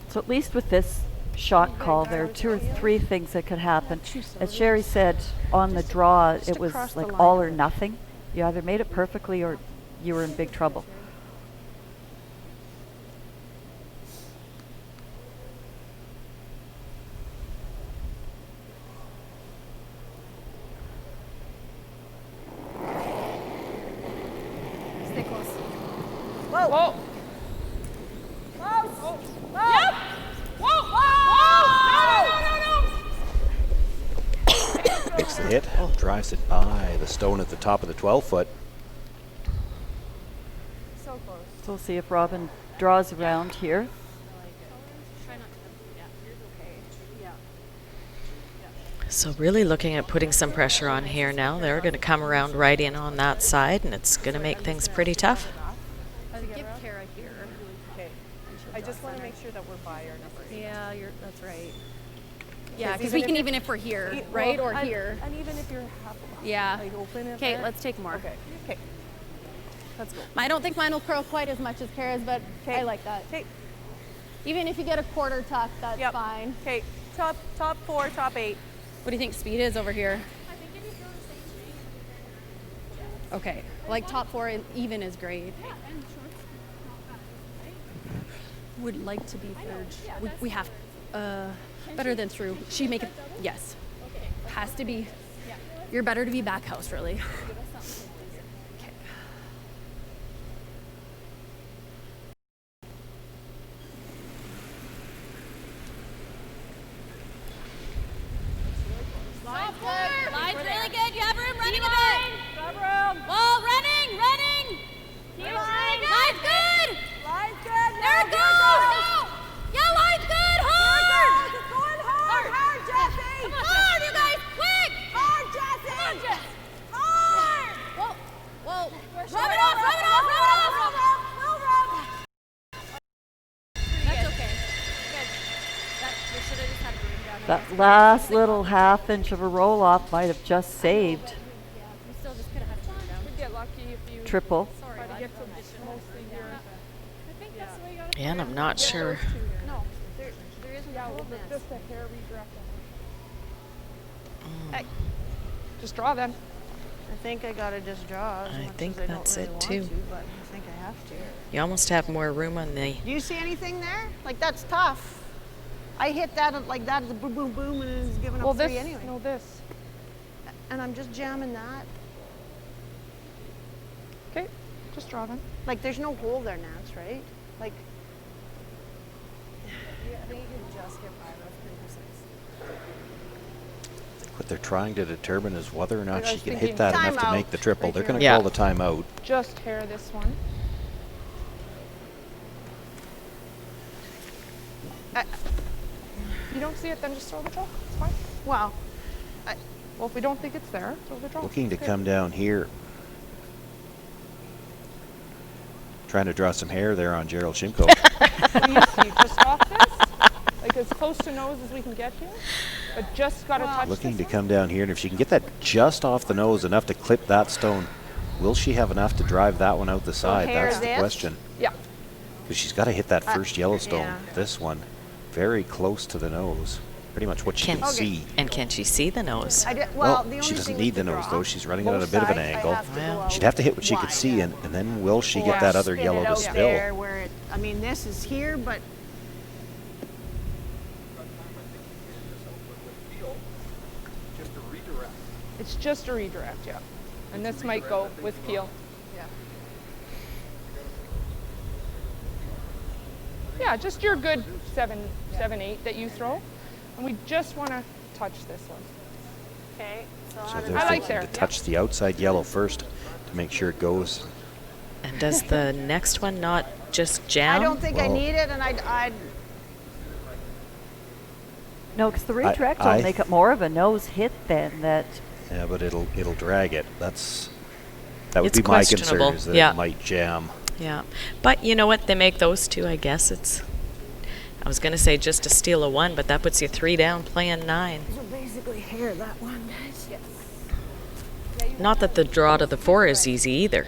So at least with this shot call, there are 2 or 3 things that could happen. As Sherry said on the draw, it was across the like line. all or nothing. You either made it perfectly or you were in big trouble. Whoa. Whoa. Close. Whoa. Yep. Whoa. Whoa. No. Makes the hit, drives it by the stone at the top of the 12-foot. So close. So we'll see if Robin draws around here. So really looking at putting some pressure on here now. They're going to come around right in on that side, and it's going to make things pretty tough. Give Kara here. Okay. I just want to make sure that we're by our number. Yeah, that's right. Yeah, because we can even if we're here, right, or here. And even if you're half Yeah. like open. Okay, let's take more. Okay. Okay. Let's go. I don't think mine will curl quite as much as Kara's, but I like that. Okay. Even if you get a quarter tuck, that's fine. Okay. Top 4, top 8. What do you think speed is over here? Okay, like top 4 and even is great. Would like to be third. We have better than through. She make it. Yes, has to be. You're better to be back house, really. Okay. Line's really good. You have room running a bit. Whoa, running. Line's good. There it goes. Yeah, line's good. Hard. It's going hard, Jesse. Come on, hard, you guys. Quick. Hard, Jesse. Come on, Jess. Hard. Whoa. Rub it off. That's okay. Good. We should have just had room down there. That last little half-inch of a roll-off might have just saved. We still just could have had room down. We'd get lucky if you Triple. try to get to mostly here. I think that's the way you gotta And I'm not sure. No, there isn't a hole there. Just a hair redirect. Hey, just draw then. I think I gotta just draw. As I much think as I that's don't it, really too. want to, but I think I have to. You almost have more room on the... Do you see anything there? Like that's tough. I hit that like that as a boom, boom, boom, and it's giving up 3 anyway. No, this. And I'm just jamming that. Okay, just draw then. Like there's no hole there, Nance, right? Like. I think you can just get by. That's pretty precise. What they're trying to determine is whether or not I she was can thinking hit that enough to timeout. make the triple. Right They're here. going to Yeah. call the timeout. Just hair this one. You don't see it, then just throw the draw. It's fine. Well, Well, if we don't think it's there, throw the draw. Looking to It's good. come down here. Trying to draw some hair there on Gerald Shimko. Easy, just off this, like as close to nose as we can get here, but just got to touch Looking this to come down here, and if she can get that just off the nose, enough to clip that stone, will she have enough to drive that one out the side? hair That's the this? question. Yeah. Because she's got to hit that first yellow stone. yeah. This one, very close to the nose. Pretty much what she can see. And can she see the nose? Well, the she only doesn't thing need with the nose, though. She's running it at a both bit of an sides, I angle. have to go She'd out have to hit what she could wide. see, and then will she Or get that other spin yellow it to out spill? there where it, I mean, this is here, but It's just a redirect, yeah. And this might go with peel. Yeah. Yeah, just your good 7, 8 that you throw. And we just want to touch this one. Okay. So they're I like thinking there. to touch the outside yellow first to make sure it goes. And does the next one not just jam? I don't think I Well- need it, and I'd No, because the redirect will I- make it more of a nose hit then. That Yeah, but it'll drag it. That would It's be my concern, questionable, is that yeah. it might jam. Yeah. But you know what? They make those two, I guess. I was going to say just to steal a 1, but that puts you 3 down playing 9. so basically hair that one, guys. Yes. Not that the draw to the 4 is easy either.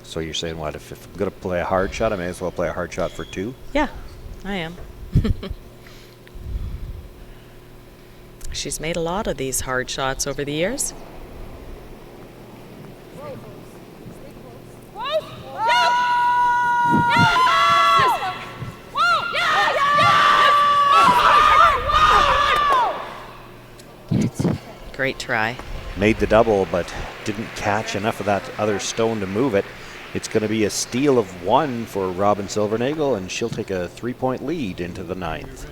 So you're saying, what, if I'm going to play a hard shot, I may as well play a hard shot for 2? Yeah, I am. She's made a lot of these hard shots over the years. Great try. made the double, but didn't catch enough of that other stone to move it. It's going to be a steal of 1 for Robin Silvernagle, and she'll take a 3-point lead into the 9th.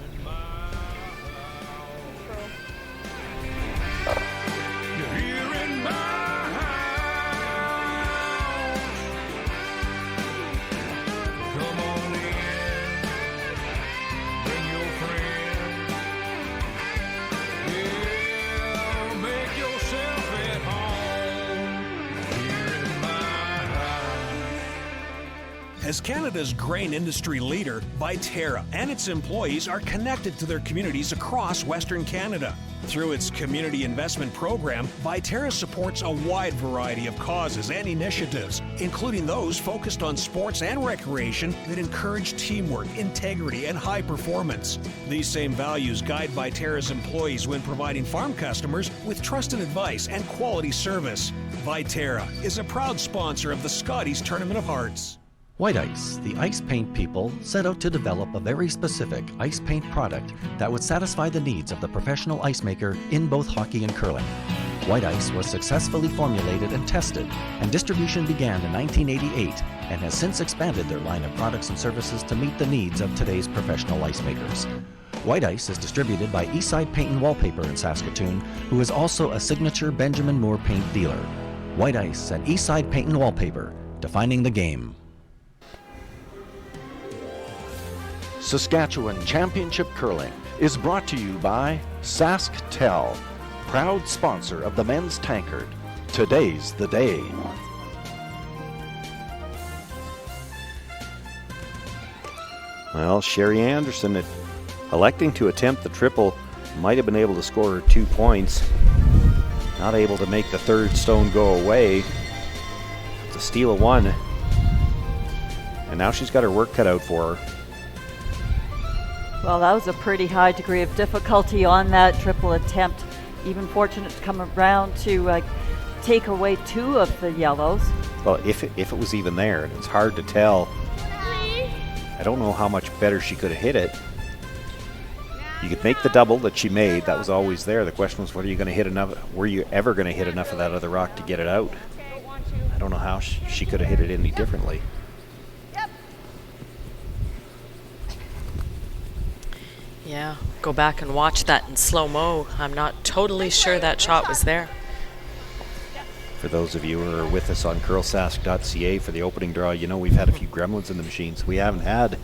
As Canada's grain industry leader, Viterra and its employees are connected to their communities across Western Canada. Through its community investment program, Viterra supports a wide variety of causes and initiatives, including those focused on sports and recreation that encourage teamwork, integrity, and high performance. These same values guide Viterra's employees when providing farm customers with trusted advice and quality service. Viterra is a proud sponsor of the Scotties Tournament of Hearts. White Ice, the ice paint people, set out to develop a very specific ice paint product that would satisfy the needs of the professional ice maker in both hockey and curling. White Ice was successfully formulated and tested, and distribution began in 1988 and has since expanded their line of products and services to meet the needs of today's professional ice makers. White Ice is distributed by Eastside Paint and Wallpaper in Saskatoon, who is also a signature Benjamin Moore paint dealer. White Ice and Eastside Paint and Wallpaper, defining the game. Saskatchewan Championship Curling is brought to you by SaskTel, proud sponsor of the men's tankard. Today's the day. Well, Sherry Anderson electing to attempt the triple, might have been able to score 2 points. Not able to make the third stone go away. It's a steal of 1. And now she's got her work cut out for her. Well, that was a pretty high degree of difficulty on that triple attempt. Even fortunate to come around to take away 2 of the yellows. Well, if it was even there, and it's hard to tell. I don't know how much better she could have hit it. You could make the double that she made. That was always there. The question was, were you ever going to hit enough of that other rock to get it out? I don't know how she could have hit it any differently. Yeah, go back and watch that in slow-mo. I'm not totally sure that shot was there. For those of you who are with us on CurlSask.ca for the opening draw, you know we've had a few gremlins in the machines. We haven't had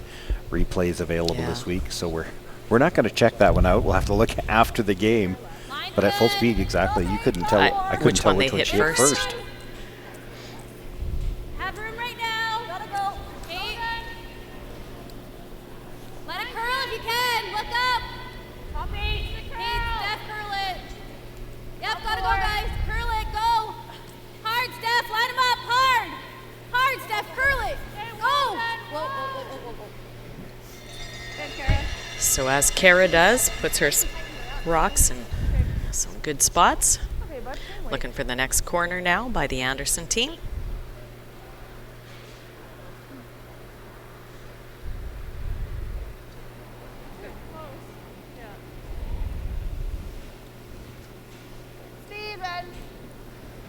replays available this week, so we're not going to check that one out. We'll have to look after the game. But at full speed, exactly, you couldn't tell. I couldn't tell which one she hit first. Have room right now. Gotta go. Kate. Let it curl if you can. Look up. Copy. Kate, Steph, curl it. Yep, gotta go, guys. Curl it. Go. Hard, Steph. Line them up. Hard. Hard, Steph. Curl it. Go. Whoa, whoa, whoa, whoa, whoa. Good, Kara. So as Kara does, puts her rocks in some good spots. Looking for the next corner now by the Anderson team. Steven.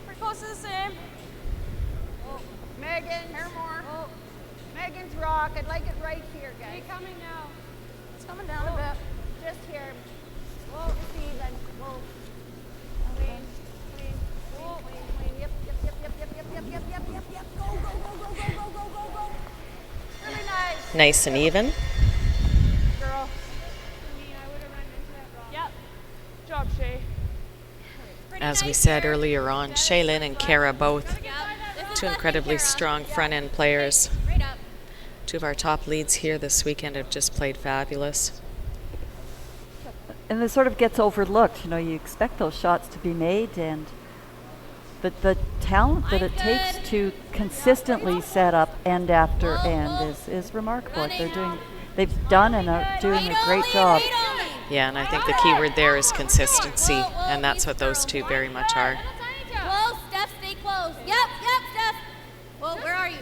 We're close to the same. Oh, Megan. Here more. Oh. Megan's rock. I'd like it right here, guys. It's coming now. It's coming down a bit. Just here. Whoa, Steven. Whoa. Clean. Clean. Whoa. Clean. Clean. Yep. Yep. Yep. Yep. Yep. Yep. Yep. Yep. Yep. Yep. Yep. Go. Go. Go. Go. Go. Go. Go. Go. Go. Really nice. Nice and even. Girl. I would have run into that rock. Yep. Good job, Shay. As we said earlier on, Shaylin and Kara both two incredibly strong front-end players. Two of our top leads here this weekend have just played fabulous. And it sort of gets overlooked. You know, you expect those shots to be made, and the talent that it takes to consistently set up end after end is remarkable. They've done and are doing a great job. Yeah, and I think the key word there is consistency, and that's what those two very much are. Close, Steph, stay close. Yep, yep, Steph. Whoa, where are you?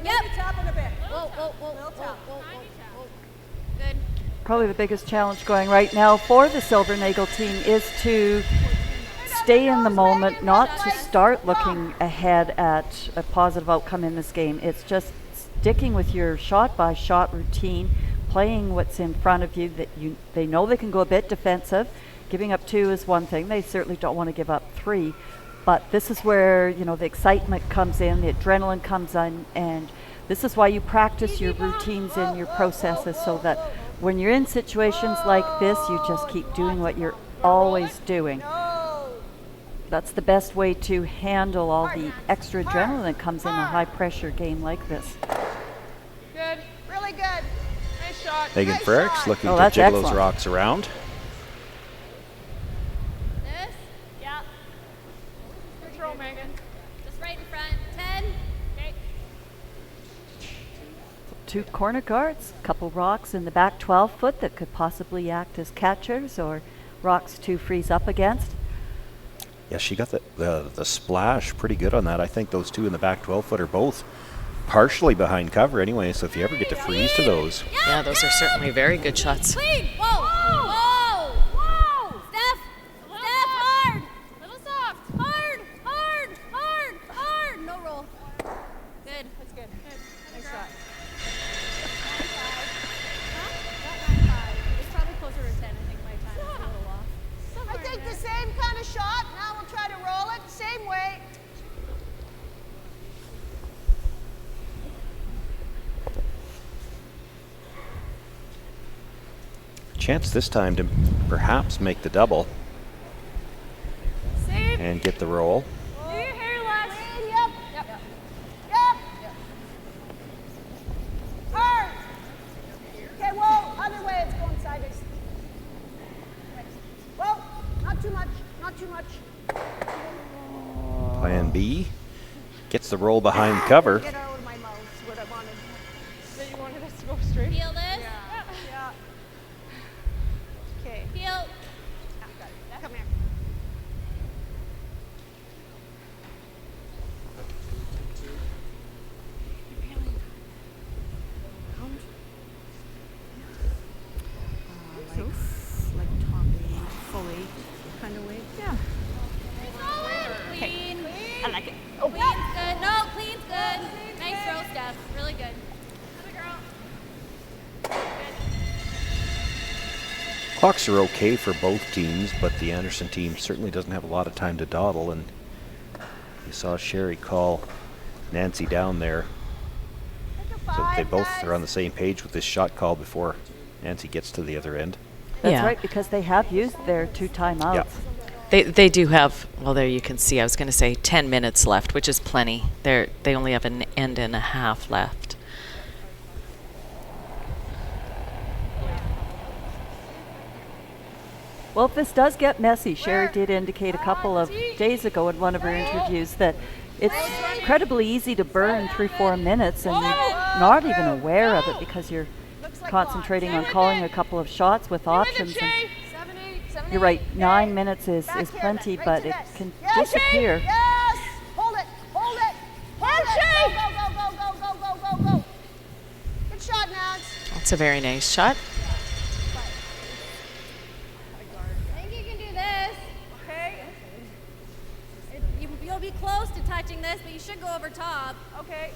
Yep. Tapping a bit. Whoa, whoa, whoa, whoa, whoa, whoa. Good. Probably the biggest challenge going right now for the Silvernagle team is to stay in the moment, not to start looking ahead at a positive outcome in this game. It's just sticking with your shot-by-shot routine, playing what's in front of you. They know they can go a bit defensive. Giving up 2 is one thing. They certainly don't want to give up 3. But this is where, you know, the excitement comes in, the adrenaline comes in, and this is why you practice your routines and your processes, so that when you're in situations like this, you just keep doing what you're always doing. That's the best way to handle all the extra adrenaline that comes in a high-pressure game like this. Good. Really good. Nice shot. Megan Frericks looking to that's jiggle excellent. those rocks around. This? Yeah. Control, Megan. Just right in front. 10. Okay. 2 corner guards, couple rocks in the back 12 foot that could possibly act as catchers, or rocks to freeze up against. Yeah, she got the splash pretty good on that. I think those 2 in the back 12 foot are both partially behind cover anyway, so if you ever get to freeze to those. Yeah, those are certainly very good shots. Clean. Whoa. Whoa. Whoa. Steph. Steph, hard. Little soft. Hard. Hard. Hard. Hard. No roll. Good. That's good. Nice shot. It's probably closer to 10. I think my time is a little off. I think the same kind of shot. Now we'll try to roll it. Same way. Chance this time to perhaps make the double Save. and get the roll. Do your hair last. Yep. Hard. Okay, whoa. Other way. It's going sideways. Whoa. Not too much. Not too much. Plan B gets the roll behind cover. Get out of my mouth. Is what I wanted. That you wanted us to go straight. Feel this? Yeah. Okay. Feel. Come here. Like topping, fully kind of way. Yeah. Clean. I like it. Oh. Clean's good. No, clean's good. Nice throw, Steph. Really good. Clocks are okay for both teams, but the Anderson team certainly doesn't have a lot of time to dawdle, and you saw Sherry call Nancy down there. So they both are on the same page with this shot call before Nancy gets to the other end. That's right, because they have used their 2 timeouts. Yeah. They do have, well, there you can see, I was going to say 10 minutes left, which is plenty. They only have an end and a half left. Well, if this does get messy, Sherry did indicate a couple of days ago in one of her interviews that it's incredibly easy to burn 3-4 minutes and you're not even aware of it because you're concentrating on calling a couple of shots with options. And you're right, 9 minutes is plenty, but it can disappear. Yes! Hold it! Hold it! Hold it! Go, go, go, go, go, go, go, go! Good shot, Nance. That's a very nice shot. I think you can do this. Okay. You'll be close to touching this, but you should go over top. Okay.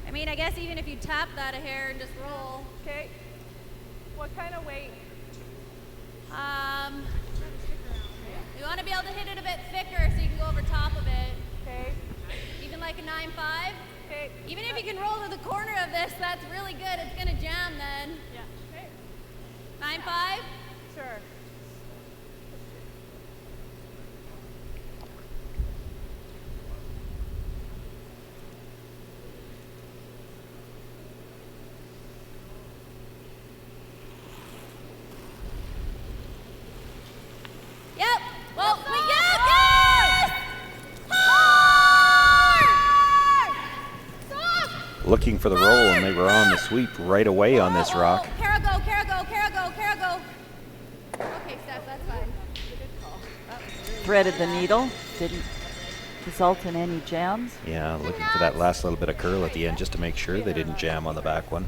I mean, I guess even if you tap that a hair and just roll. Okay. What kind of weight? You want to be able to hit it a bit thicker so you can go over top of it. Okay. Even like a 9-5. Okay. Even if you can roll to the corner of this, that's really good. It's going to jam then. Yeah. Okay. 9-5? Sure. Yep. Well, we get yes! Hard! Soft! Looking for the roll, and they were on the sweep right away on this rock. Kara go, Kara go, Kara go, Kara go. Okay, Steph, that's fine. Threaded the needle, didn't result in any jams. Yeah, looking for that last little bit of curl at the end just to make sure they didn't jam on the back one.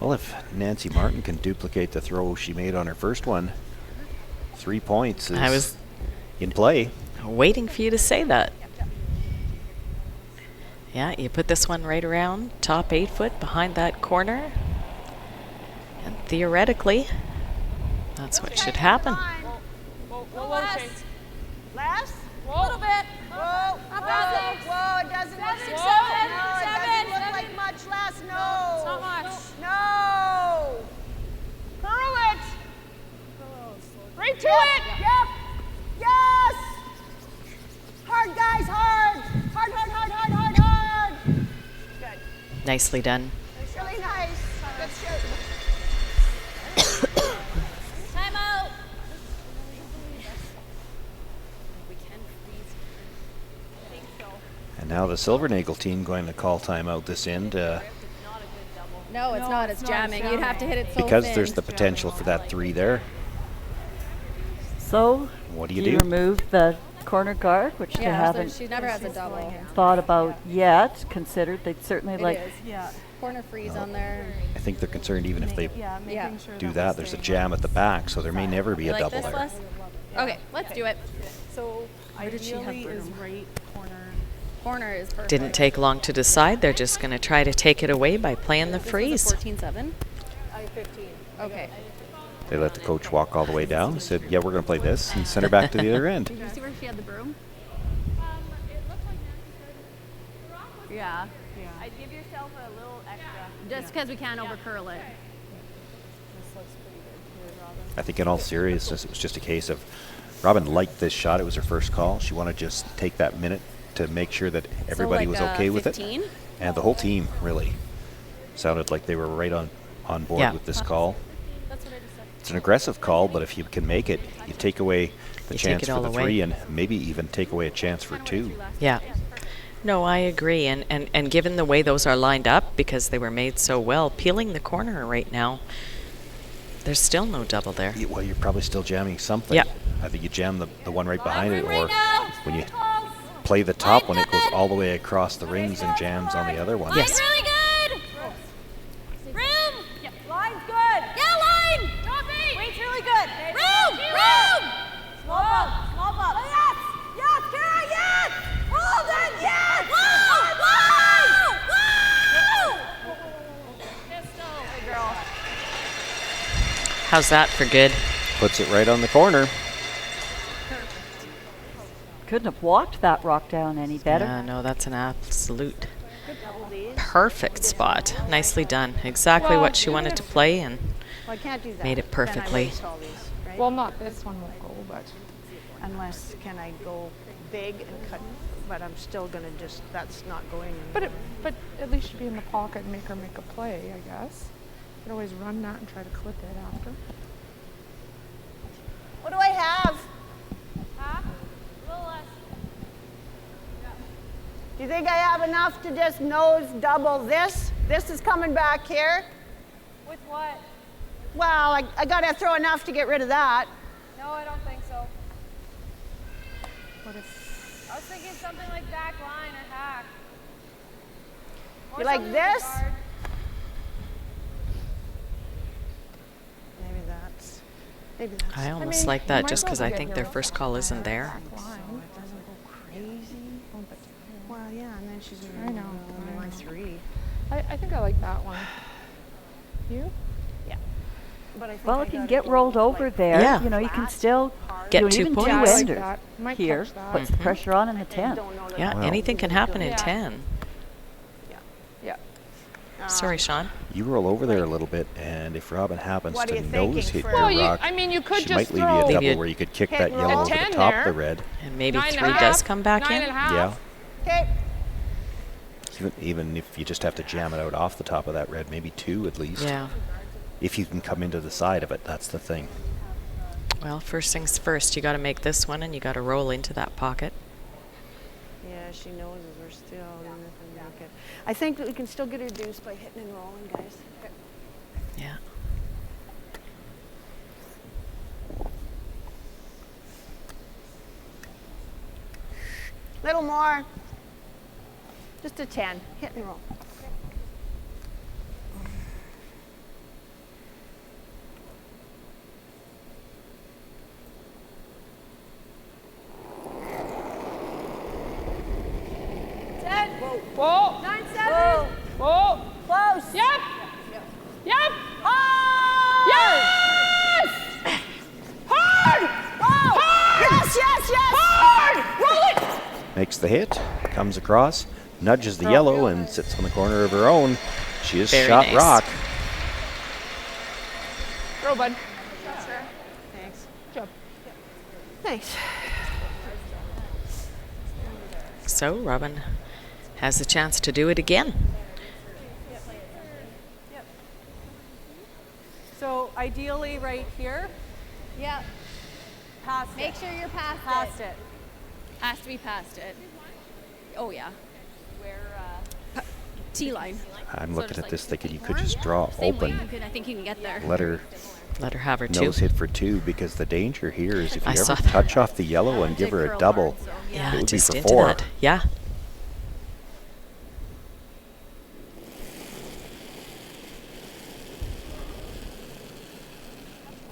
Well, if Nancy Martin can duplicate the throw she made on her first one, 3 points is I was in play. waiting for you to say that. Yeah, you put this one right around top 8 foot behind that corner. And theoretically, that's what should happen. Whoa, last. Last? A little bit. Whoa, whoa, it doesn't look Seven, no, it seven, doesn't look like much less. No. It's not much. No. Curl it. Right to it. Yep. Yes. Hard, guys, hard. Hard, hard, hard, hard, hard, hard. Good. Nicely done. Really nice. Good shoot. Time out. And now the Silvernagle team going to call timeout this end No, it's not. It's jamming. You'd have to hit it so because thin. there's the potential for that 3 there. So What do you do? remove the corner guard, which they Yeah, so haven't she never has a double. thought about yet, considered. They'd certainly It like. is. Yeah. Corner freeze on there. I think they're concerned even if they Yeah. do that, there's a jam at the back, so there may never be You a like double this, there. Les? Okay, let's do it. So Where did she have ideally is room? right corner. Corner is perfect. Didn't take long to decide. They're just going to try to take it away by playing the This freeze. was a 14-7? 15. Okay. They let the coach walk all the way down and said, yeah, we're going to play this, and send her back to the other end. Did you see where she had the broom? Yeah. I'd give yourself a little extra. Just because we can't over curl it. This looks pretty good here, Robin. I think in all seriousness, it was just a case of Robin liked this shot. It was her first call. She wanted to just take that minute to make sure that everybody like, was okay with it. 15? And the whole team really sounded like they were right on board Yeah. with this call. That's what I just said. It's an aggressive call, but if you can make it, you take away the You take chance it for all the away. 3 and maybe even take away a chance for 2. Yeah. No, I agree. And given the way those are lined up, because they were made so well, peeling the corner right now, there's still no double there. Well, you're probably still jamming something. Yeah. I think you jam the one right behind it, or when you play the top one, it goes all the way across the rings and jams on the other one. Yes. Really good. Room. Yep. Line's good. Yeah, line. Copy. Wait's really good. Room. Room. Small bump. Small bump. Yes. Yes, Kara, yes. Hold it, yes. Whoa. Whoa. Pistol. Hey, girl. How's that for good? Puts it right on the corner. Couldn't have walked that rock down any better. Yeah, no, that's an absolute perfect spot. Nicely done. Exactly Well, what she wanted to play and Well, I can't do that. made it perfectly. Then I waste all these, right? Well, not this one won't go, but Unless, can I go big and cut, but I'm still gonna just, that's not going but anywhere. at least you'd be in the pocket and make her make a play, I guess. You could always run that and try to clip it after. What do I have? Huh? A little less. Do you think I have enough to just nose double this? This is coming back here. With what? Well, I gotta throw enough to get rid of that. No, I don't think so. What if? I was thinking something like back line or hack. Or You like something with a this? guard. Maybe that's. I almost mean, like you that might just as well because I get think here their with first call isn't there. back line. So it doesn't go crazy. Well, yeah, and then she's I know. only line 3. I think I like that one. You? Yeah. But I think Well, I if you can gotta get go, rolled like, over there, Yeah. you know, you can still Get do an 2 even points. Yeah, I like two-ender that. Might here. catch that. Puts the pressure on in the 10. Yeah, Wow. anything can happen in Yeah. 10. Yeah. Sorry, Sean. You roll over there a little bit, and if Robin happens What are to you nose thinking hit for- your Well, you, rock, I mean, you could she just might leave you throw a Leave double you where you could kick hit that roll. yellow a over the 10 top there. of the red. And maybe 9 and a 3 half. does come back 9 in. and a half. Yeah. Okay. Even if you just have to jam it out off the top of that red, maybe 2 at least. Yeah. If you can come into the side of it, that's the thing. Well, first things first, you got to make this one and you got to roll into that pocket. Yeah, she knows we're still in the market. I think that we can still get her deuce by hitting and rolling, guys. Okay. Yeah. Little more. Just a 10. Hit and roll. Whoa. 9-7. Whoa. Close. Yep. Yep. Hard. Yes. Hard. Whoa. Hard. Yes. Hard. Roll it. Makes the hit, comes across, nudges the yellow, and sits on the corner of her own. She has Very shot nice. rock. Throw, bud. Thanks. Good job. Thanks. So Robin has the chance to do it again. So ideally right here, Yep. past Make it. sure you're past Past it. it. Has to be past it. Oh yeah. Where, T-line. I'm looking at this thinking you could just draw Same way. open. I think you can get there. Let her have her nose hit for 2, because the danger here is if I you saw ever that. touch off the yellow and give her a double, Yeah, it would be just for into 4. that. Yeah.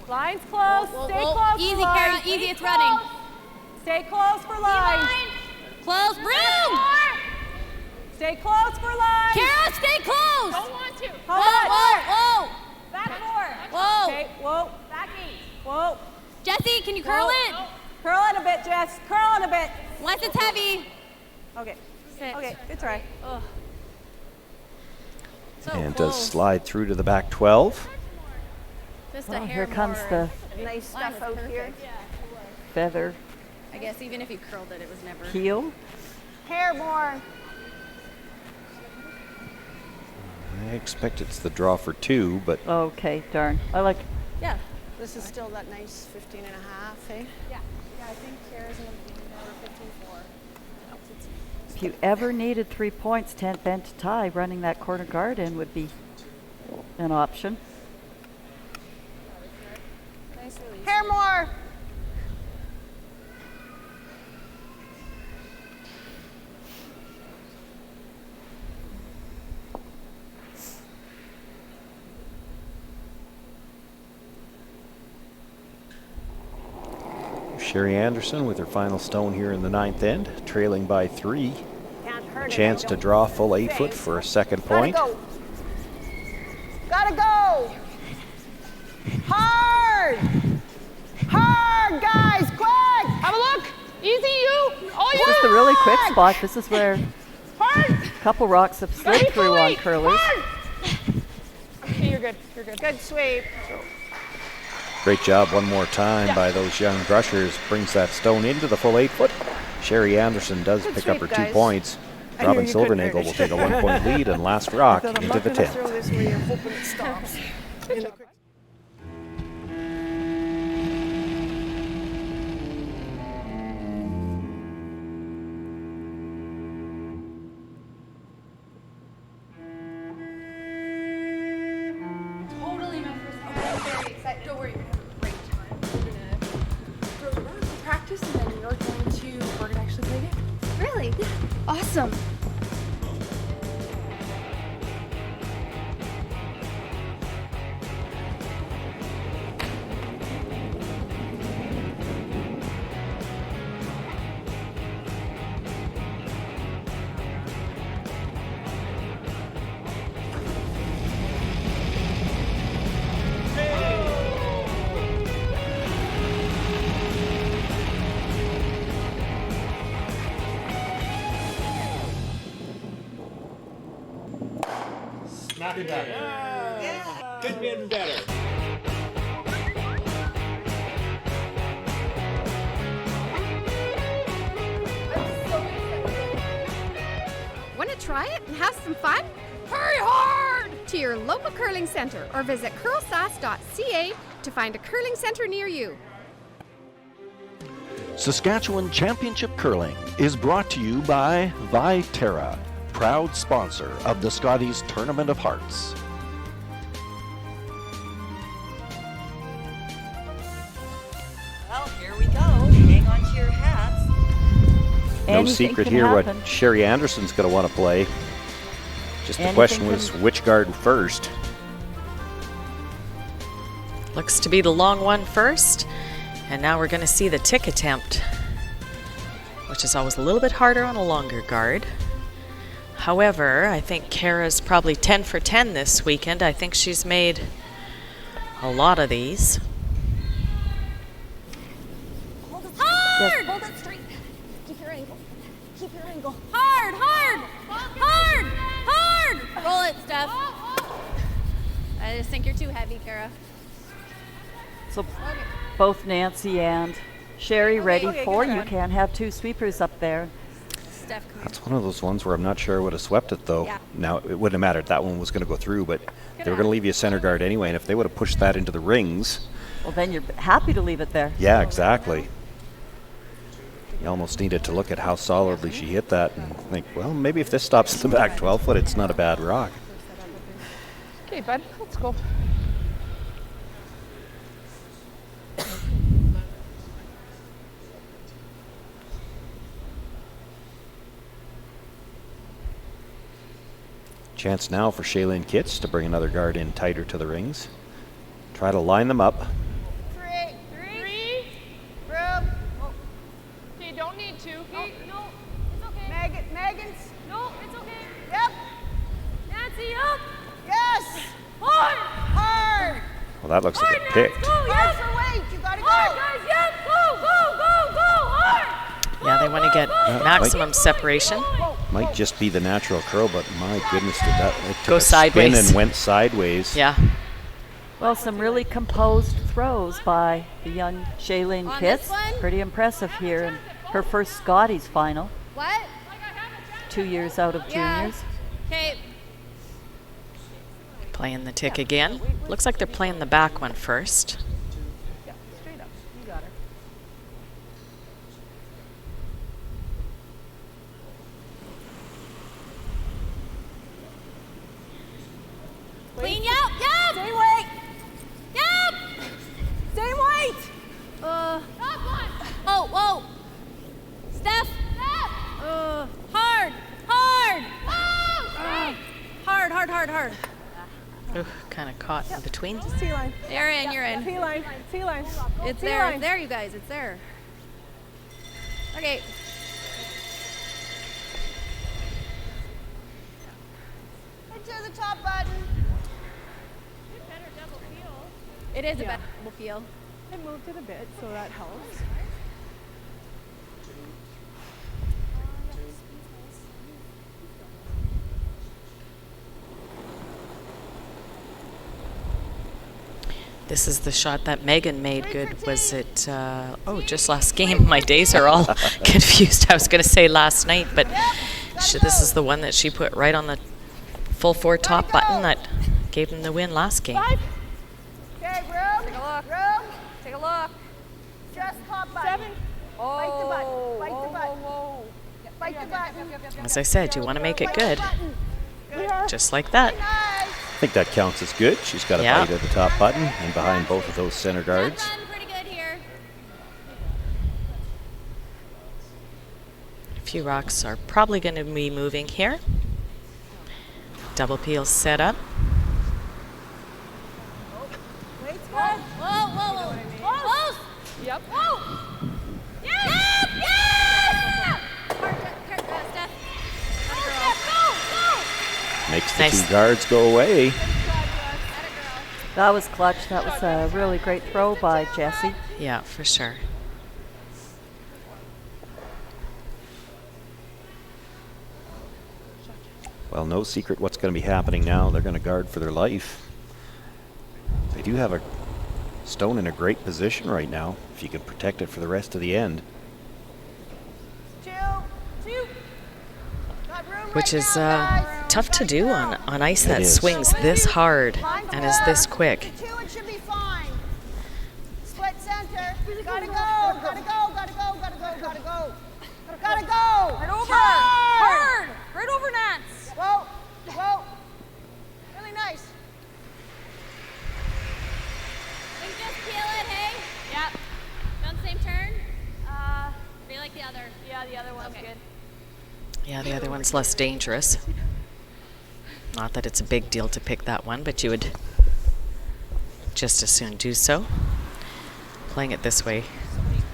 Line's close. Whoa, Stay whoa. close. Easy, for line. Kara. Easy. Stay It's running. close. Stay close for line. Close. Broom. Stay close for line. Kara, stay close. Don't want to. Hold Whoa. on. Back 4. Whoa. Okay. Whoa. Back 8. Whoa. Jesse, can you curl Whoa. it? Curl it a bit, Jess. Curl it a bit. Unless it's heavy. Okay. Sit. Okay. Good try. Ugh. So And close. does slide through to the back 12. Just Well, a hair here comes more. the Nice Line stuff was out here. perfect. feather I guess even if you curled it, it was never. heel. Hair more. I expect it's the draw for 2, but Okay, darn. I like. Yeah. This is still that nice 15 and a half, eh? Yeah. Yeah, I think Kara's going to be number 15-4. If you ever needed 3 points, 10 bent to tie, running that corner guard in would be an option. Nice release. Hair more. Sherry Anderson with her final stone here in the 9th end, trailing by 3. Can't hurt A it, chance I to don't draw full 8 think. foot for a second point. Gotta go. Gotta go. Hard. Hard, guys, quick. Have a look. Easy, you. Oh, This yeah. is the really quick spot. This is where Hard. a couple rocks have slid Ready, through on fully. curlers. Hard. Okay, you're good. You're good. Good sweep. Great job one more time by those young brushers. Brings that stone into the full 8 foot. Sherry Anderson does Good pick up sweep, her 2 guys. points. I knew Robin you couldn't hurt Silvernagle it. will take a 1-point lead and last rock I thought, I'm into not the gonna 10th. throw this where you're hoping it stops. Good job. Totally my first time. I'm very excited. Don't worry, we're gonna have a great time. We're gonna throw the rock and practice, and then we're gonna actually play a game. Really? Yeah. Awesome. Not better. Yeah. Could been better. Want to try it and have some fun? Hurry hard to your local curling center or visit CurlSask.ca to find a curling center near you. Saskatchewan Championship Curling is brought to you by Viterra, proud sponsor of the Scotties Tournament of Hearts. Well, here we go. Hang on to your hats. No Anything secret can here happen. what Sherry Anderson's going to want to play. Just the Anything question was can- which guard first. Looks to be the long one first. And now we're going to see the tick attempt, which is always a little bit harder on a longer guard. However, I think Kara's probably 10 for 10 this weekend. I think she's made a lot of these. Hold it hard! Hold it straight. Keep your angle. Keep your angle. Hard, hard! Hard! Hard! Roll it, Steph. I just think you're too heavy, Kara. So both Nancy and Sherry ready for you. Can't have two sweepers up there. Steph, come That's one of those ones where I'm not sure I would have swept it, though. Yeah. Now, it wouldn't have mattered. That one was going to go through, but they were going to leave you a center guard anyway, and if they would have pushed that into the rings... Well, then you're happy to leave it there. Yeah, exactly. You almost needed to look at how solidly she hit that and think, well, maybe if this stops in the back 12 foot, it's not a bad rock. Okay, bud, let's go. Chance now for Shaylin Kitts to bring another guard in tighter to the rings. Try to line them up. Three. Room. Okay, don't need to. No, it's okay. Megan's. No, it's okay. Yep. Nancy, up! Yes. Hard! Hard. Well, that looks like it picked. Go, Yes. For weight. You gotta go. Hard, guys, yep! Go! Hard! Yeah, they want to get maximum separation. Might just be the natural curl, but my goodness, did that it took Go a sideways. spin and went sideways. Yeah. Well, some really composed throws by the young Shaylin On Kitts. this one? Pretty impressive here in her first Scotties final. What? 2 years out of juniors. Okay. Playing the tick again. Looks like they're playing the back one first. Yeah, straight up. You got her. Clean, yep! Same weight. Yep! Same weight. Whoa! Steph! Hard! Hard! Ooh, kind of caught in between. T-line. You're in. T-line. T-line. It's there. It's there, you guys. It's there. Okay. Head to the top button. It is a better feel. I moved it a bit, so that helps. This is the shot that Megan made good. Was it, just last game. My days are all confused. I was going to say last night, but this is the one that she put right on the full 4 top button that gave them the win last game. Okay, room. Take a look. Room. Take a look. Just top button. 7. Bite the button. Bite the button. Bite the button. As I said, you want to make it good. Just like that. I think that counts as good. She's got a bite at the top button and behind both of those center guards. Pretty good here. A few rocks are probably going to be moving here. Double peels set up. Whoa. Close. Yep. Whoa. Yep. Yeah. Steph. Go. Makes the 2 guards go away. That was clutch. That was a really great throw by Jessie. Yeah, for sure. Well, no secret what's going to be happening now. They're going to guard for their life. They do have a stone in a great position right now, if you can protect it for the rest of the end. Which is tough to do on ice that swings this hard and is this quick. 2, it should be fine. Split center. Gotta go. Right over. Hard. Right over Nance. Whoa. Really nice. We can just peel it, hey? Yep. Done the same turn? Or you like the other? Yeah, the other one's good. Yeah, the other one's less dangerous. Not that it's a big deal to pick that one, but you would just as soon do so. Playing it this way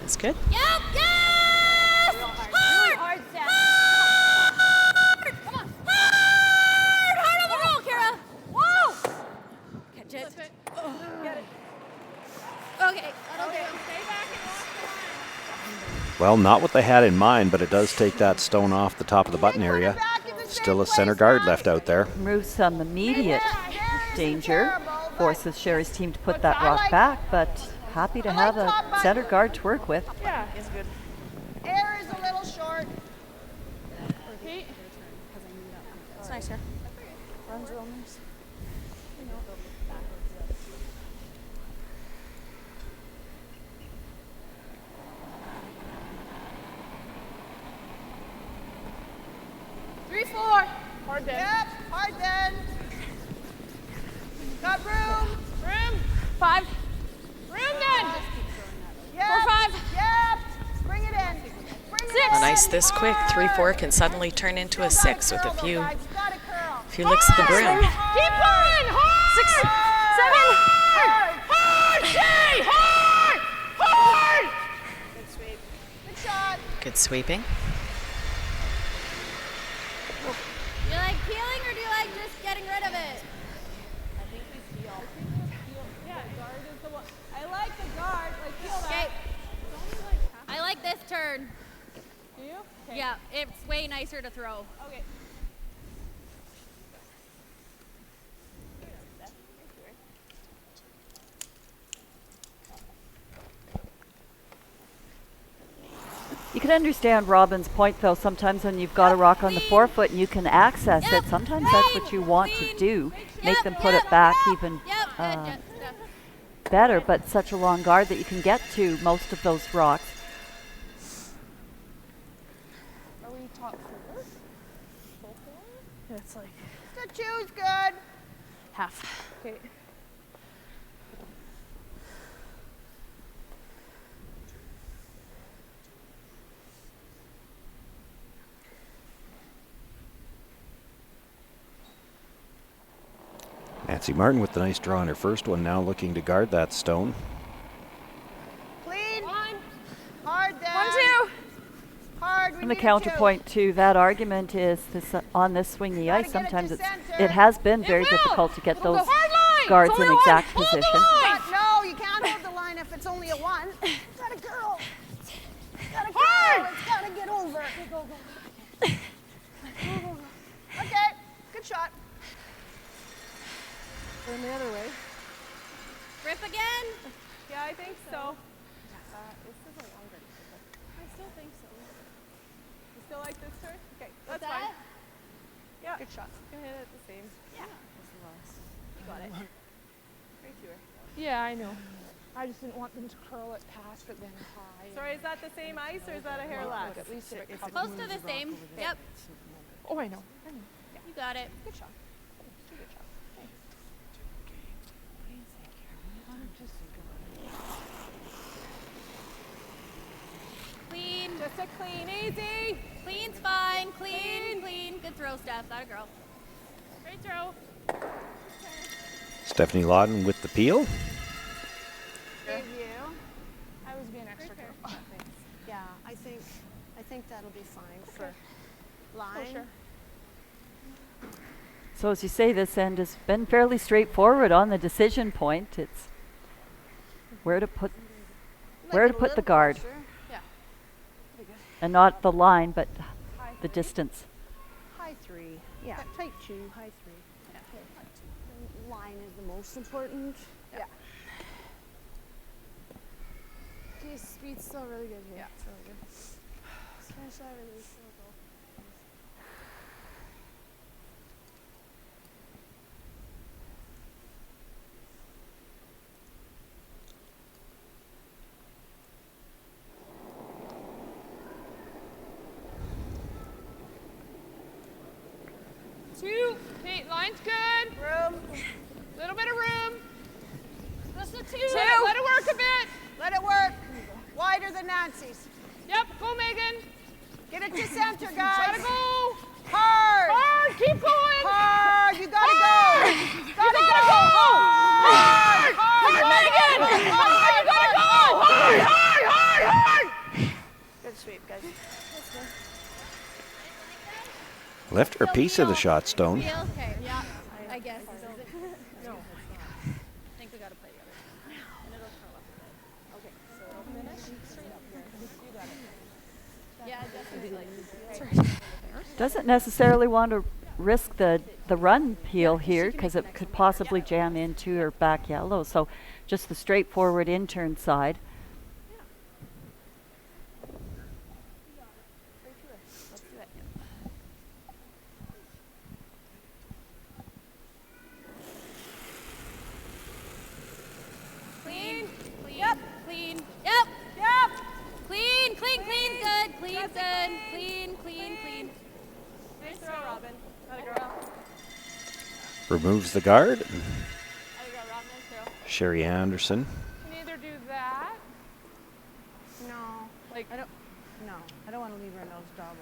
is good. Yep, yes! Hard! Hard set. Hard! Come on, hard! Well, not what they had in mind, but it does take that stone off the top of the button area. Still a center guard left out there. Removes some immediate danger, forces Sherry's team to put that rock back, but happy to have a center guard to work with. Yeah, it's good. Air is a little short. Repeat. It's nice here. Runs real nice. 3-4. Hard then. Yep, hard then. Got room. Room. 5. Room then. Yep. 4-5. Yep. Bring it in. Bring it An in. ice this quick, 3-4 can suddenly turn into a 6 with a few licks of the broom. Keep going. Hard. 6, 7. Hard. Jay. Hard. Hard. Good sweep. Good shot. Good sweeping. Do you like peeling or do you like just getting rid of it? I think we peel. Yeah, guard is the one. I like the guard. Like peel that. Okay. I like this turn. Do you? Okay. Yeah, it's way nicer to throw. Okay. You can understand Robin's point, though. Sometimes when you've got a rock on the forefoot and you can access it, sometimes that's what you want to do. Make them put it back even better, but such a long guard that you can get to most of those rocks. Are we top 4? Full 4? Yeah, it's like The two's good. half. Okay. Nancy Martin with the nice draw on her first one, now looking to guard that stone. Clean. 1. Hard then. 1, 2. Hard. We And the need a counterpoint to that argument is this on this swingy Gotta ice, get it to sometimes center. it has been It very will. difficult to get It'll those go hard line. guards It's in only exact one. Hold the position. line. two. No, you can't hold the line if it's only a 1. Got a girl. Got a girl. Hard. It's gotta get over. Okay, go. Okay, good shot. Turn the other way. Rip again? Yeah, I think so. This is a longer. I still think so. You still like this turn? Okay, that's fine. Yeah. Good shot. You can hit it the same. Yeah. You got it. Right to her. Yeah, I know. I just didn't want them to curl it past but then high. Sorry, is that the same ice or is that a hair lax? At least if it comes. Close to the same. Yep. Oh, I know. You got it. Good shot. Good shot. Thanks. Clean. Just a clean, easy. Clean's fine. Clean. Good throw, Steph. That a girl. Great throw. Stephanie Lawton with the peel. Thank you. I was being extra careful. Yeah, I think that'll be fine for line. Oh, sure. So as you say, this end has been fairly straightforward on the decision point. It's where to put the guard, Yeah. and not the line, but the distance. High 3. Yeah, tight 2, high 3. Yeah. Line is the most important. Yeah. Okay, speed's still really good here. Yeah, it's really good. Let's finish that release. Two. Okay, line's good. Room. Little bit of room. Just a 2. Let it work a bit. Let it work. Wider than Nancy's. Yep, go Megan. Get it to center, Gotta guys. go. Hard. Hard, keep going. Hard. You gotta Hard. go. You gotta go. Hard. Hard, Megan. Hard, you gotta go. Hard. Good sweep, guys. Left her a piece of the shot stone. Feel? Okay. Yeah. I guess. No. I think we gotta play the other. And it'll curl up a bit. Okay, so it'll finish straight up here. You got it. Doesn't necessarily want to risk the run heel here because it could possibly jam into her back yellow. So just the straightforward in-turn side. Clean. Yep. Clean. Yep. Yep. Clean. Clean. Clean. Good. Clean. Good. Clean. Clean. Clean. Nice throw, Robin. Gotta go. Removes the guard. Gotta go, Robin. Nice throw. Sherry Anderson. You can either do that. No. Like, I don't want to leave her nose double.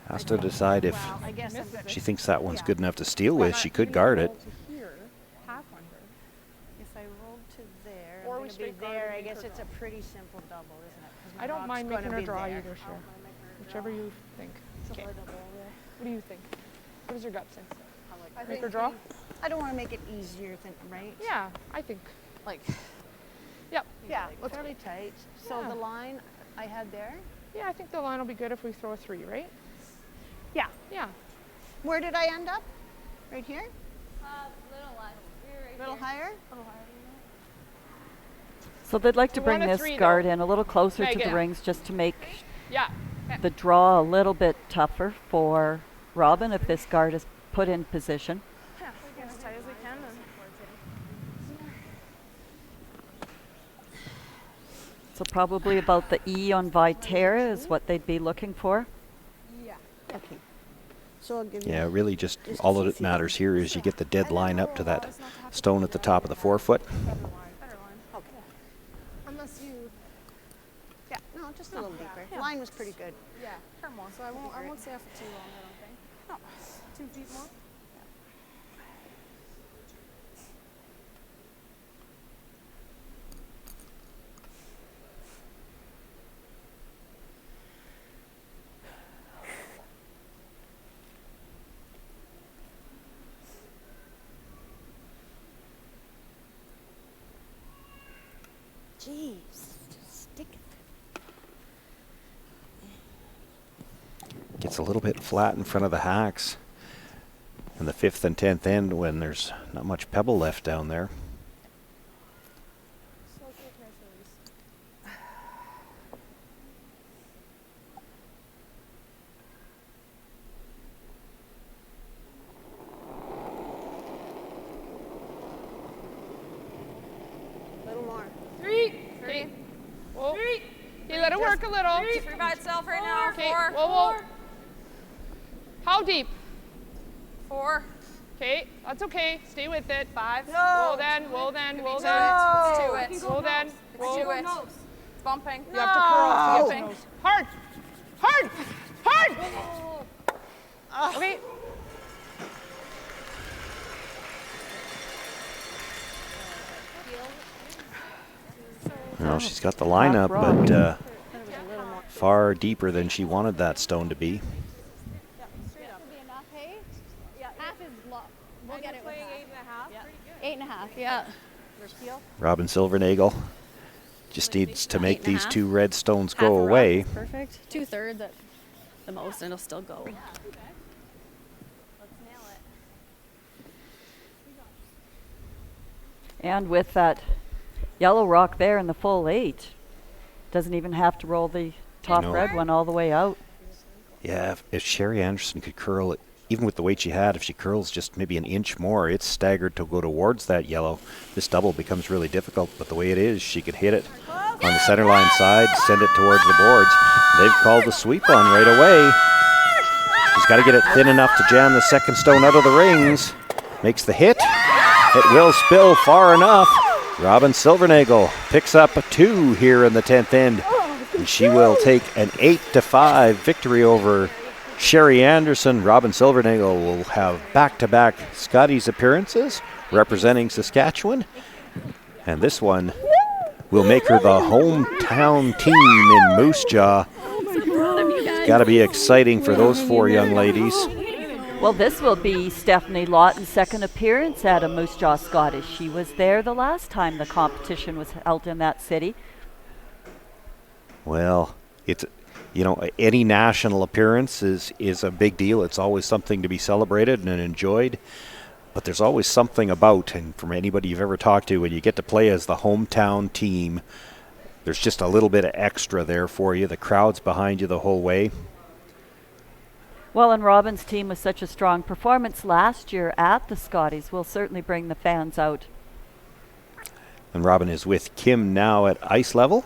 Has to decide if Well, I guess she thinks that one's good enough to steal with. She could guard it. half under. If I roll to there, Or I'm we going to be straight guard there. and I make guess her it's a draw. pretty simple double, isn't it? 'Cause my I don't rock's mind gonna making her be draw there. either, Cher. Whichever you think. Okay. What do you think? What does your gut say? Make her draw? I don't want to make it easier than, right? Yeah, I think. Like, yep. Yeah, fairly tight. So Yeah. the line I had there? Yeah, I think the line will be good if we throw a 3, right? Yeah. Yeah. Where did I end up? Right here? Little line. A little higher? So they'd like to We bring want a this 3 guard though. in a little closer to the Megan. rings just to make Yeah. the draw a little bit tougher for Robin if this guard is put in position. Yeah, we get as tight as we can. And So probably about the E on Viterra is what they'd be looking for. Yeah. Okay. So I'll give you. Yeah, really just all that matters here is you get the dead line up to that stone at the top of the forefoot. Okay. unless you. Yeah, no, just a little deeper. Line was pretty good. Yeah, turn more. So I won't stay off for too long, I don't think. No. 2 feet more? Jeez, stick it. Gets a little bit flat in front of the hacks. And the 5th and 10th end when there's not much pebble left down there. A little more. 3. Okay. Whoa. 3. Okay, let it work a little. 3 by itself right now. Okay. 4. Whoa, whoa. How deep? 4. Okay, that's okay. Stay with it. 5. No. Whoa then, whoa then, whoa then. It's to it. Whoa then. It's Whoa. to it. Bumping. You have to curl. You have to Bumping. nose. Hard. Hard. Hard. Okay. Well, she's got the line up, but far deeper than she wanted that stone to be. Half is low. We'll get it with Playing half. 8.5. 8.5, yeah. Robin Silvernagle just needs to make these 2 red stones go Half a rod away. is perfect. 2/3 at the most, and it'll still go. And with that yellow rock there in the full 8, doesn't even have to roll the top No. red one all the way out. Yeah, if Sherry Anderson could curl it, even with the weight she had, if she curls just maybe an inch more, it's staggered to go towards that yellow. This double becomes really difficult, but the way it is, she could hit it on the center line side, send it towards the boards. They've called the sweep on right away. She's got to get it thin enough to jam the second stone out of the rings. Makes the hit. It will spill far enough. Robin Silvernagle picks up a 2 here in the 10th end. And she will take an 8-5 victory over Sherry Anderson. Robin Silvernagle will have back-to-back Scotties appearances representing Saskatchewan. And this one will make her the hometown team in Moose Jaw. It's got to be exciting for those 4 young ladies. Well, this will be Stephanie Lawton's second appearance at a Moose Jaw Scottish. She was there the last time the competition was held in that city. Well, it's you know, any national appearance is a big deal. It's always something to be celebrated and enjoyed. But there's always something about, and from anybody you've ever talked to, when you get to play as the hometown team, there's just a little bit of extra there for you. The crowd's behind you the whole way. Well, and Robin's team was such a strong performance last year at the Scotties will certainly bring the fans out. And Robin is with Kim now at ice level.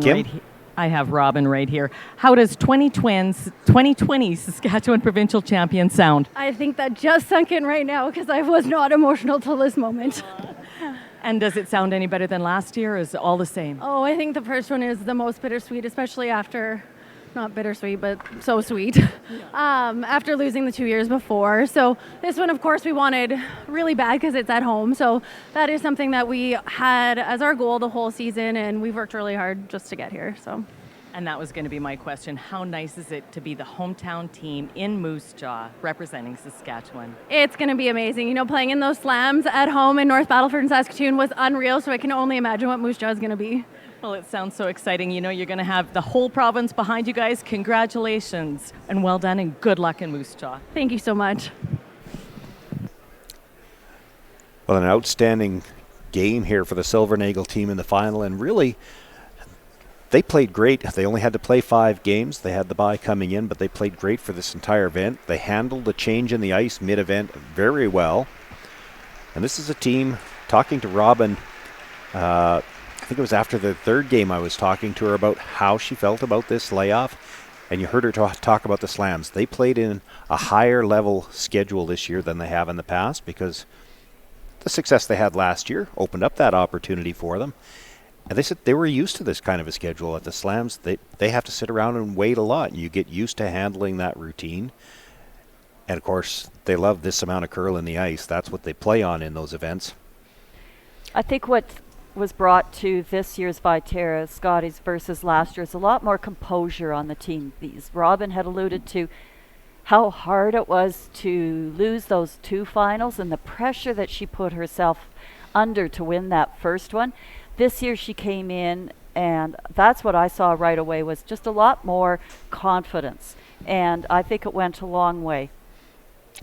Kim? I have Robin right here. How does 2020 Saskatchewan provincial champion sound? I think that just sunk in right now because I was not emotional till this moment. And does it sound any better than last year, or is it all the same? Oh, I think the first one is the most bittersweet, especially after, not bittersweet, but so sweet, after losing the 2 years before. So this one, of course, we wanted really bad because it's at home. So that is something that we had as our goal the whole season, and we've worked really hard just to get here. So. And that was going to be my question. How nice is it to be the hometown team in Moose Jaw representing Saskatchewan? It's going to be amazing. You know, playing in those slams at home in North Battleford and Saskatoon was unreal, so I can only imagine what Moose Jaw is going to be. Well, it sounds so exciting. You know, you're going to have the whole province behind you guys. Congratulations and well done and good luck in Moose Jaw. Thank you so much. Well, an outstanding game here for the Silvernagle team in the final, and really, they played great. They only had to play 5 games. They had the bye coming in, but they played great for this entire event. They handled the change in the ice mid-event very well. And this is a team, talking to Robin, I think it was after the 3rd game I was talking to her about how she felt about this layoff. And you heard her talk about the slams. They played in a higher level schedule this year than they have in the past because the success they had last year opened up that opportunity for them. And they said they were used to this kind of a schedule. At the slams, they have to sit around and wait a lot. You get used to handling that routine. And, of course, they love this amount of curl in the ice. That's what they play on in those events. I think what was brought to this year's Viterra Scotties versus last year is a lot more composure on the team. Robin had alluded to how hard it was to lose those 2 finals and the pressure that she put herself under to win that first one. This year she came in, and that's what I saw right away was just a lot more confidence. And I think it went a long way.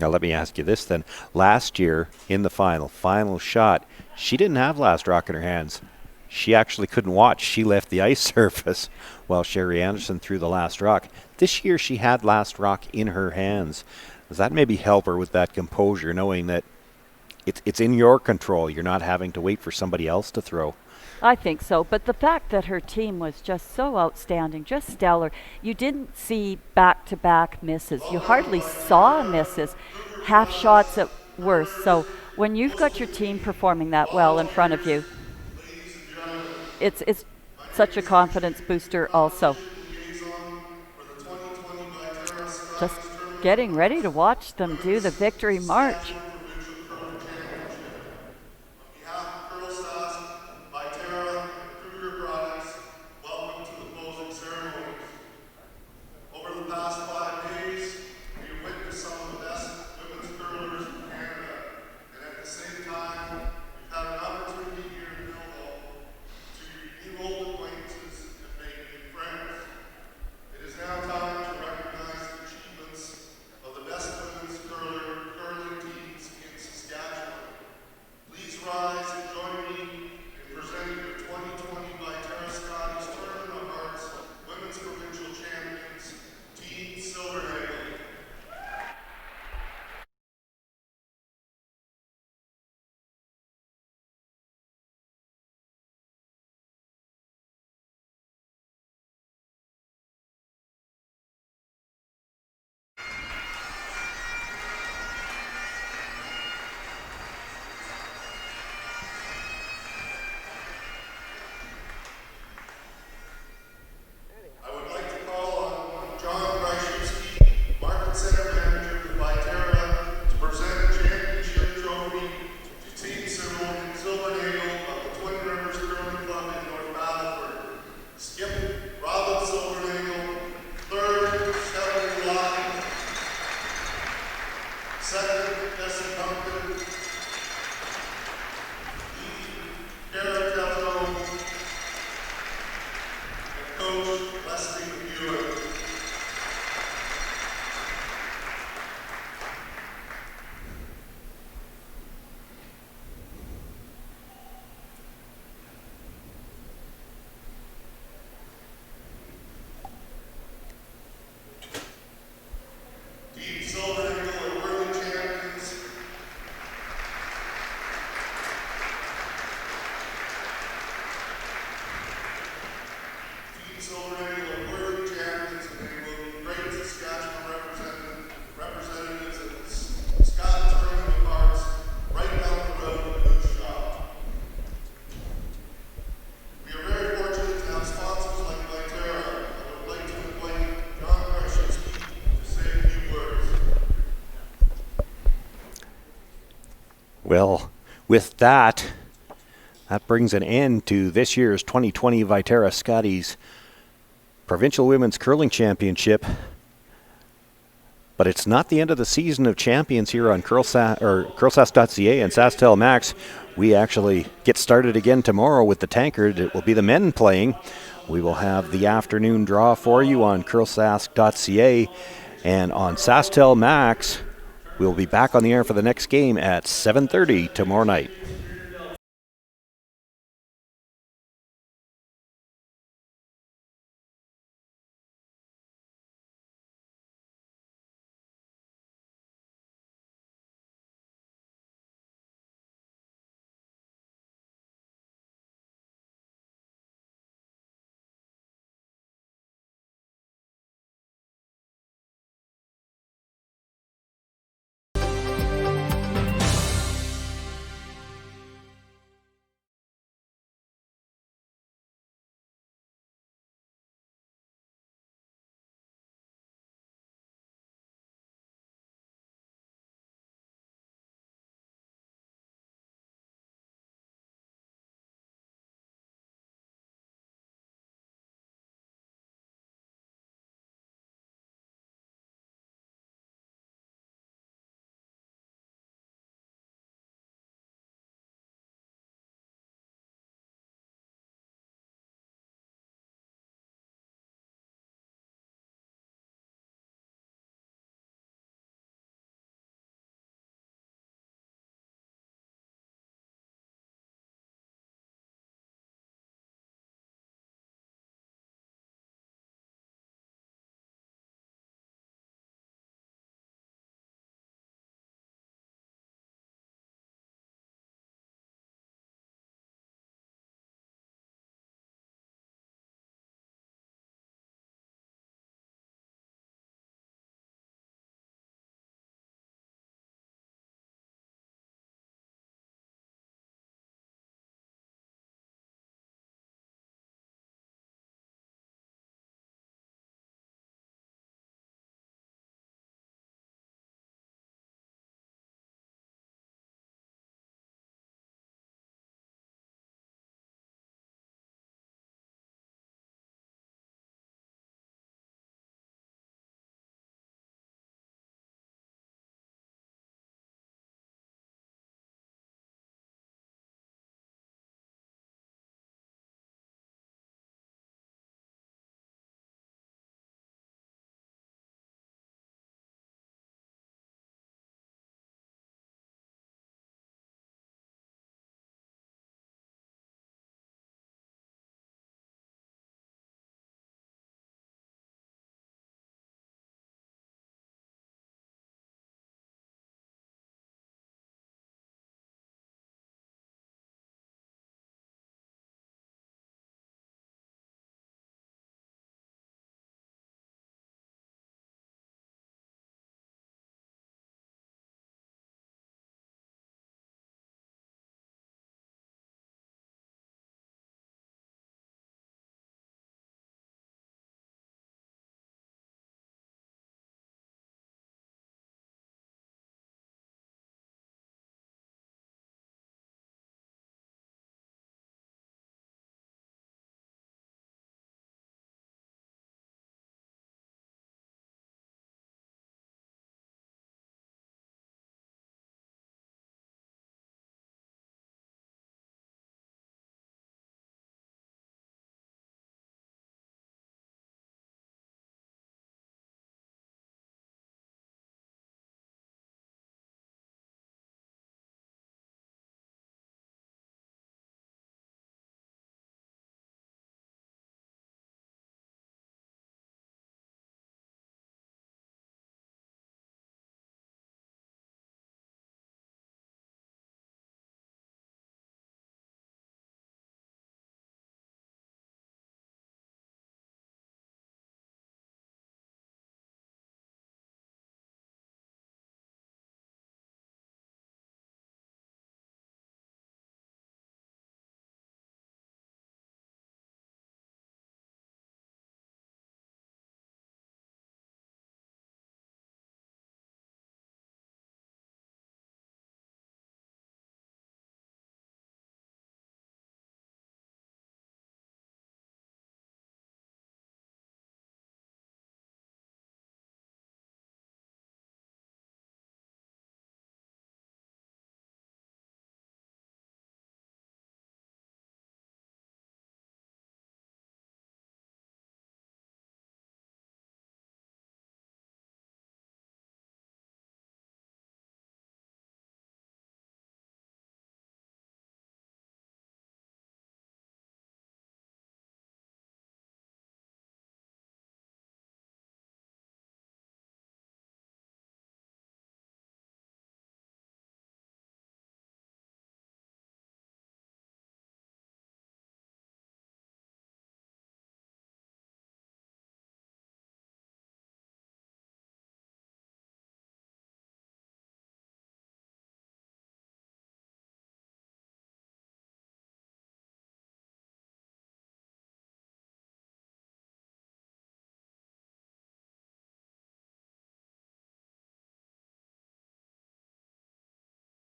Now let me ask you this then. Last year in the final shot, she didn't have last rock in her hands. She actually couldn't watch. She left the ice surface while Sherry Anderson threw the last rock. This year she had last rock in her hands. Does that maybe help her with that composure, knowing that it's in your control? You're not having to wait for somebody else to throw. I think so, but the fact that her team was just so outstanding, just stellar. You didn't see back-to-back misses. You hardly saw misses, half shots at worst. So when you've got your team performing that well in front of you, it's such a confidence booster also. Just getting ready to watch them do the victory march. Coach Leslie McEwen. Well, with that brings an end to this year's 2020 Viterra Scotties Provincial Women's Curling Championship. But it's not the end of the season of champions here on CurlSask.ca and SaskTel Max. We actually get started again tomorrow with the Tankard. It will be the men playing. We will have the afternoon draw for you on CurlSask.ca, and on SaskTel Max, we'll be back on the air for the next game at 7:30 tomorrow night.